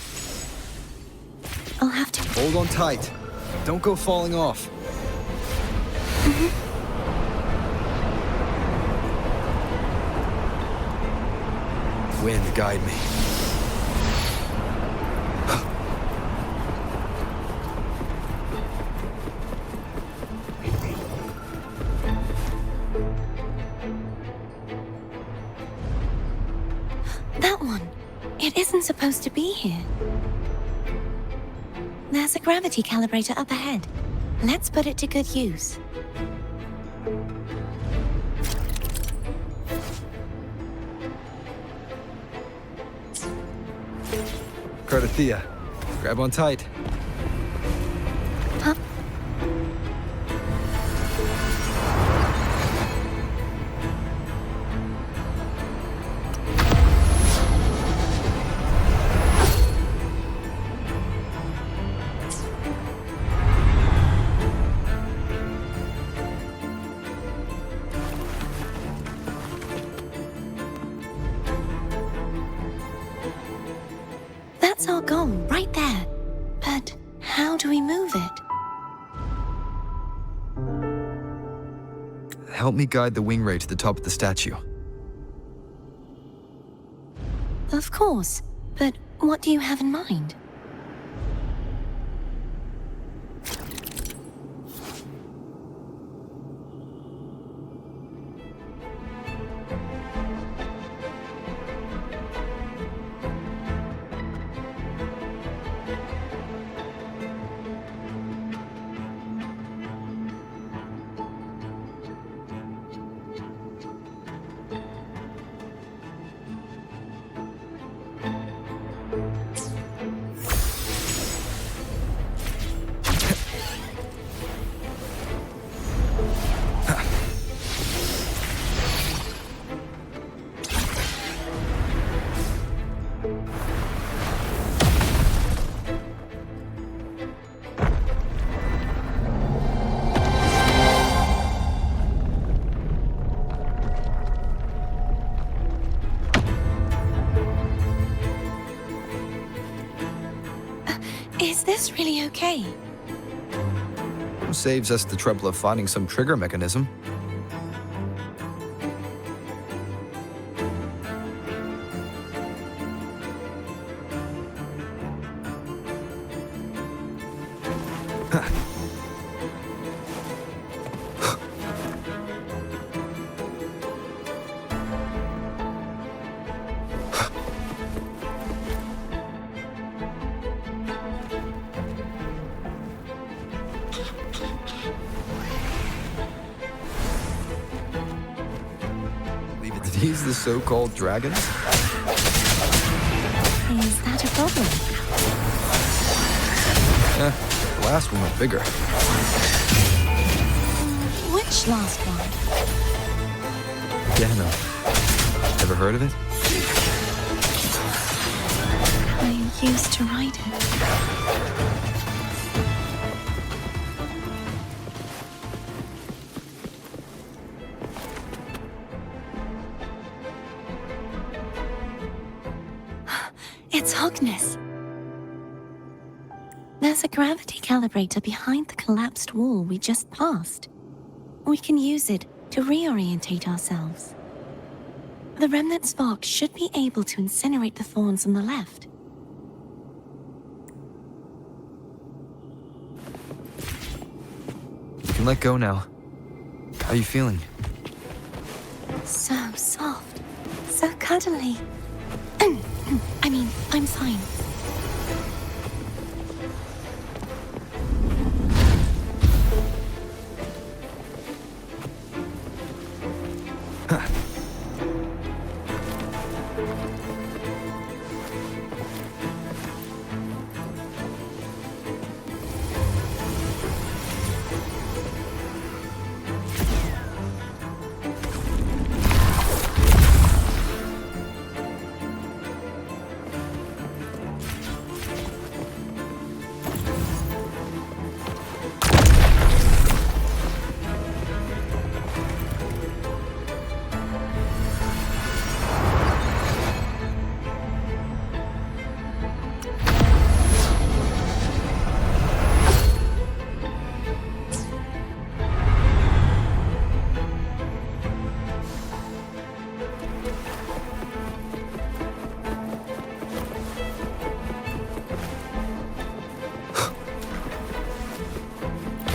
I'll have to... Hold on tight. Don't go falling off. Wind, guide me. That one. It isn't supposed to be here. There's a gravity calibrator up ahead. Let's put it to good use. Cardathea, grab on tight. Up. That's our goal, right there. But how do we move it? Help me guide the wing ray to the top of the statue. Of course, but what do you have in mind? Is this really okay? Saves us the trouble of finding some trigger mechanism. Are these the so-called dragons? Is that a problem? The last one was bigger. Which last one? Yeah, no. Ever heard of it? I used to ride it. It's Hogness. There's a gravity calibrator behind the collapsed wall we just passed. We can use it to reorientate ourselves. The remnant spark should be able to incinerate the thorns on the left. You can let go now. How are you feeling? So soft. So cuddly. I mean, I'm fine.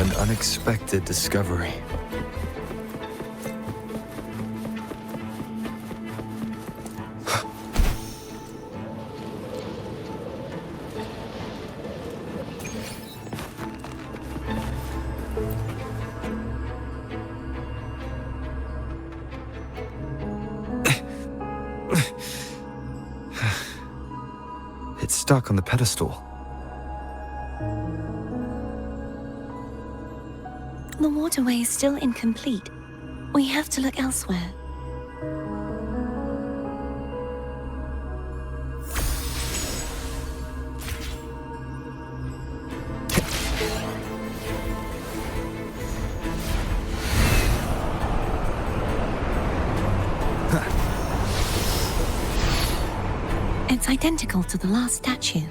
An unexpected discovery. It's stuck on the pedestal. The waterway is still incomplete. We have to look elsewhere. It's identical to the last statue.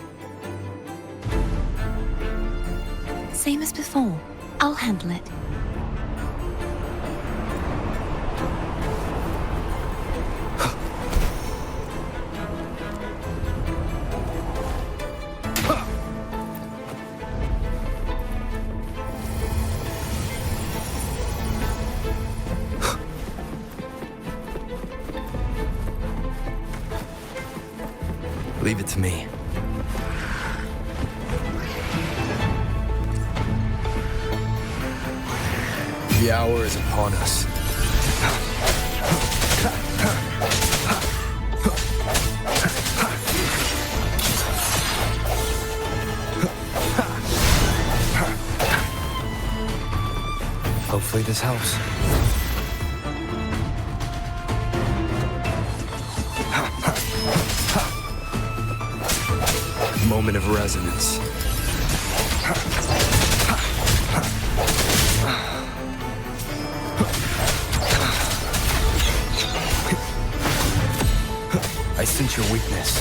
Same as before. I'll handle it. Leave it to me. The hour is upon us. Hopefully this helps. Moment of resonance. I sense your weakness.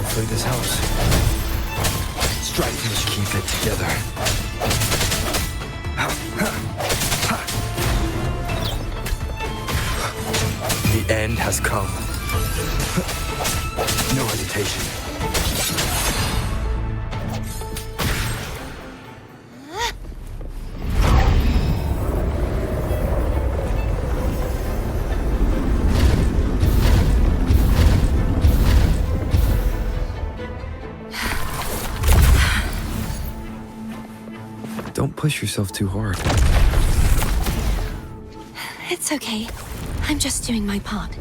Hopefully this helps. Strike must keep it together. The end has come. No hesitation. Don't push yourself too hard. It's okay. I'm just doing my part.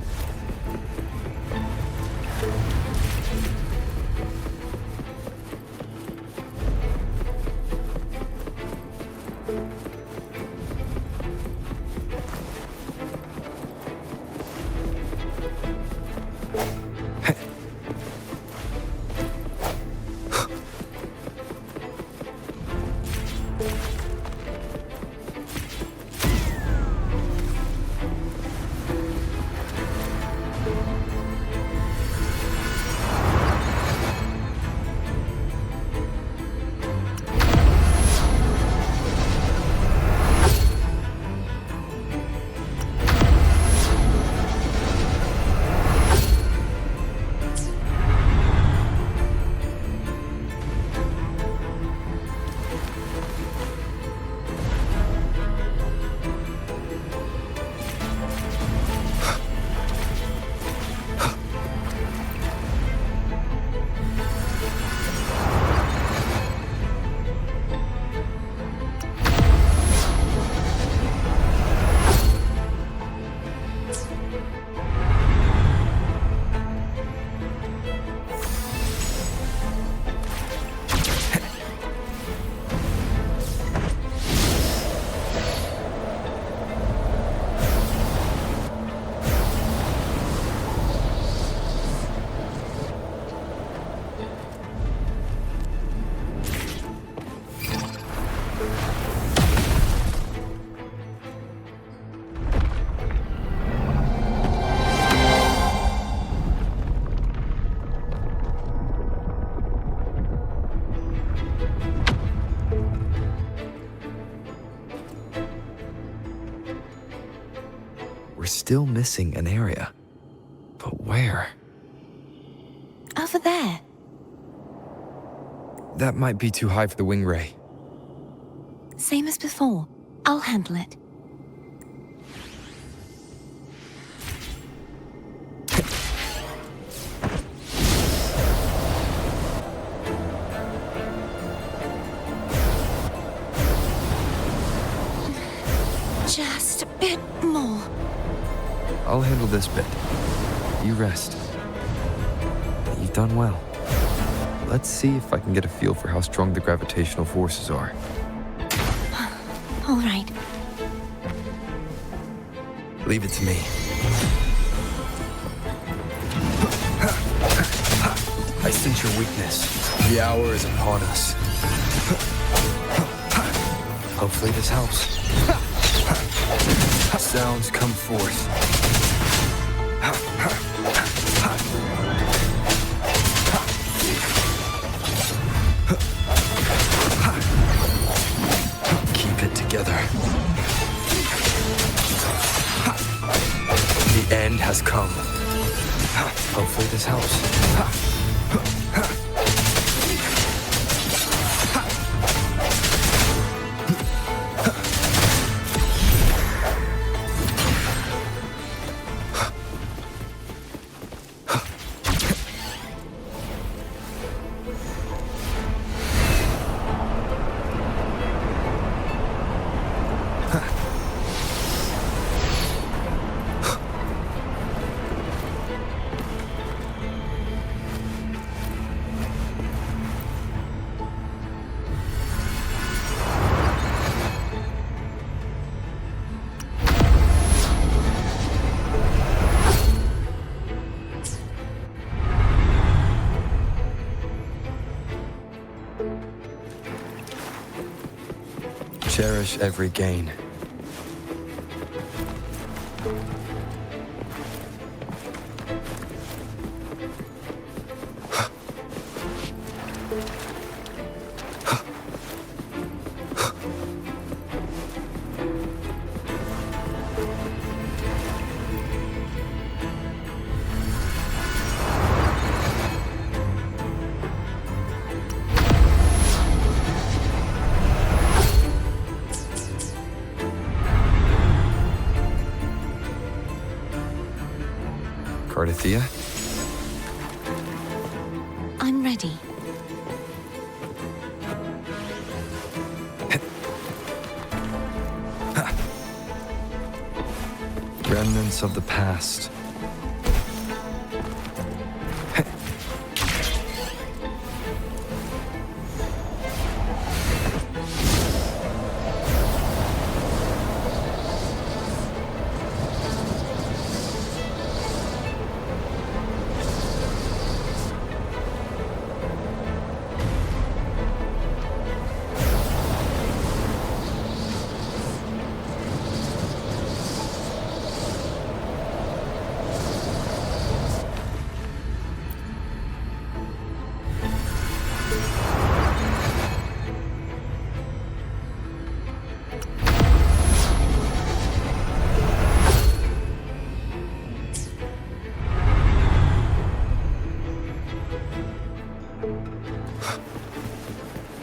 We're still missing an area. But where? Over there. That might be too high for the wing ray. Same as before. I'll handle it. Just a bit more. I'll handle this bit. You rest. You've done well. Let's see if I can get a feel for how strong the gravitational forces are. All right. Leave it to me. I sense your weakness. The hour is upon us. Hopefully this helps. Sounds come forth. Keep it together. The end has come. Hopefully this helps. Cherish every gain. Cardathia? I'm ready. Remnants of the past.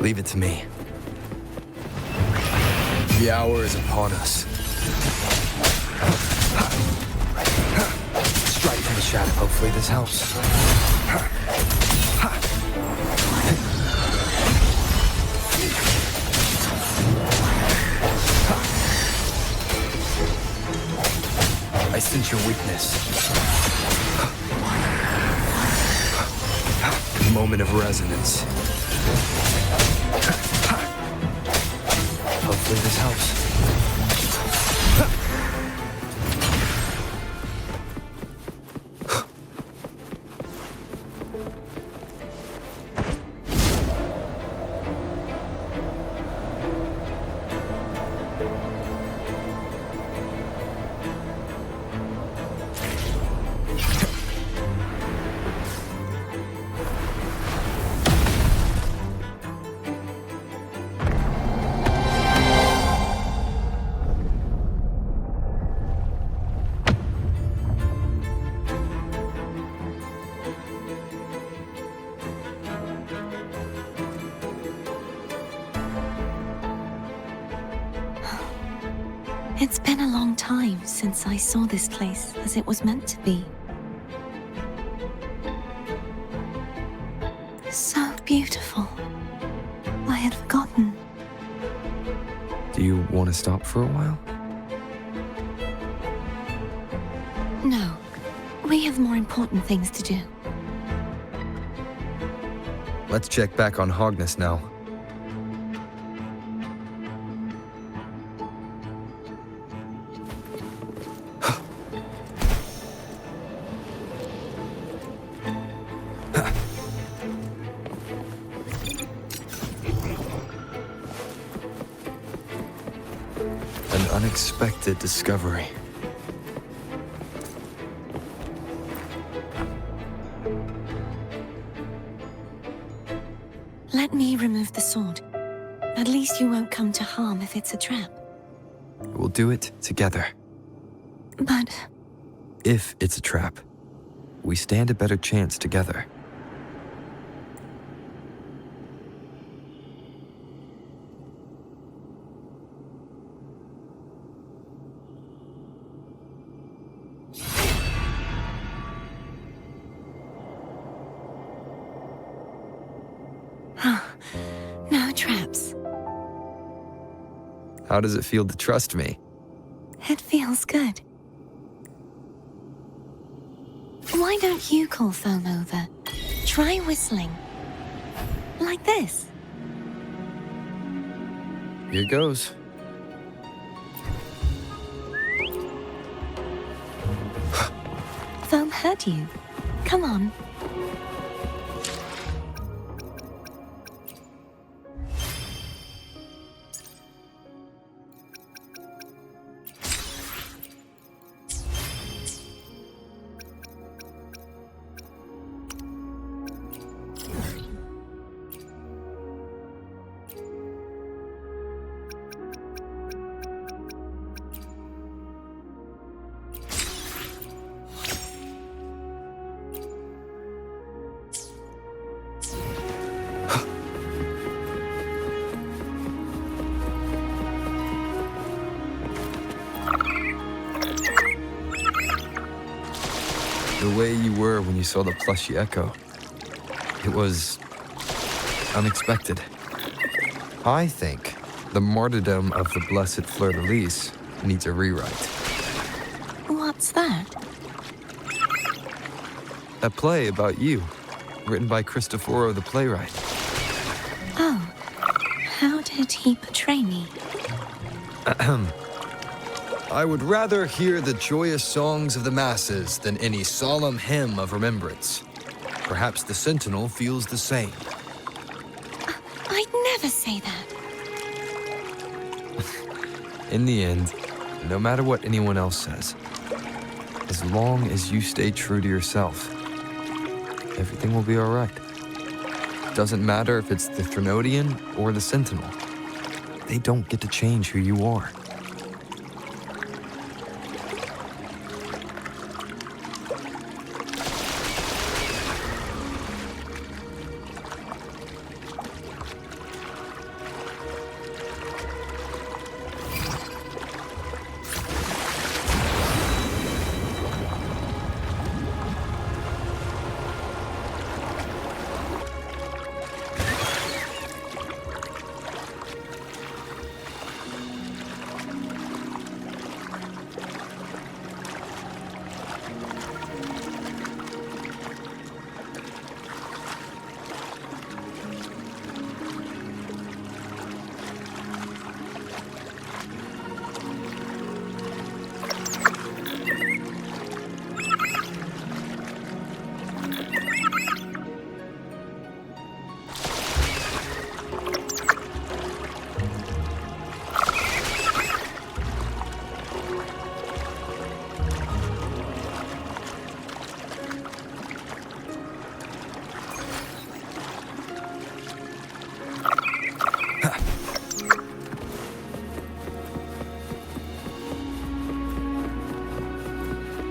Leave it to me. The hour is upon us. Strike from the shadow. Hopefully this helps. I sense your weakness. Moment of resonance. Hopefully this helps. It's been a long time since I saw this place as it was meant to be. So beautiful. I had forgotten. Do you want to stop for a while? No. We have more important things to do. Let's check back on Hogness now. An unexpected discovery. Let me remove the sword. At least you won't come to harm if it's a trap. We'll do it together. But If it's a trap, we stand a better chance together. no traps. How does it feel to trust me? It feels good. Why don't you call Foam over? Try whistling. Like this. Here goes. Foam heard you. Come on. The way you were when you saw the plushy Echo. It was unexpected. I think the martyrdom of the blessed fleur-de-lis needs a rewrite. What's that? A play about you, written by Cristoforo the playwright. Oh, how did he portray me? I would rather hear the joyous songs of the masses than any solemn hymn of remembrance. Perhaps the Sentinel feels the same. I'd never say that. In the end, no matter what anyone else says, as long as you stay true to yourself, everything will be all right. Doesn't matter if it's the Threnodian or the Sentinel. They don't get to change who you are.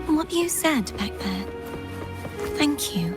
What you said back there. Thank you.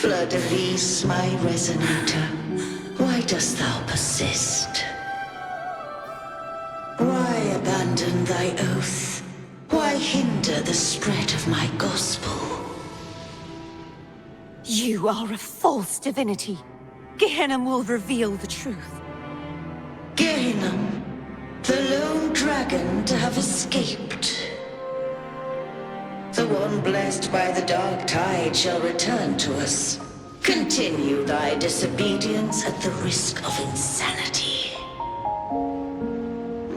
Fleur-de-lis, my resonator, why dost thou persist? Why abandon thy oath? Why hinder the spread of my gospel? You are a false divinity. Gehenna will reveal the truth. Gehenna, the lone dragon to have escaped. The one blessed by the dark tide shall return to us. Continue thy disobedience at the risk of insanity.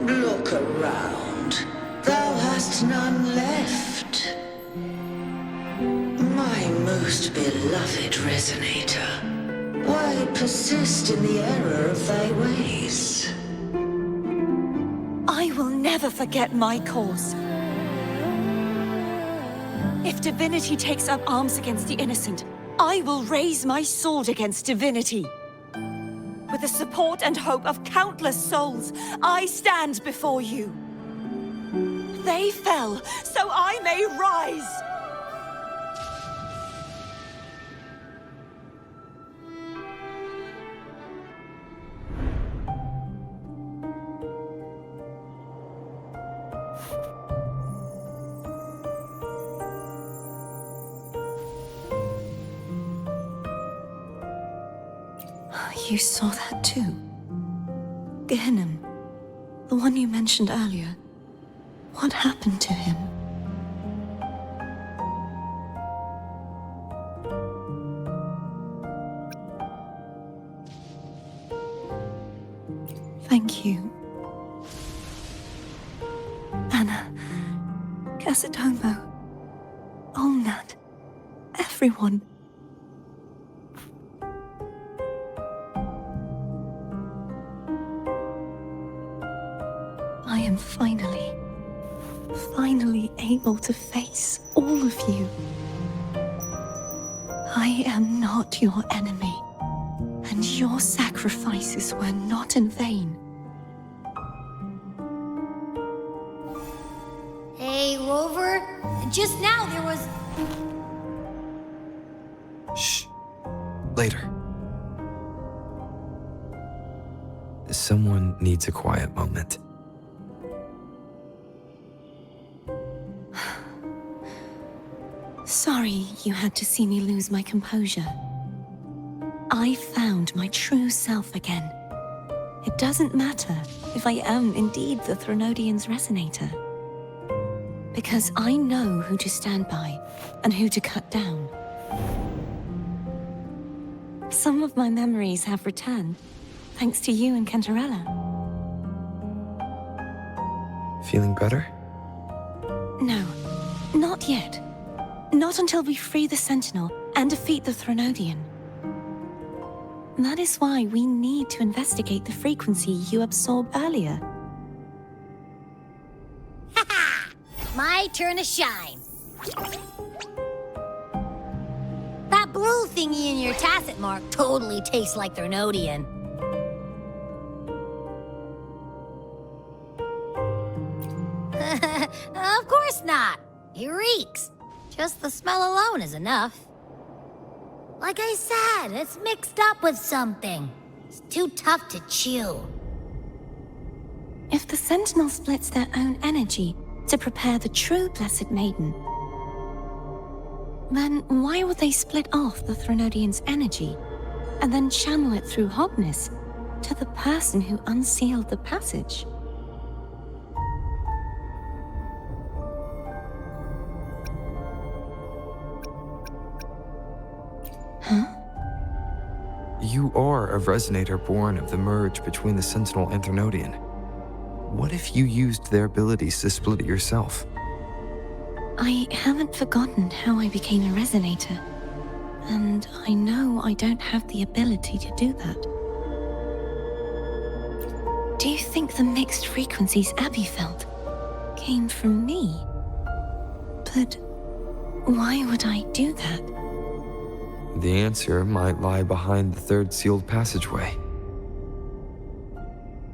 Look around. Thou hast none left. My most beloved resonator, why persist in the error of thy ways? I will never forget my cause. If divinity takes up arms against the innocent, I will raise my sword against divinity. With the support and hope of countless souls, I stand before you. They fell, so I may rise! You saw that too? Gehenna, the one you mentioned earlier. What happened to him? Thank you. Anna, Casitomo, Olnat, everyone. I am finally able to face all of you. I am not your enemy, and your sacrifices were not in vain. Hey, Rover, just now there was... Shh. Later. Someone needs a quiet moment. Sorry you had to see me lose my composure. I found my true self again. It doesn't matter if I am indeed the Threnodian's resonator. Because I know who to stand by and who to cut down. Some of my memories have returned, thanks to you and Cantarella. Feeling better? No, not yet. Not until we free the Sentinel and defeat the Threnodian. That is why we need to investigate the frequency you absorbed earlier. My turn to shine. That blue thingy in your tacit mark totally tastes like Threnodian. Of course not. It reeks. Just the smell alone is enough. Like I said, it's mixed up with something. It's too tough to chew. If the Sentinel splits their own energy to prepare the true Blessed Maiden, then why would they split off the Threnodian's energy and then channel it through Hognis to the person who unsealed the passage? Huh? You are a resonator born of the merge between the Sentinel and Threnodian. What if you used their abilities to split it yourself? I haven't forgotten how I became a resonator, and I know I don't have the ability to do that. Do you think the mixed frequencies Abby felt came from me? But why would I do that? The answer might lie behind the third sealed passageway.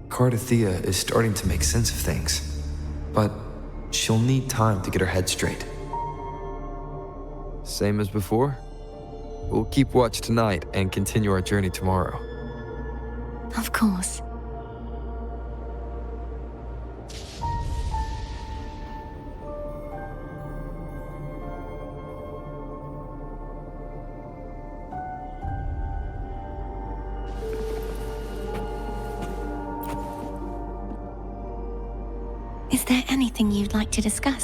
Cardathea is starting to make sense of things, but she'll need time to get her head straight. Same as before? We'll keep watch tonight and continue our journey tomorrow. Of course. Is there anything you'd like to discuss?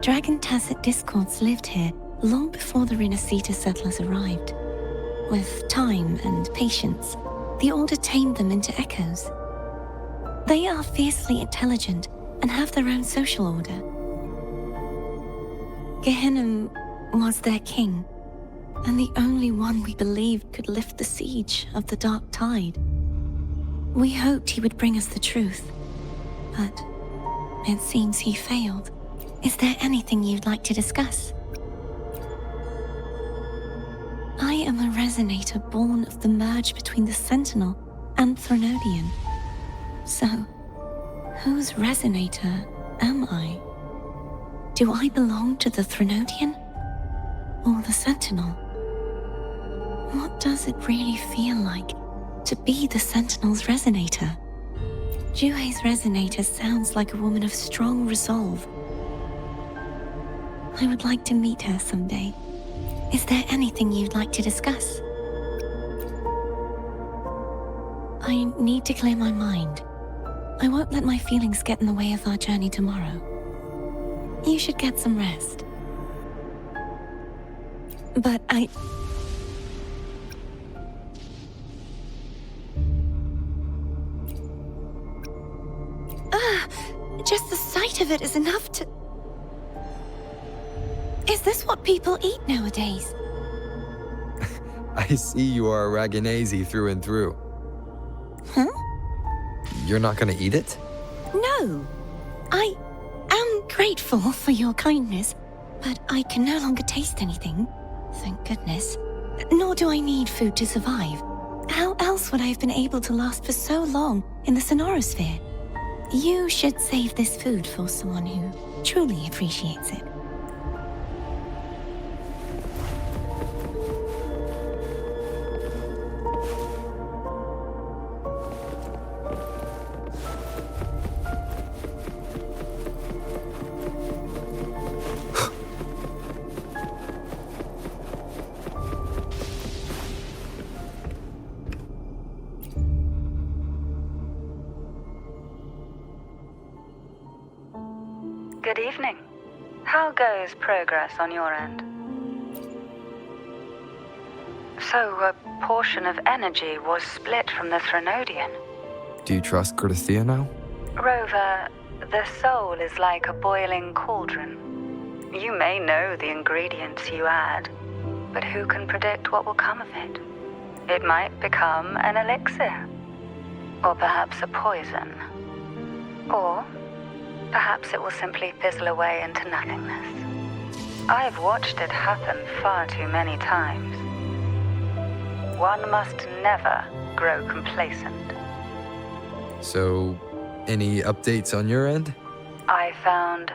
Dragon Tacet discords lived here long before the Renacita settlers arrived. With time and patience, the Order tamed them into echoes. They are fiercely intelligent and have their own social order. Gehinnom was their king, and the only one we believed could lift the siege of the Dark Tide. We hoped he would bring us the truth, but it seems he failed. Is there anything you'd like to discuss? I am a resonator born of the merge between the Sentinel and Threnodian. So, whose resonator am I? Do I belong to the Threnodian or the Sentinel? What does it really feel like to be the Sentinel's resonator? Juhe's resonator sounds like a woman of strong resolve. I would like to meet her someday. Is there anything you'd like to discuss? I need to clear my mind. I won't let my feelings get in the way of our journey tomorrow. You should get some rest. But just the sight of it is enough to... Is this what people eat nowadays? I see you are a Raganese through and through. Huh? You're not gonna eat it? No. I am grateful for your kindness, But I can no longer taste anything, thank goodness. Nor do I need food to survive. How else would I have been able to last for so long in the Sonorosphere? You should save this food for someone who truly appreciates it. Good evening. How goes progress on your end? So, a portion of energy was split from the Threnodian. Do you trust Cardathia now? Rover, the soul is like a boiling cauldron. You may know the ingredients you add, but who can predict what will come of it? It might become an elixir, or perhaps a poison, or perhaps it will simply fizzle away into nothingness. I've watched it happen far too many times. One must never grow complacent. So, any updates on your end? I found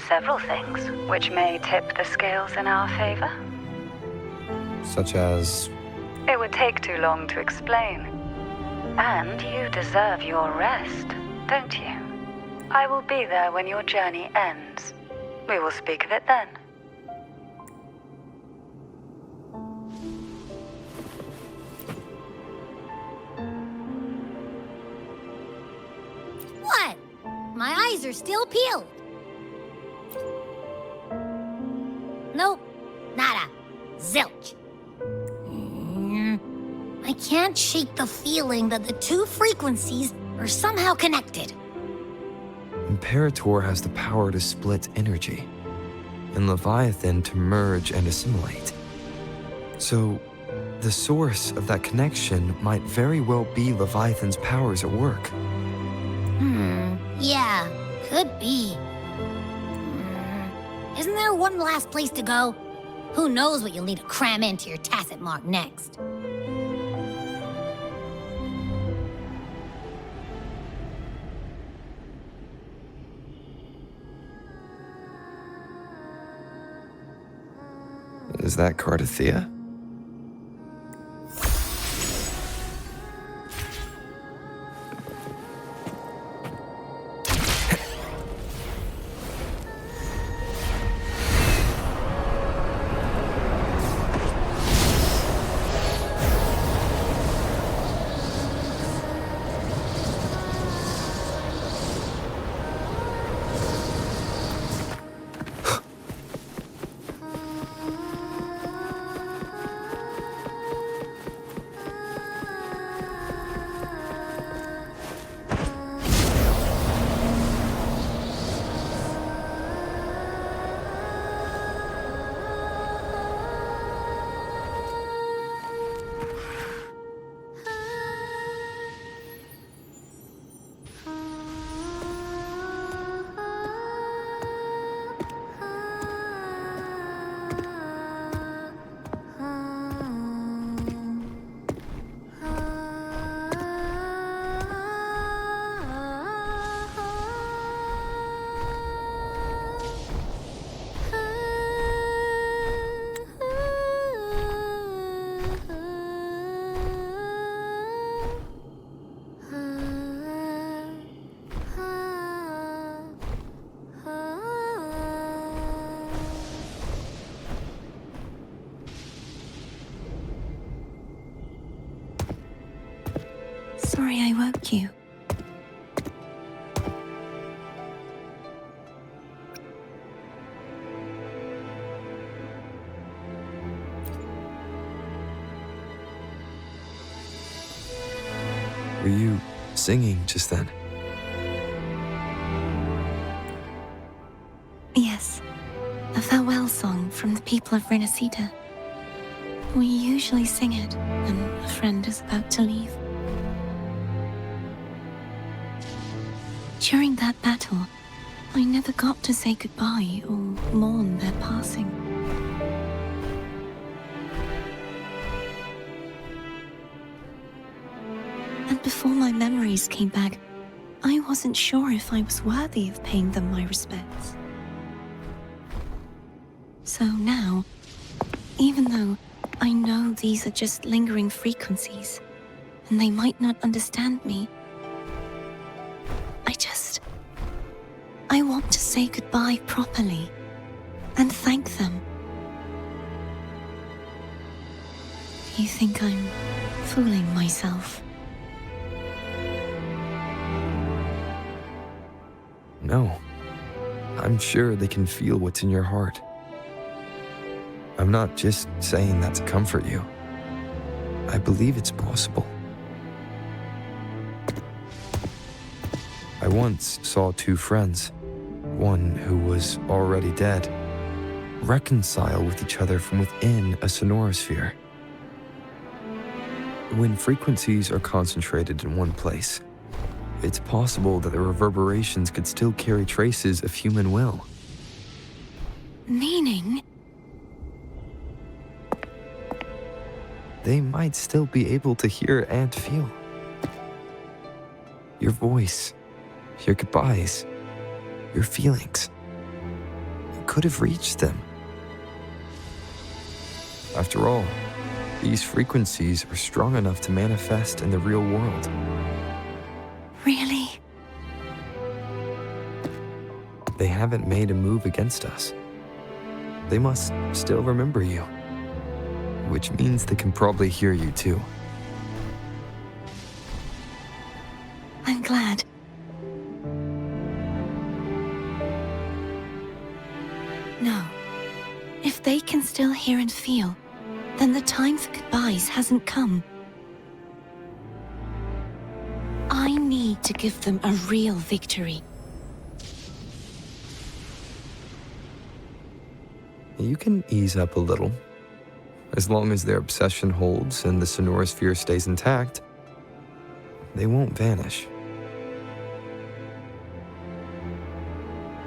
several things which may tip the scales in our favor. Such as... It would take too long to explain. And you deserve your rest, don't you? I will be there when your journey ends. We will speak of it then. What? My eyes are still peeled. Nope. Nada. Zilch. I can't shake the feeling that the two frequencies are somehow connected. Imperator has the power to split energy, and Leviathan to merge and assimilate. So, the source of that connection might very well be Leviathan's powers at work. Yeah, could be. Isn't there one last place to go? Who knows what you'll need to cram into your tacit mark next? Is that Cardathia? Sorry I woke you. Were you singing just then? Yes, a farewell song from the people of Renacita. We usually sing it when a friend is about to leave. During that battle, I never got to say goodbye or mourn their passing. passing. And before my memories came back, I wasn't sure if I was worthy of paying them my respects. So now, even though I know these are just lingering frequencies, and they might not understand me, I want to say goodbye properly and thank them. You think I'm fooling myself? No. I'm sure they can feel what's in your heart. I'm not just saying that to comfort you. I believe it's possible. I once saw two friends, one who was already dead, reconcile with each other from within a sonorosphere. When frequencies are concentrated in one place, it's possible that the reverberations could still carry traces of human will. Meaning? They might still be able to hear and feel. Your voice, your goodbyes, your feelings. It could have reached them. After all, these frequencies are strong enough to manifest in the real world. Really? They haven't made a move against us. They must still remember you, which means they can probably hear you too. I'm glad. No. If they can still hear and feel, then the time for goodbyes hasn't come. I need to give them a real victory. You can ease up a little. As long as their obsession holds and the sonorosphere stays intact, they won't vanish.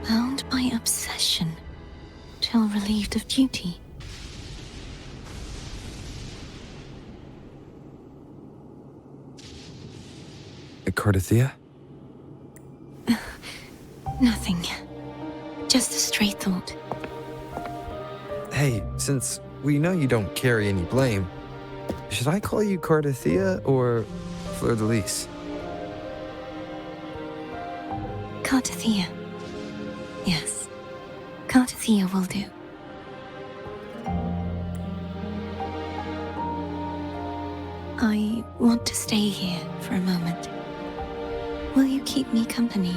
Bound by obsession, till relieved of duty. Cardathia? Nothing. Just a stray thought. Hey, since we know you don't carry any blame, should I call you Cardathia or Fleur-de-Lis? Cardathia. Yes. Cardathia will do. I want to stay here for a moment. Will you keep me company?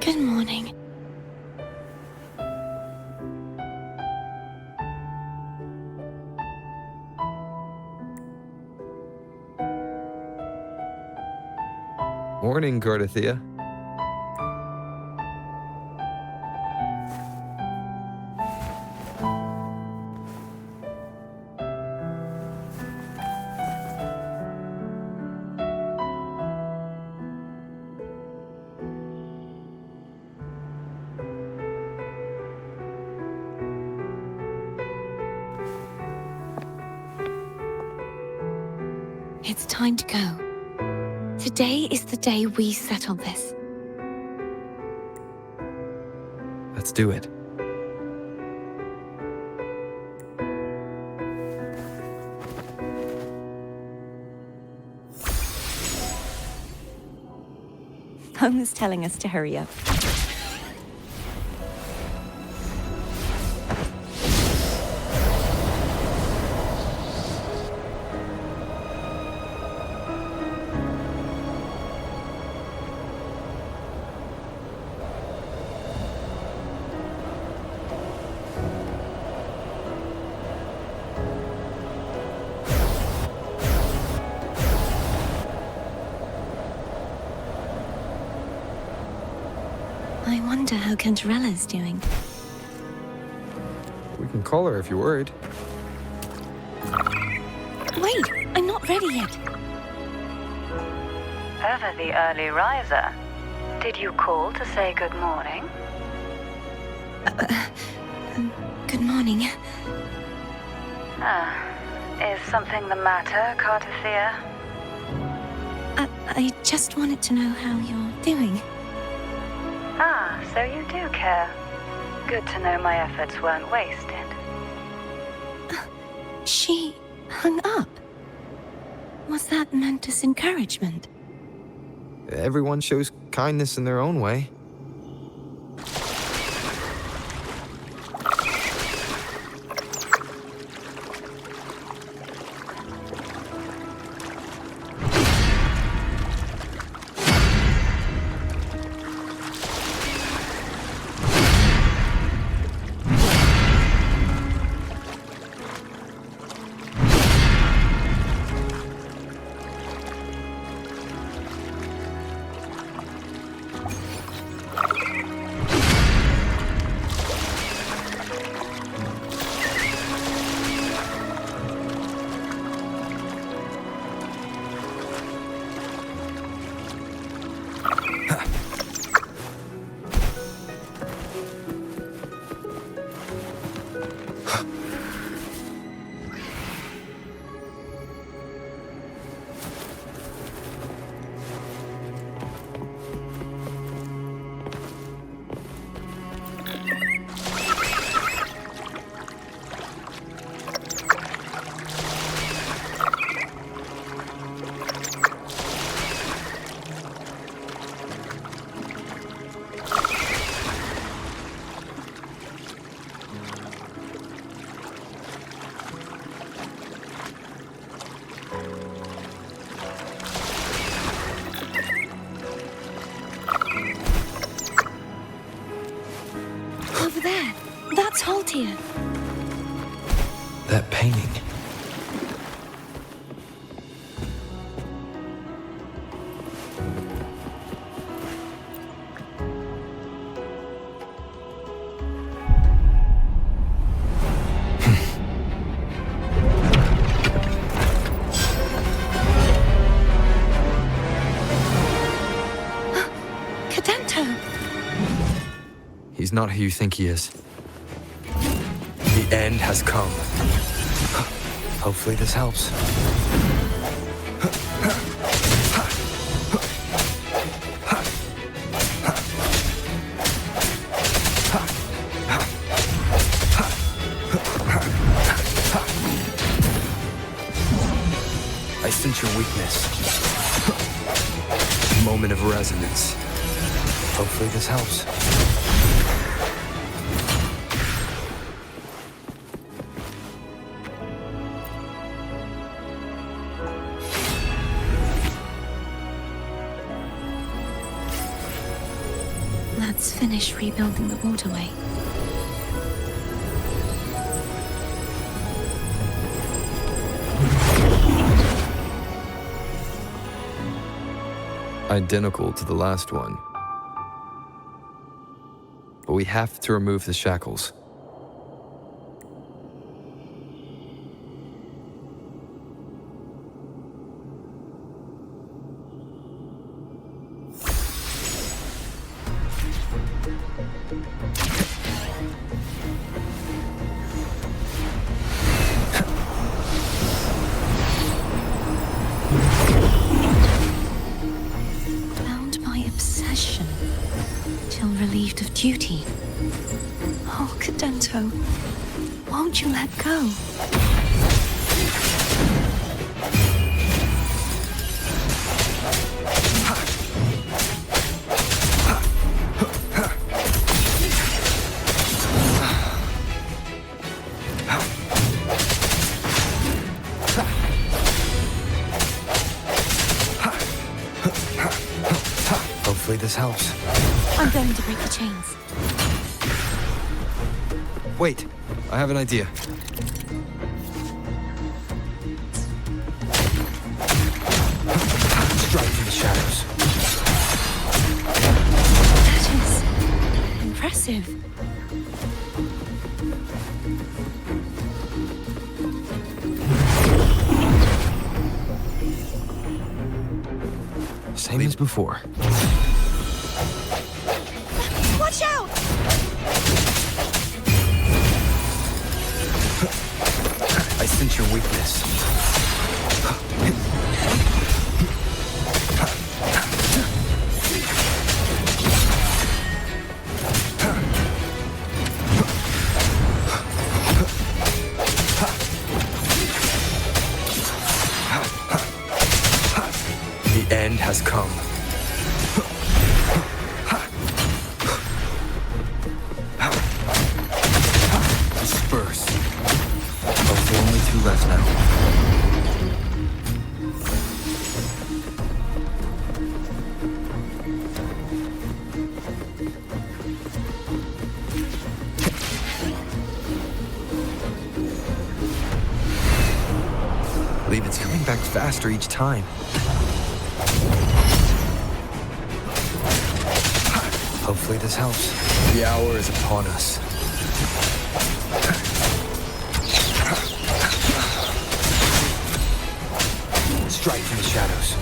Good morning. Morning, Cardathia. It's time to go. Today is the day we settle this. Let's do it. Home's telling us to hurry up. I wonder how Cantarella's doing. We can call her if you're worried. Wait, I'm not ready yet. Over the early riser. Did you call to say good morning? Good morning. Is something the matter, Cartathea? I just wanted to know how you're doing. Ah, so you do care. Good to know my efforts weren't wasted. She hung up. Was that meant as encouragement? Everyone shows kindness in their own way. Over there. That's Haltia. That painting. He's not who you think he is. The end has come. Hopefully this helps. I sense your weakness. Moment of resonance. Hopefully this helps. Let's finish rebuilding the waterway. Identical to the last one. But we have to remove the shackles. Relieved of duty. Oh, Cadento, won't you let go? Hopefully this helps. I'm going to break the chains. Wait, I have an idea. Strike from the shadows. That is impressive. Same as before. Watch out! I sense your weakness. The end has come. Disperse. Hopefully only two left now. Believe it's coming back faster each time. Hopefully this helps. The hour is upon us. Strike from the shadows.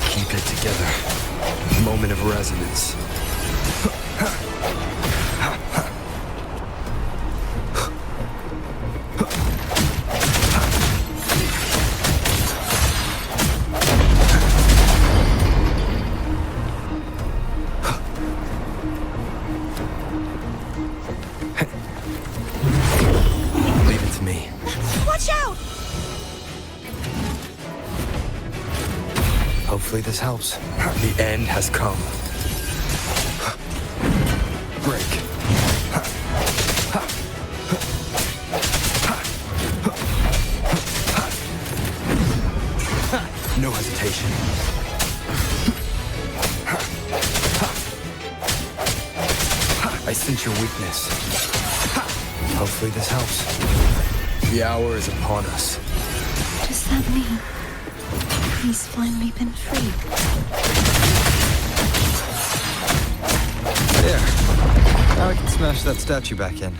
Keep it together. Moment of resonance. Leave it to me. Watch out! Hopefully this helps. The end has come. Break. No hesitation. I sense your weakness. Hopefully this helps. The hour is upon us. Does that mean he's finally been freed? There. Now I can smash that statue back in.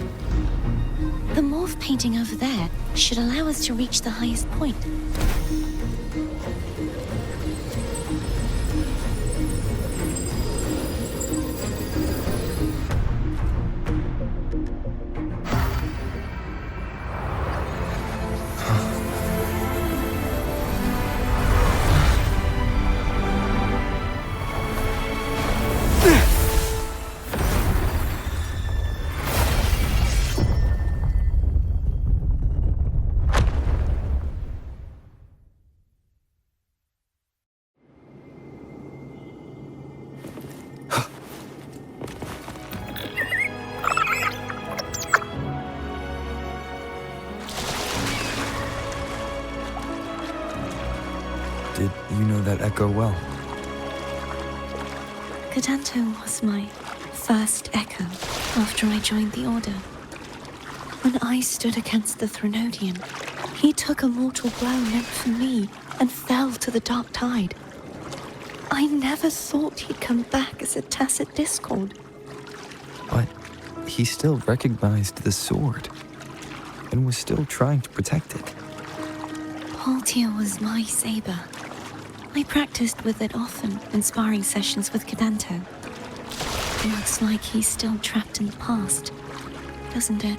The morph painting over there should allow us to reach the highest point. Did you know that echo well? Cadanto was my first echo after I joined the Order. When I stood against the Threnodian, he took a mortal blow meant for me and fell to the dark tide. I never thought he'd come back as a tacit discord. But he still recognized the sword and was still trying to protect it. Haltia was my saber. I practiced with it often in sparring sessions with Cadanto. Looks like he's still trapped in the past, doesn't it?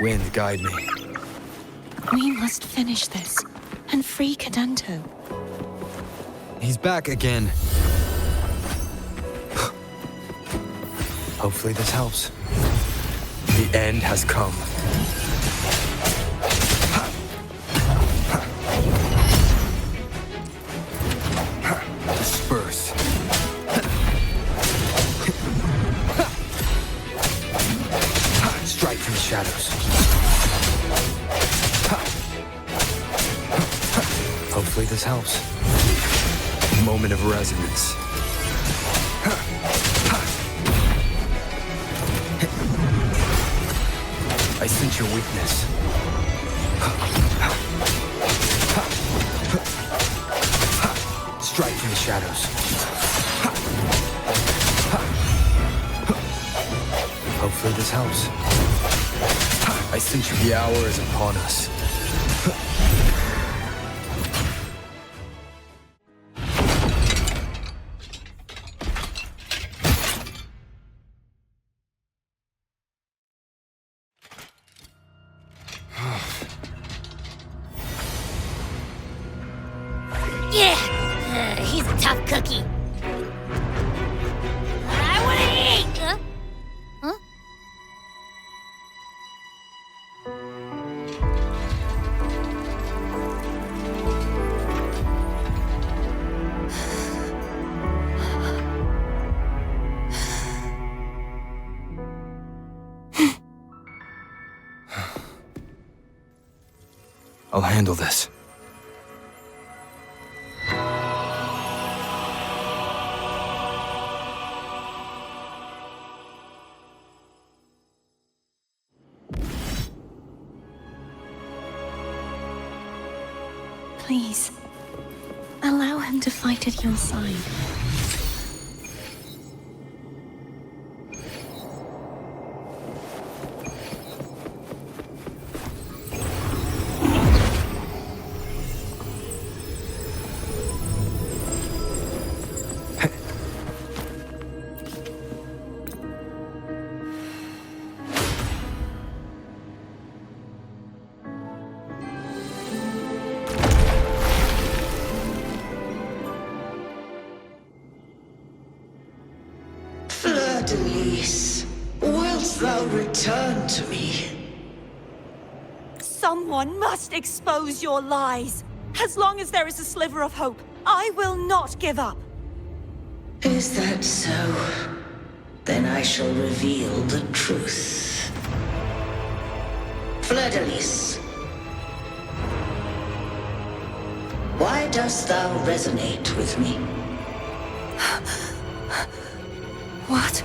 Wind, guide me. We must finish this and free Cadento. He's back again. Hopefully this helps. The end has come. Disperse. Strike from the shadows. Hopefully this helps. Moment of resonance. I sense your weakness. Strike from the shadows. Hopefully this helps. I sense the hour is upon us. Yeah! He's a tough cookie. I wanna eat! Huh? Huh? I'll handle this. Please, allow him to fight at your side. Fleur-de-Lis, wilt thou return to me? Someone must expose your lies. As long as there is a sliver of hope, I will not give up. Is that so? Then I shall reveal the truth. Fleur-de-Lis, why dost thou resonate with me? What?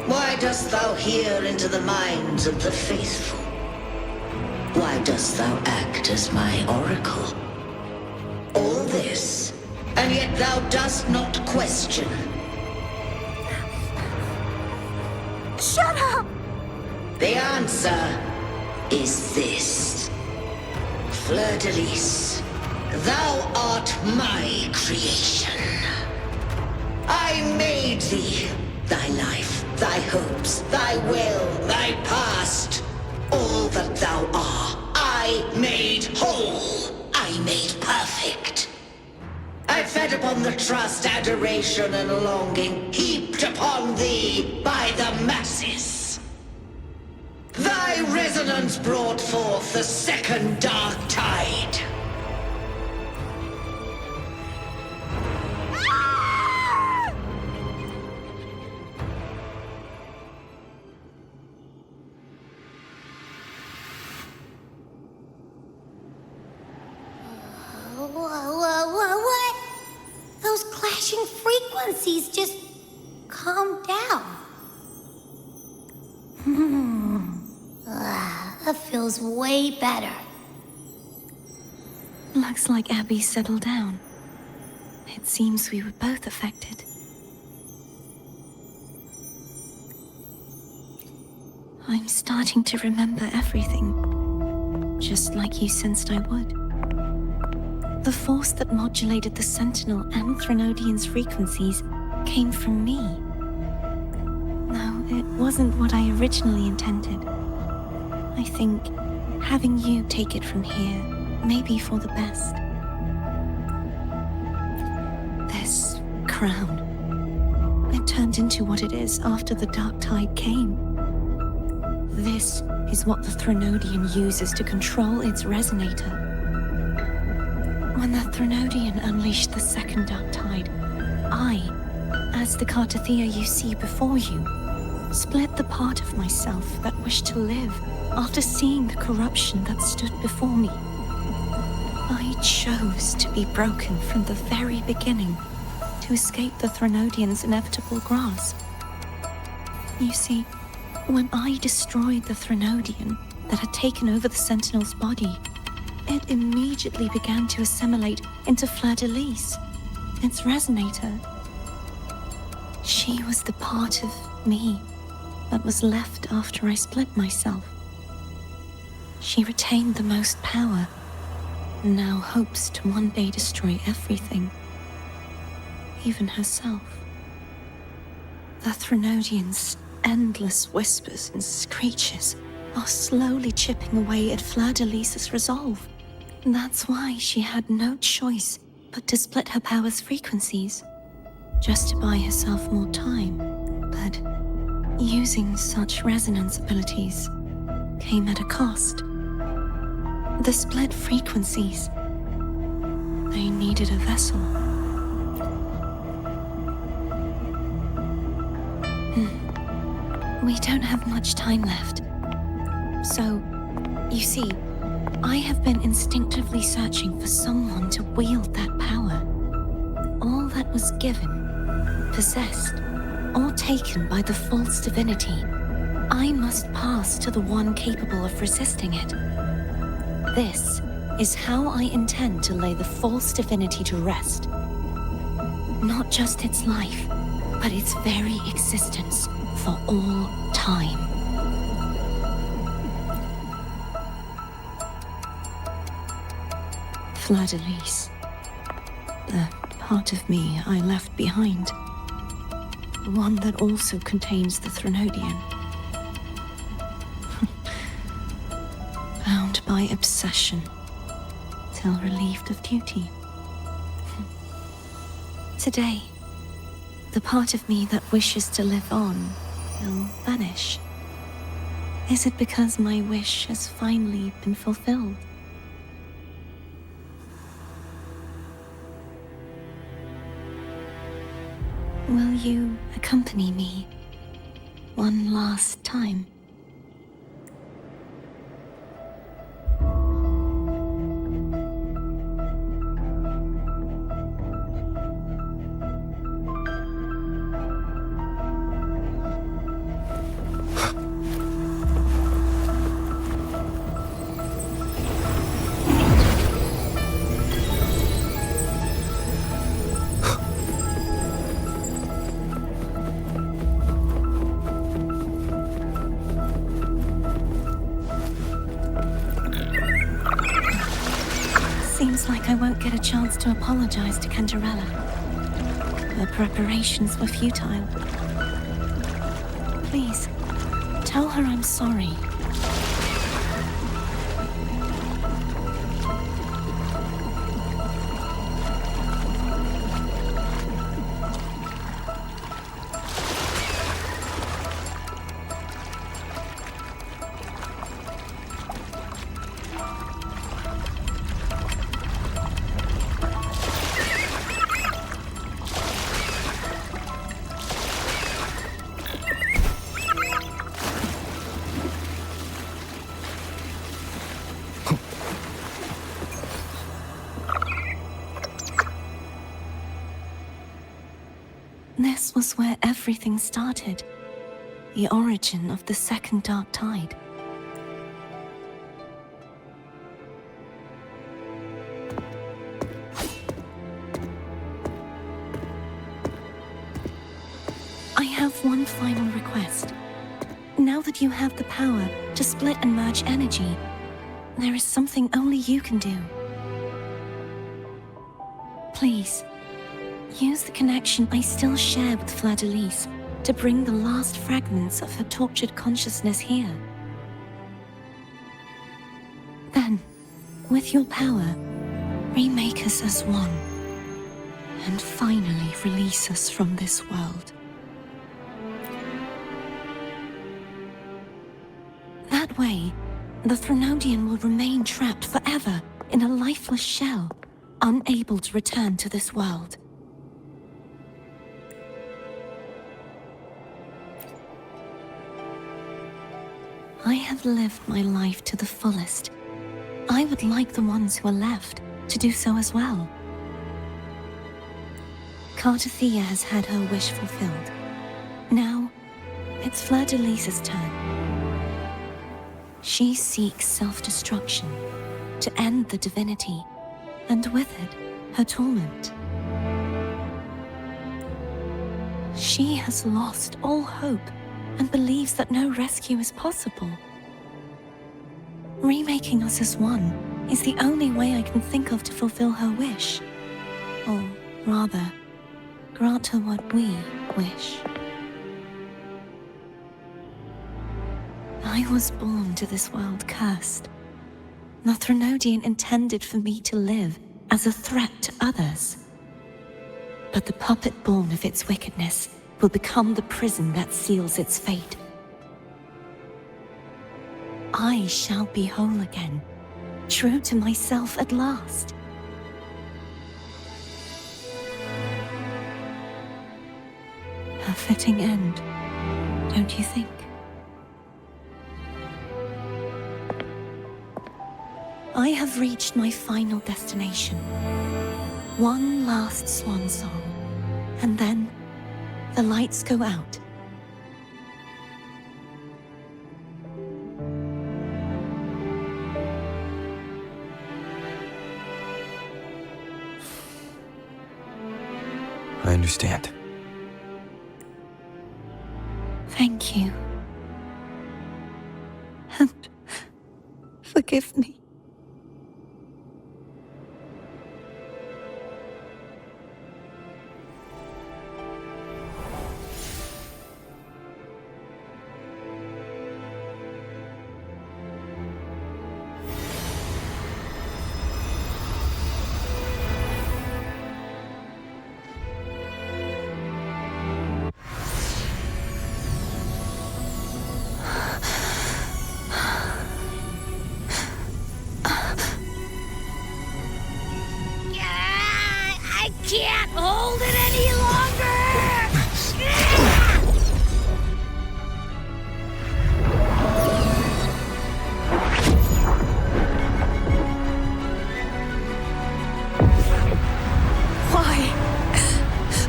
Why dost thou hear into the minds of the faithful? Why dost thou act as my oracle? All this, and yet thou dost not question. Shut up! The answer is this. Fleur-de-Lis, thou art my creation. I made thee, thy life, thy hopes, thy will, thy past. All that thou art, I made whole. I made perfect. I fed upon the trust, adoration, and longing heaped upon thee by the masses. Thy resonance brought forth the second dark tide. What? Those clashing frequencies just calm down. That feels way better. Looks like Abby settled down. It seems we were both affected. I'm starting to remember everything, just like you sensed I would. The force that modulated the Sentinel and Threnodian's frequencies came from me. No, it wasn't what I originally intended. I I think having you take it from here may be for the best. This crown, it turned into what it is after the dark tide came. This is what the Threnodian uses to control its resonator. When the Threnodian unleashed the second dark tide, I, as the Cartathea you see before you, split the part of myself that wished to live after seeing the corruption that stood before me. I chose to be broken from the very beginning to escape the Threnodian's inevitable grasp. You see, when I destroyed the Threnodian that had taken over the Sentinel's body, it immediately began to assimilate into Fleur-de-Lis, its resonator. She was the part of me that was left after I split myself. She retained the most power, and now hopes to one day destroy everything, even herself. The Threnodian's endless whispers and screeches are slowly chipping away at Fleur-de-Lis's resolve. That's why she had no choice but to split her power's frequencies, just to buy herself more time. But using such resonance abilities came at a cost. The split frequencies, they needed a vessel. We don't have much time left. So, you see, I have been instinctively searching for someone to wield that power. All that was given, possessed, or taken by the false divinity, I must pass to the one capable of resisting it. This is how I intend to lay the false divinity to rest. Not just its life, but its very existence for all time. Fleur-de-Lis, the part of me I left behind, the one that also contains the Threnodian. Bound by obsession, till relieved of duty. Today, the part of me that wishes to live on will vanish. Is it because my wish has finally been fulfilled? Will you accompany me one last time? Seems like I won't get a chance to apologize to Cantarella. The preparations were futile. Please, tell her I'm sorry. This was where everything started. The origin of the second dark tide. I have one final request. Now that you have the power to split and merge energy, there is something only you can do. Please, use the connection I still share with Fleur-de-Lis to bring the last fragments of her tortured consciousness here. With your power, remake us as one, and finally release us from this world. That way, the Threnodian will remain trapped forever in a lifeless shell, unable to return to this world. I have lived my life to the fullest. I would like the ones who are left to do so as well. Cartathea has had her wish fulfilled. Now, it's Fleur-de-Lis's turn. She seeks self-destruction to end the divinity, and with it, her torment. She has lost all hope and believes that no rescue is possible. Remaking us as one is the only way I can think of to fulfill her wish. Or rather, grant her what we wish. I was born to this world cursed. The Threnodian intended for me to live as a threat to others. But the puppet born of its wickedness will become the prison that seals its fate. I shall be whole again, true to myself at last. A fitting end, don't you think? I have reached my final destination. One last swan song, and then the lights go out. I understand. Thank you. And forgive me. I can't hold it any longer!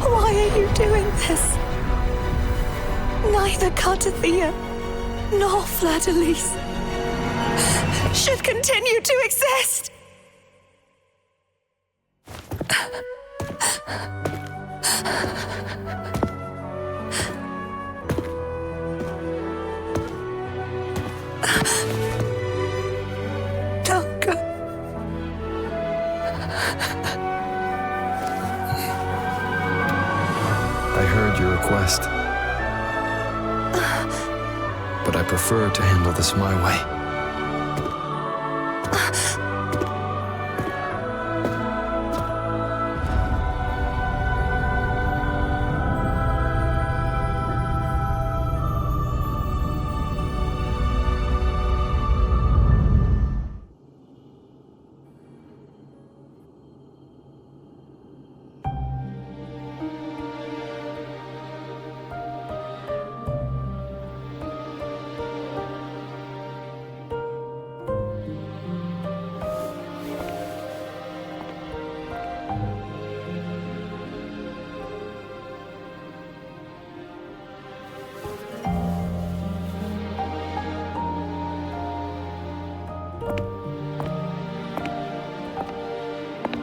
Why are you doing this? Neither Cartathea nor Fleur-de-Lis should continue to exist. Don't go. I heard your request. But I prefer to handle this my way.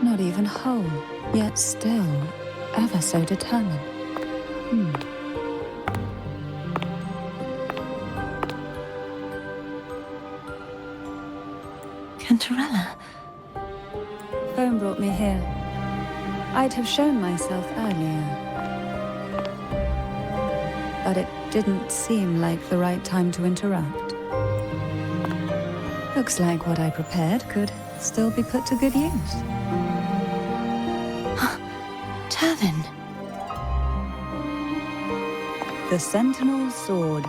Not even whole, yet still ever so determined. Cantarella. Home brought me here. I'd have shown myself earlier. But it didn't seem like the right time to interrupt. Looks like what I prepared could still be put to good use. Turvin. The Sentinel's sword.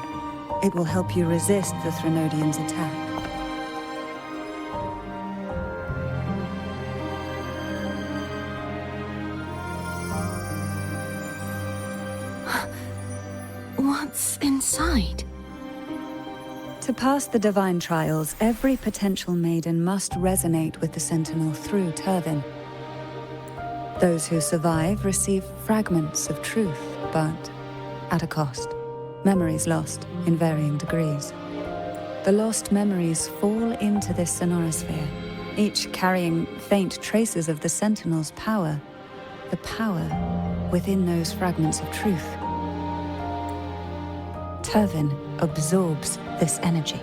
It will help you resist the Threnodian's attack. What's inside? To pass the divine trials, every potential maiden must resonate with the Sentinel through Turvin. Those who survive receive fragments of truth, but at a cost. Memories lost in varying degrees. The lost memories fall into this sonorosphere, each carrying faint traces of the Sentinel's power, the power within those fragments of truth. Turvin absorbs this energy.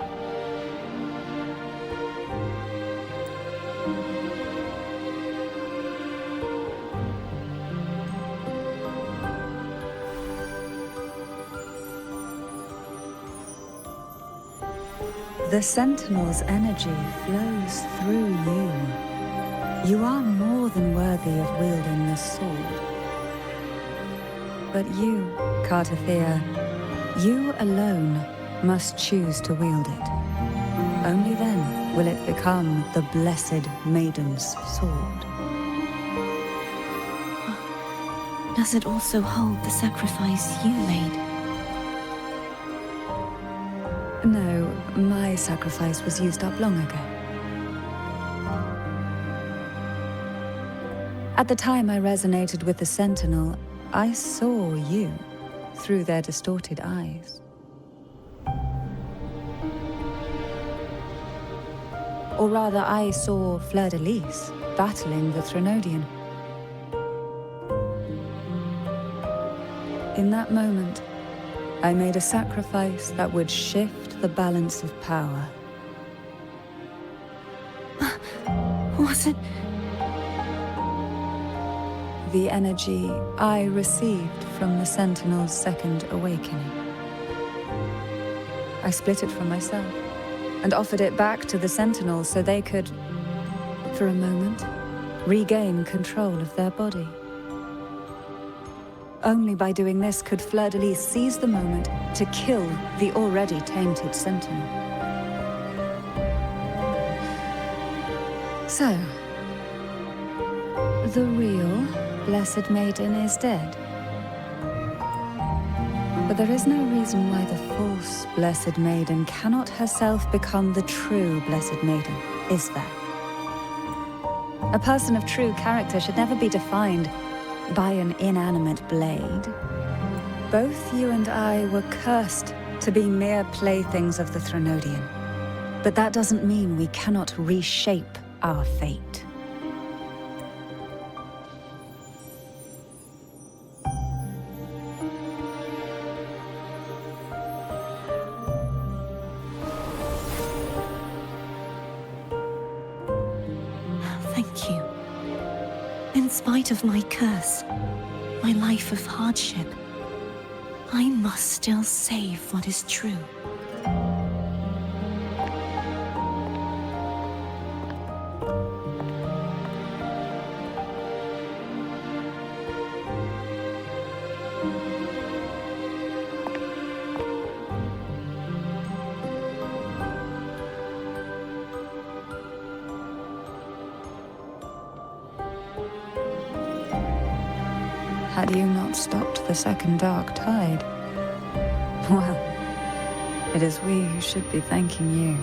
The Sentinel's energy flows through you. You are more than worthy of wielding this sword. But you, Cartathea, you alone must choose to wield it. Only then will it become the Blessed Maiden's sword. Does it also hold the sacrifice you made? No, my sacrifice was used up long ago. At the time I resonated with the Sentinel, I saw you through their distorted eyes. Or rather, I saw Fleur-de-Lis battling the Threnodian. In that moment, I made a sacrifice that would shift the balance of power. Was it? The energy I received from the Sentinel's second awakening. I split it from myself and offered it back to the Sentinel so they could, for a moment, regain control of their body. Only by doing this could Fleur-de-Lis seize the moment to kill the already tainted Sentinel. So, the real Blessed Maiden is dead. But there is no reason why the false Blessed Maiden cannot herself become the true Blessed Maiden, is there? A person of true character should never be defined by an inanimate blade. Both you and I were cursed to be mere playthings of the Threnodian. But that doesn't mean we cannot reshape our fate. Thank you. In spite of my curse, my life of hardship, I must still save what is true. Had you not stopped the second dark tide? Well, it is we who should be thanking you.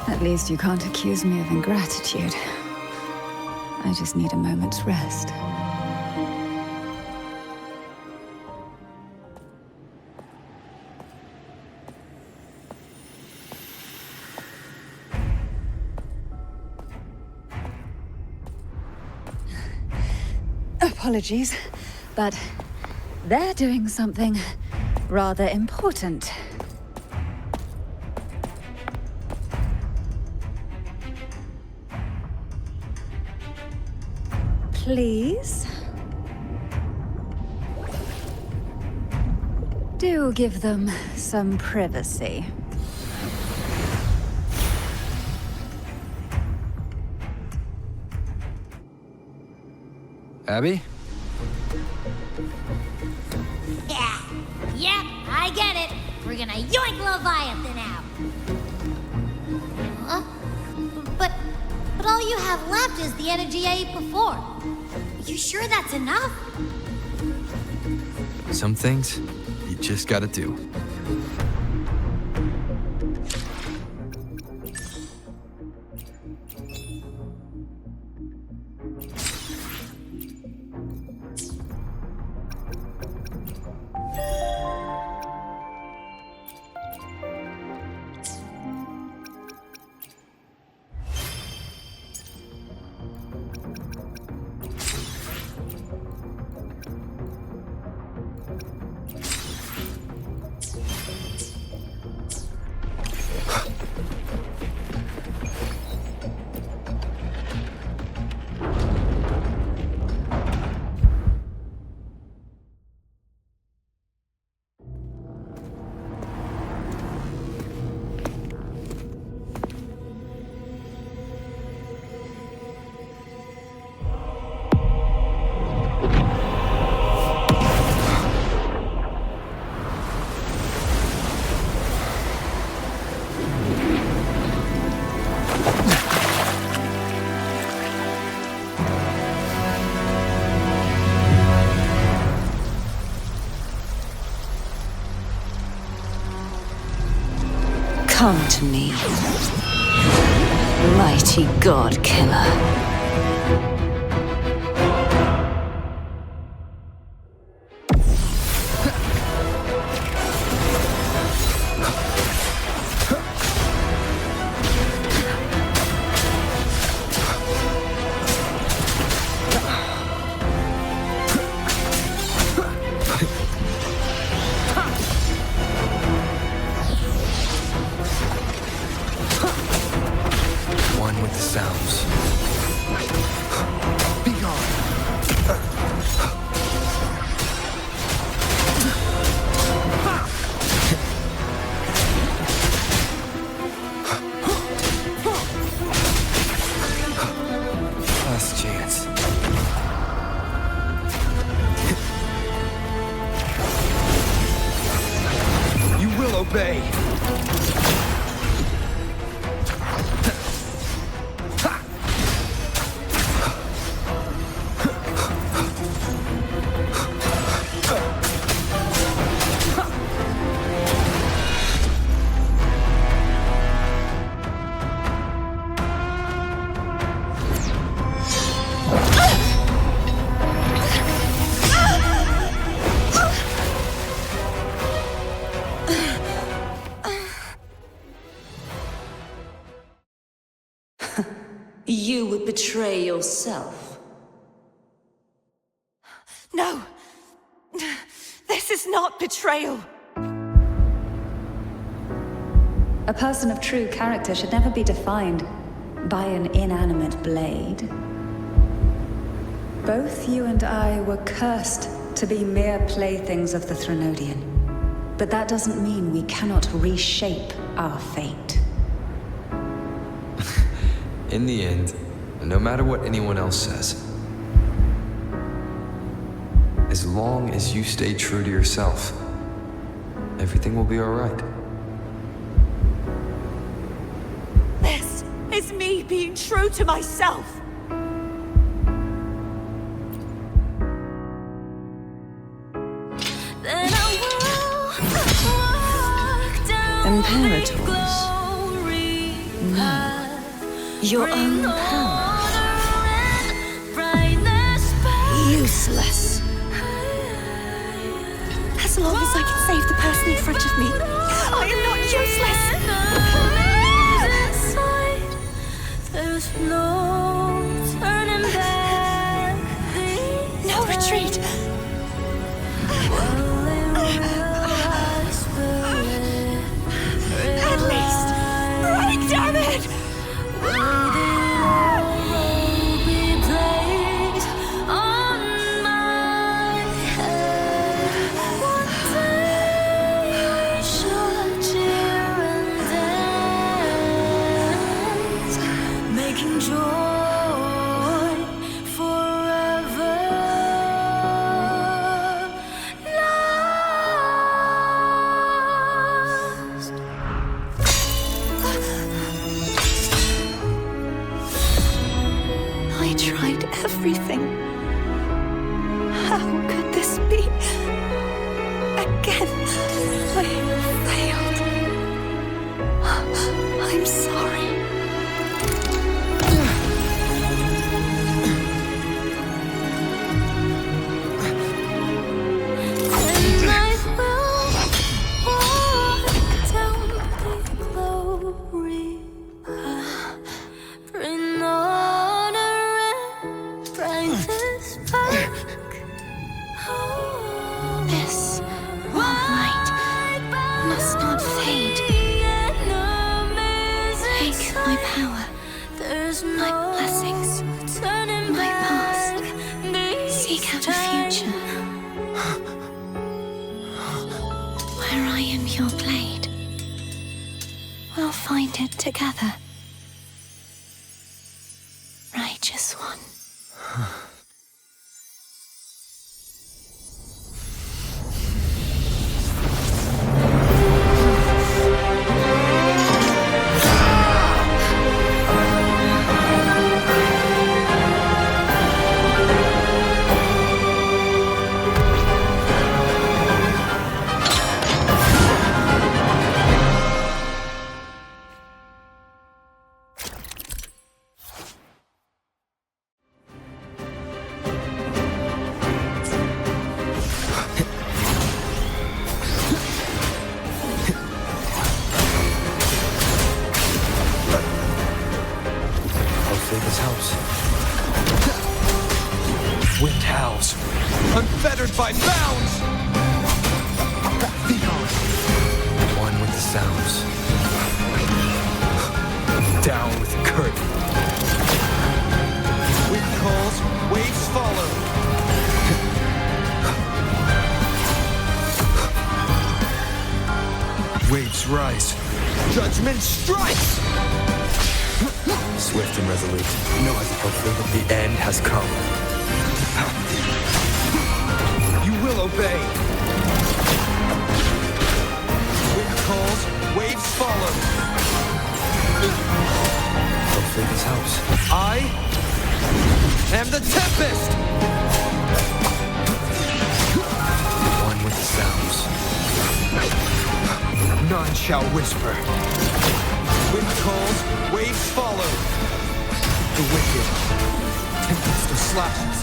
At least you can't accuse me of ingratitude. I just need a moment's rest. Apologies, but they're doing something rather important. Please? Do give them some privacy. Abby? Yeah, I get it. We're gonna yoink Leviathan out. Huh? But all you have left is the energy I ate before. You sure that's enough? Some things you just gotta do. Come to me, mighty god killer. One with the sounds. Be Last chance. You will obey. You would betray yourself. No! This is not betrayal! A person of true character should never be defined by an inanimate blade. Both you and I were cursed to be mere playthings of the Threnodian. But that doesn't mean we cannot reshape our fate. In the end, no matter what anyone else says, as long as you stay true to yourself, everything will be all right. This is me being true to myself! Imperators. No. Your own power. Useless. As long as I can save the person in front of me, I am not useless! There's no turning back. No retreat! At least, break, damn it! everything. How could this be? Again, I failed. I'm sorry. This warm light must not fade. Take my power, my blessings, my past. Seek out a future where I am your blade. We'll find it together. Righteous one. This helps. Wind howls, unfettered by bounds! One with the sounds. Down with the curtain. Wind calls, waves follow. Waves rise. Judgment strikes! Swift and resolute. No hesitation. The end has come. You will obey. Wind calls, waves follow. Hopefully this helps. I am the Tempest! One with the sounds. None shall whisper. Wind calls, waves follow. The wicked, tempest of slashes.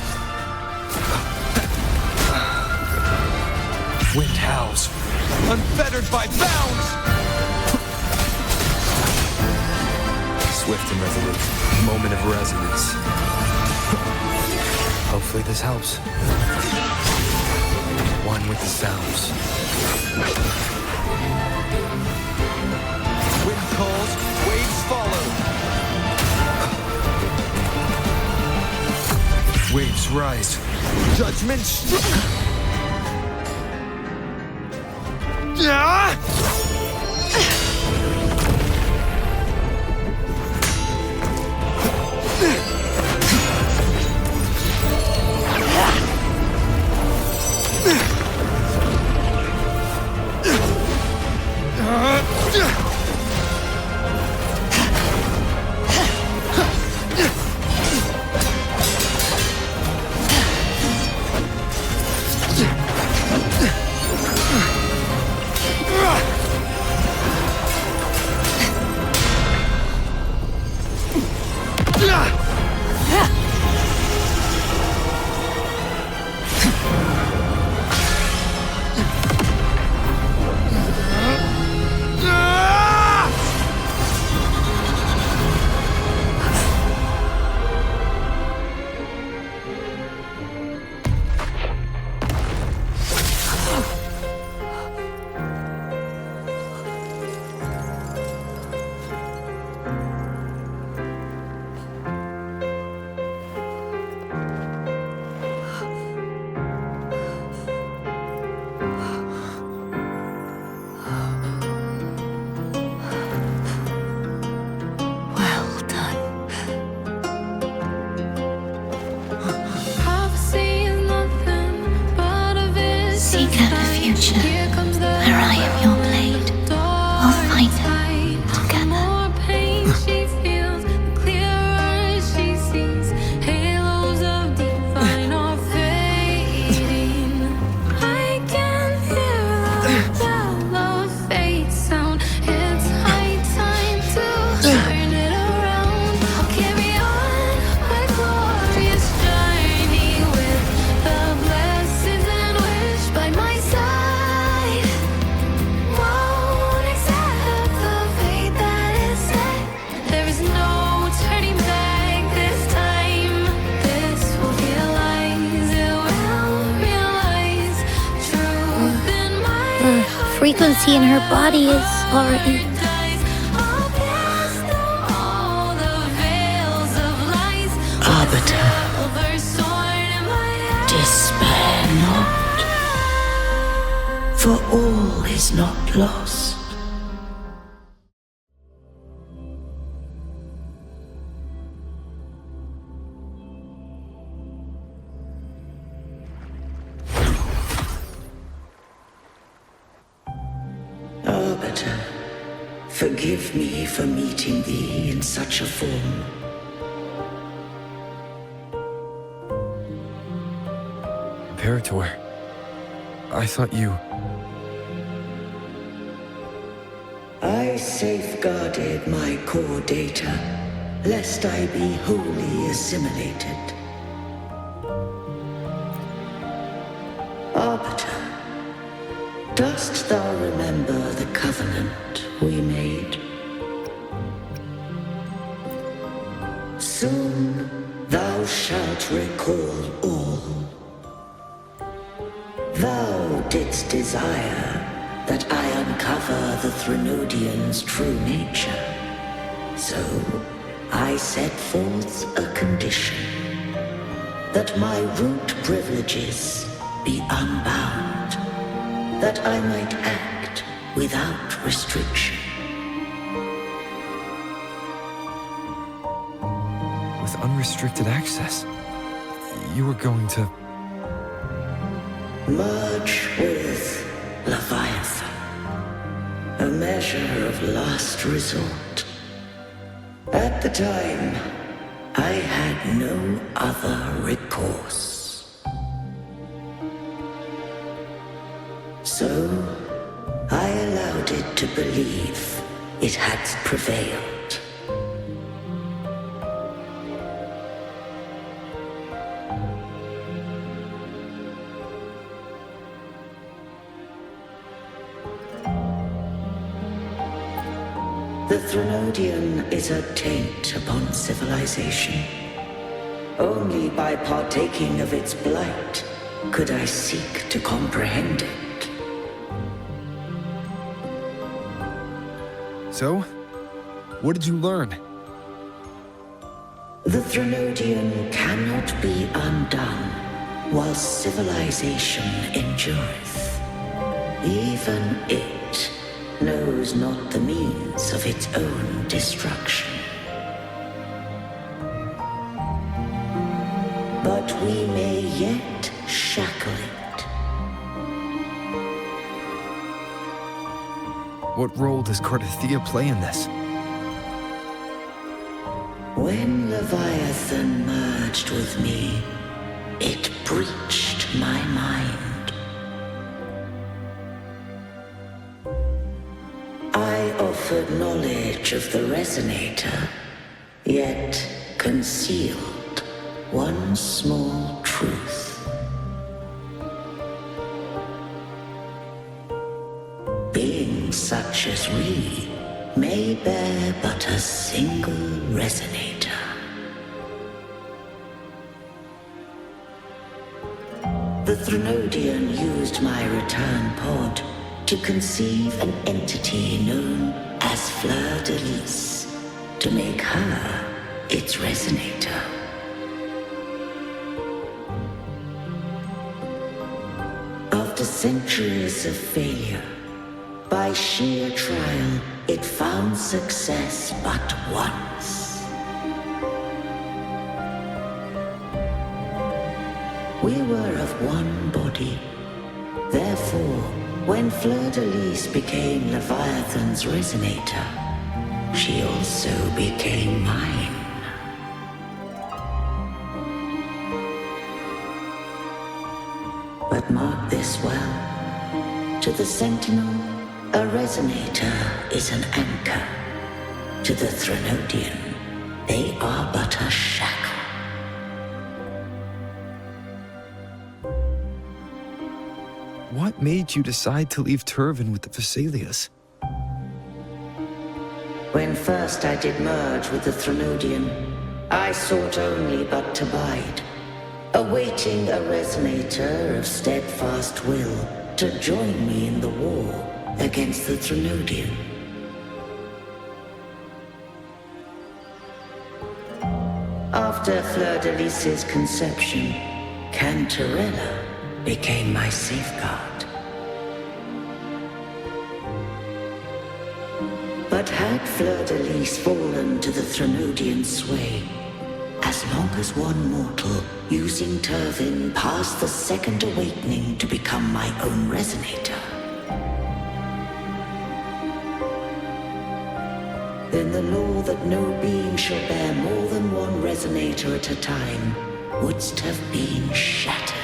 Wind howls, unfettered by bounds. Swift and resolute, moment of resonance. Hopefully this helps. One with the sounds. Wind calls, waves follow. Waves rise. Judgment Turn it around. I'll carry on my glorious journey with the blessings and wish by my side. Won't accept the fate that is set. There is no turning back this time. This will realize, it will realize truth in my The frequency in her body is already. Arbiter, despair not, for all is not lost. Arbiter, forgive me for meeting thee in such a form. Imperator, I thought you... I safeguarded my core data, lest I be wholly assimilated. Arbiter, dost thou remember the covenant we made? Soon thou shalt recall all. Thou didst desire that I uncover the Threnodian's true nature. So I set forth a condition, that my root privileges be unbound, that I might act without restriction. With unrestricted access, you were going to... Merge with Leviathan, a measure of last resort. At the time, I had no other recourse. So, I allowed it to believe it had prevailed. The Threnodian is a taint upon civilization. Only by partaking of its blight could I seek to comprehend it. So, what did you learn? The Threnodian cannot be undone while civilization endureth. Even it knows not the means of its own destruction. But we may yet shackle it. What role does Cardathia play in this? When Leviathan merged with me, it breached my mind. I offered knowledge of the resonator, yet concealed one small truth. Beings such as we may bear but a single resonator. The Threnodian used my return pod to conceive an entity known as Fleur-de-Lis, to make her its resonator. After centuries of failure, by sheer trial, it found success but once. We were of one body. Therefore, when Fleur-de-Lis became Leviathan's resonator, she also became mine. But mark this well. To the Sentinel, a resonator is an anchor. To the Threnodian, they are but a shackle. What made you decide to leave Turvin with the Vesalius? When first I did merge with the Threnodian, I sought only but to bide, awaiting a resonator of steadfast will to join me in the war against the Threnodian. After Fleur-de-Lis's conception, Cantarella became my safeguard. But had Fleur-de-Lis fallen to the Threnodian sway, as long as one mortal using Turvin passed the second awakening to become my own resonator, then the law that no being shall bear more than one resonator at a time wouldst have been shattered.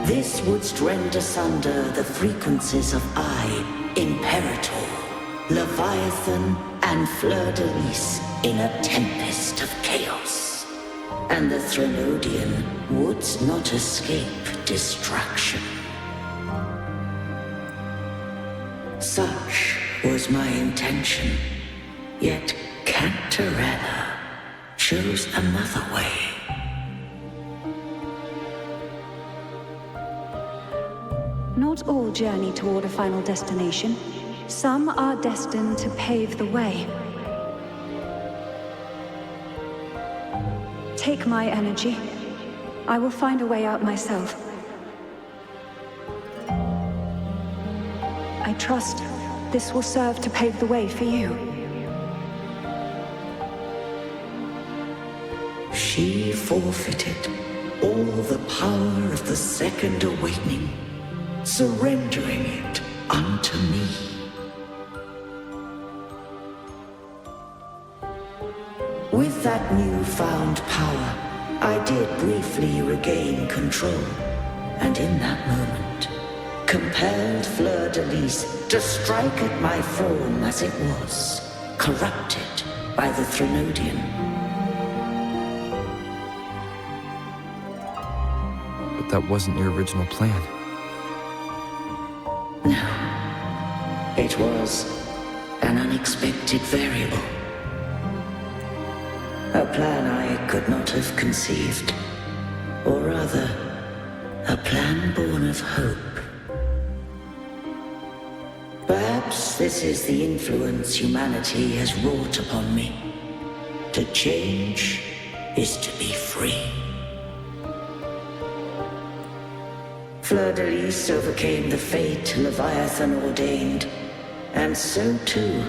This wouldst rend asunder the frequencies of I, Imperator, Leviathan, and Fleur-de-Lis in a tempest of chaos. And the Threnodian wouldst not escape destruction. Such was my intention, yet Cantarella chose another way. Not all journey toward a final destination. Some are destined to pave the way. Take my energy. I will find a way out myself. I trust this will serve to pave the way for you. She forfeited all the power of the second awakening, surrendering it unto me. With that newfound power, I did briefly regain control, and in that moment, compelled Fleur-de-Lis to strike at my form as it was, corrupted by the Threnodian. But that wasn't your original plan. No, it was an unexpected variable. A plan I could not have conceived, or rather, a plan born of hope. Perhaps this is the influence humanity has wrought upon me. To change is to be free. Fleur-de-Lis overcame the fate Leviathan ordained, and so too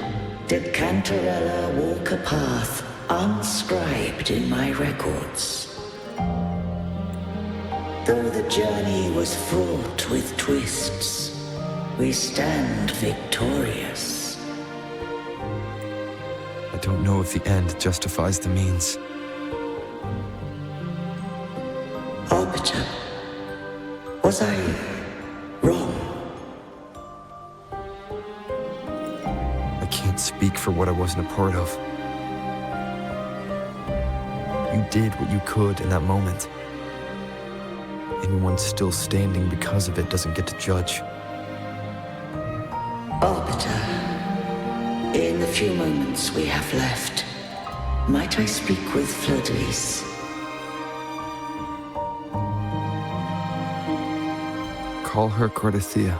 did Cantarella walk a path unscribed in my records. Though the journey was fraught with twists, we stand victorious. I don't know if the end justifies the means. Arbiter, was I wrong? I can't speak for what I wasn't a part of. You did what you could in that moment. Anyone still standing because of it doesn't get to judge. Arbiter, in the few moments we have left, might I speak with Fleur-de-Lis? Call her Cardathea.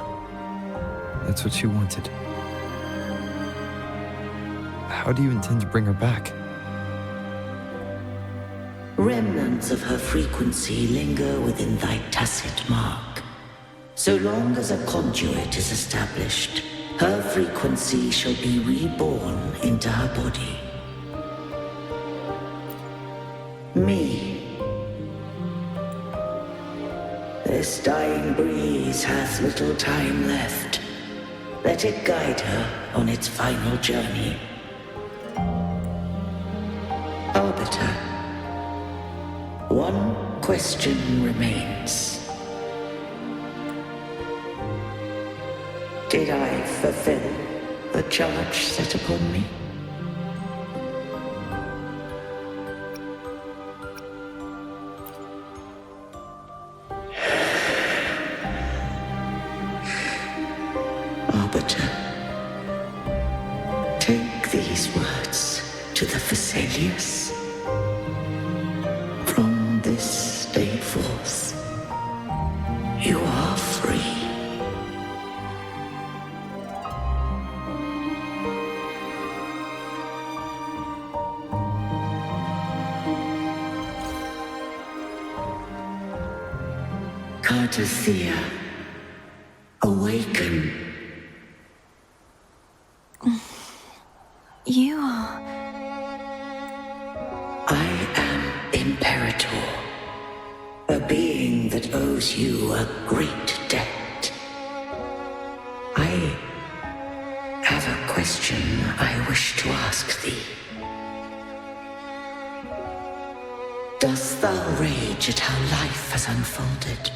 That's what she wanted. How do you intend to bring her back? Remnants of her frequency linger within thy tacit mark. So long as a conduit is established, her frequency shall be reborn into her body. Me. This dying breeze hath little time left. Let it guide her on its final journey. Arbiter, one question remains. Did I fulfill the charge set upon me? Arbiter, take these words to the Phasaelius. From this day forth, you are free. Cartothea, awaken. You are... I am Imperator, a being that owes you a great debt. I have a question I wish to ask thee. Dost thou rage at how life has unfolded?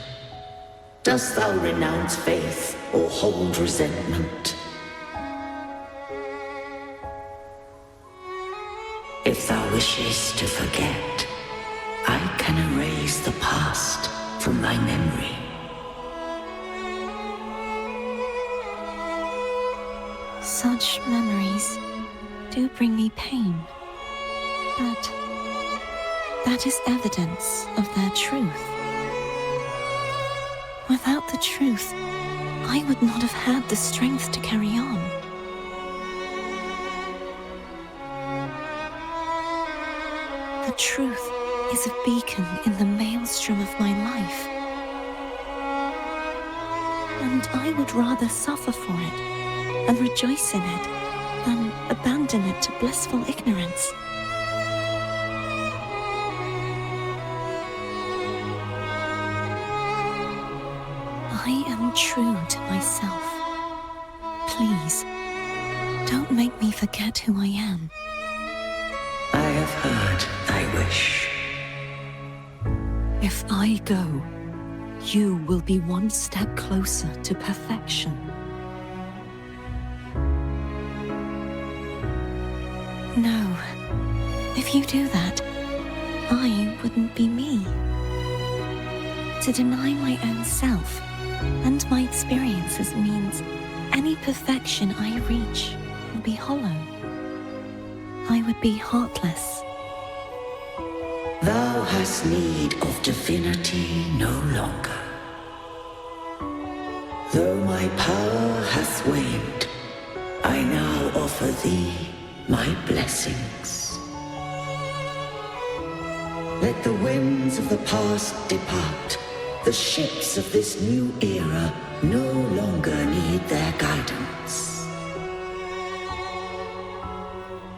Dost thou renounce faith or hold resentment? If thou wishes to forget, I can erase the past from thy memory. Such memories do bring me pain, but that is evidence of their truth. Without the truth, I would not have had the strength to carry on. The truth is a beacon in the maelstrom of my life. And I would rather suffer for it and rejoice in it than abandon it to blissful ignorance. I am true to myself. Please, don't make me forget who I am. I have heard thy wish. If I go, you will be one step closer to perfection. No, if you do that, I wouldn't be me. To deny my own self and my experiences means any perfection I reach will be hollow. I would be heartless. Thou hast need of divinity no longer. Though my power hath waned, I now offer thee my blessings. Let the winds of the past depart. The ships of this new era no longer need their guidance.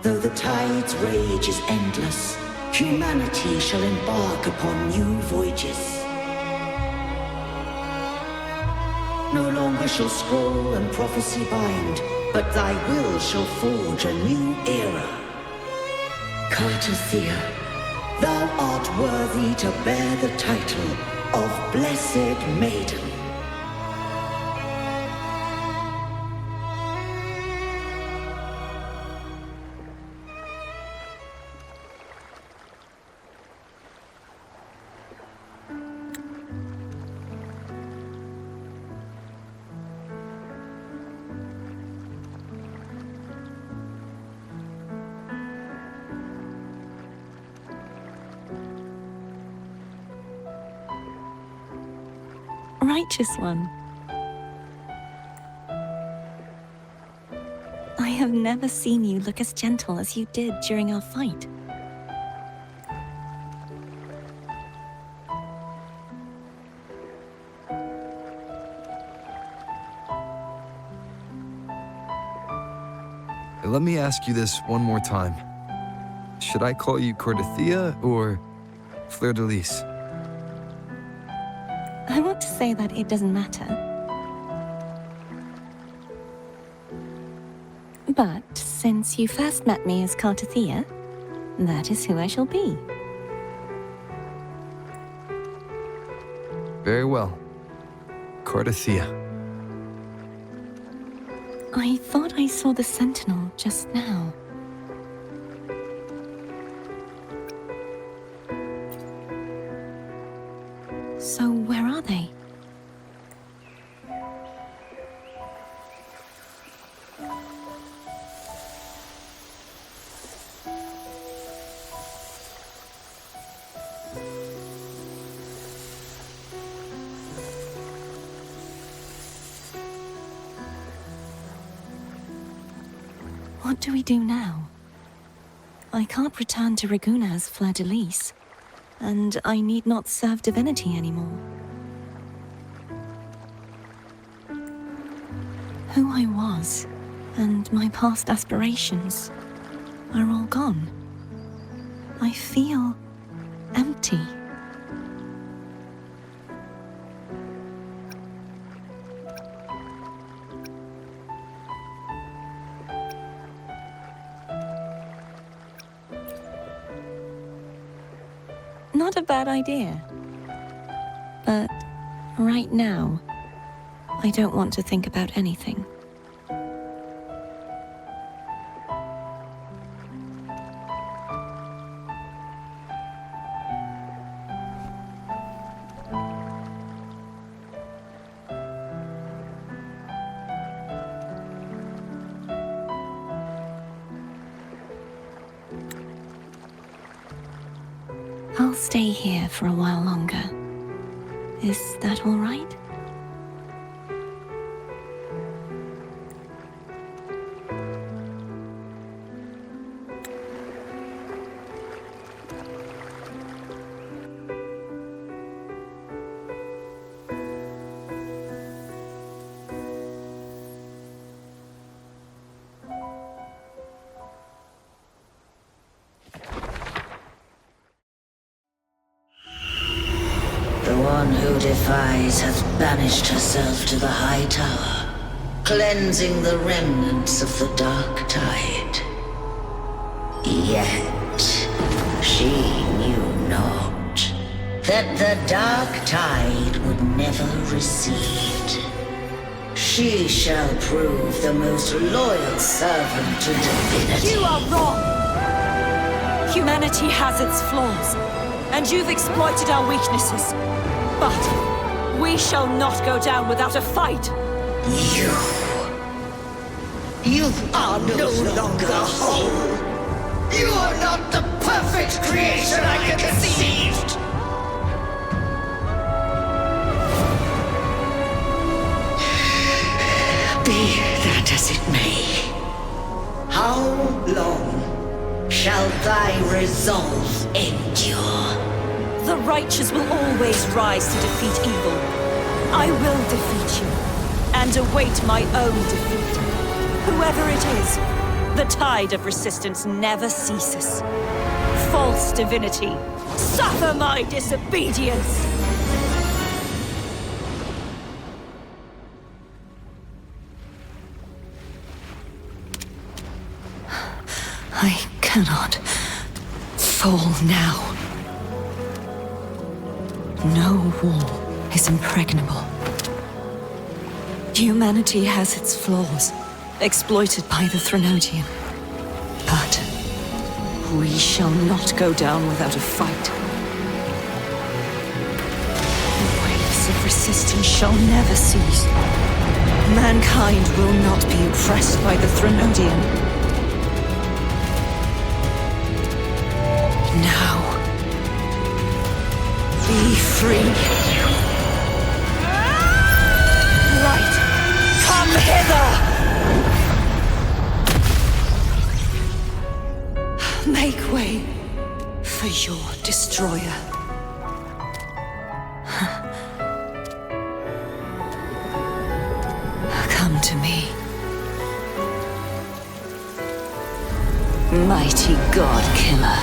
Though the tide's rage is endless, humanity shall embark upon new voyages. No longer shall scroll and prophecy bind, but thy will shall forge a new era. Cartothea, thou art worthy to bear the title of Blessed Maiden. Righteous one. I have never seen you look as gentle as you did during our fight. Let me ask you this one more time. Should I call you Cartothea or Fleur de Lis? I want to say that it doesn't matter. But since you first met me as Cartothea, that is who I shall be. Very well. Cartothea. I thought I saw the sentinel just now. So where are they? What do we do now? I can't return to Raguna as Fleur-de-Lis, and I need not serve divinity anymore. Who I was, and my past aspirations, are all gone. I feel empty. Not a bad idea. But right now, I don't want to think about anything. I'll stay here for a while longer. Is that all right? The one who defies hath banished herself to the high tower, cleansing the remnants of the dark tide. Yet she knew not that the dark tide would never recede. She shall prove the most loyal servant to divinity. You are wrong! Humanity has its flaws, and you've exploited our weaknesses. But we shall not go down without a fight. You are no longer whole. You are not the perfect creation I conceived. Be that as it may, how long shall thy resolve endure? The righteous will always rise to defeat evil. I will defeat you, and await my own defeat. Whoever it is, the tide of resistance never ceases. False divinity, suffer my disobedience! I cannot fall now. No wall is impregnable. Humanity has its flaws, exploited by the Threnodian. But we shall not go down without a fight. The waves of resistance shall never cease. Mankind will not be oppressed by the Threnodian. Now, be free. Light, come hither! Make way for your destroyer. Come to me. Mighty God Killer.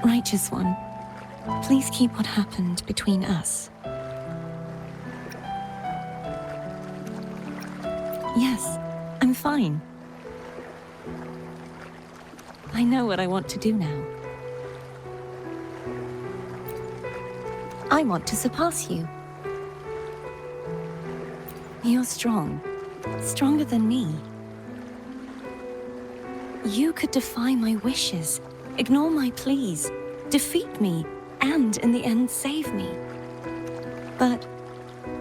Righteous One, please keep what happened between us. Yes, I'm fine. I know what I want to do now. I want to surpass you. You're strong. Stronger than me. You could defy my wishes, ignore my pleas, defeat me, and in the end save me. But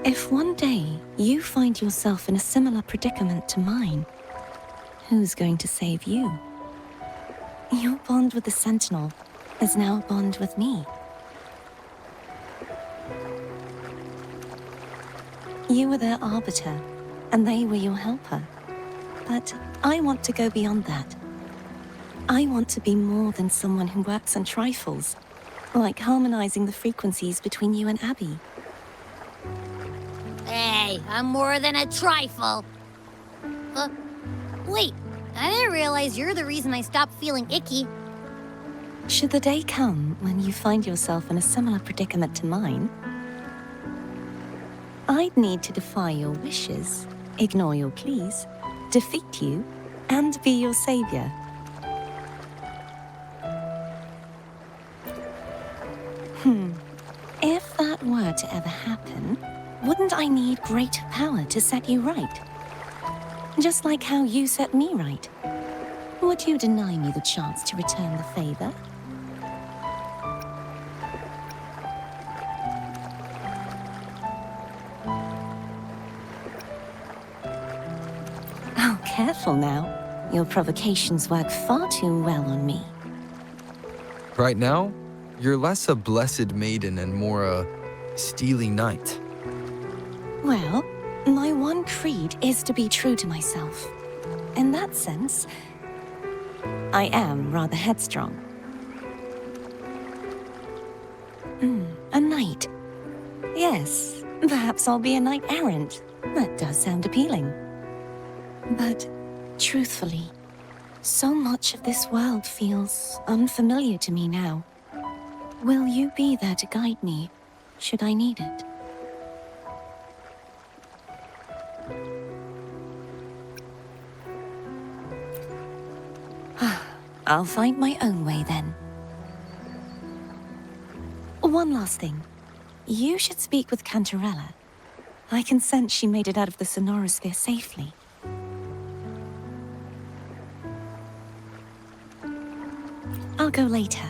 if one day you find yourself in a similar predicament to mine, who's going to save you? Your bond with the Sentinel is now a bond with me. You were their arbiter, and they were your helper. But I want to go beyond that. I want to be more than someone who works on trifles, like harmonizing the frequencies between you and Abby. Hey, I'm more than a trifle. Wait, I didn't realize you're the reason I stopped feeling icky. Should the day come when you find yourself in a similar predicament to mine, I'd need to defy your wishes, ignore your pleas, defeat you, and be your savior. If that were to ever happen, wouldn't I need greater power to set you right? Just like how you set me right. Would you deny me the chance to return the favor? Oh, careful now. Your provocations work far too well on me. Right now, you're less a blessed maiden and more a steely knight. Well, my one creed is to be true to myself. In that sense, I am rather headstrong. A knight. Yes, perhaps I'll be a knight errant. That does sound appealing. But, truthfully, so much of this world feels unfamiliar to me now. Will you be there to guide me, should I need it? I'll find my own way then. One last thing. You should speak with Cantarella. I can sense she made it out of the Sonorosphere safely. I'll go later.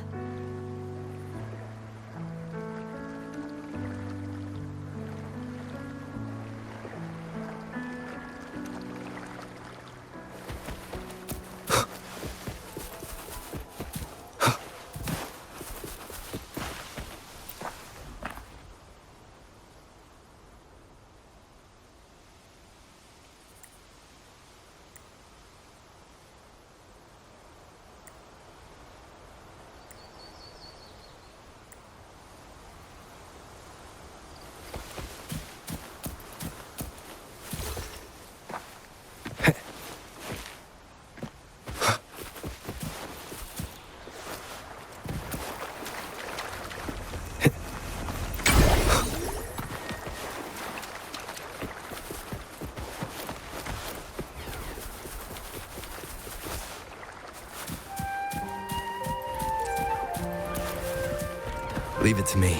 Leave it to me.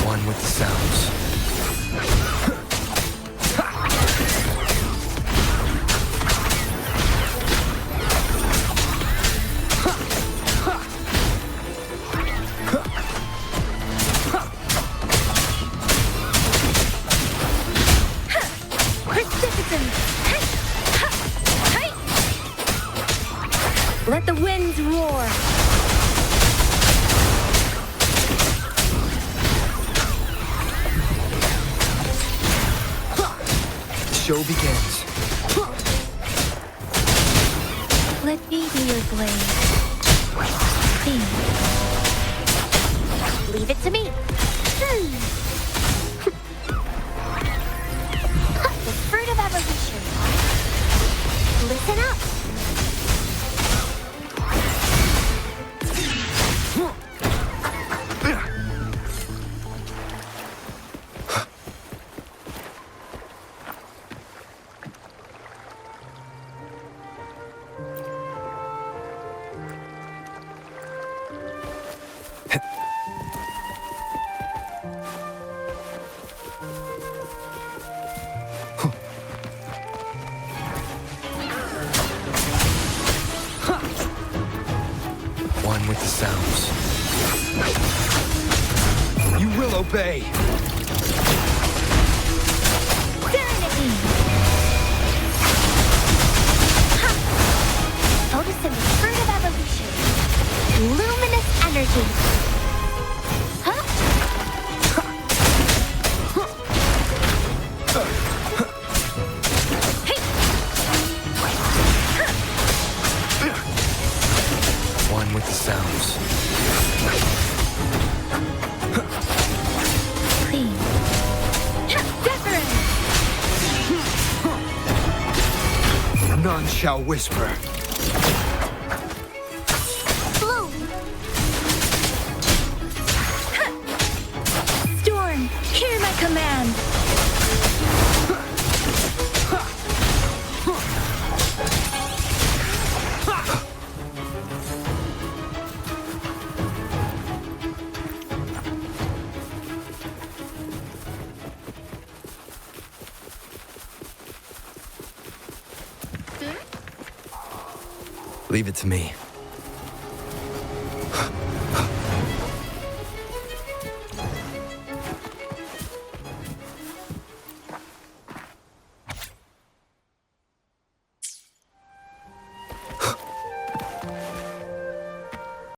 One with the sounds. Let the winds roar. Show begins. Let me be your blade. See. Leave it to me. The fruit of evolution. Listen up. One with the sounds. You will obey! Serenity! Noticing the fruit of evolution. Luminous energy. One with the sounds. Clean. Deference. None shall whisper. Bloom. Storm, hear my command. Leave it to me.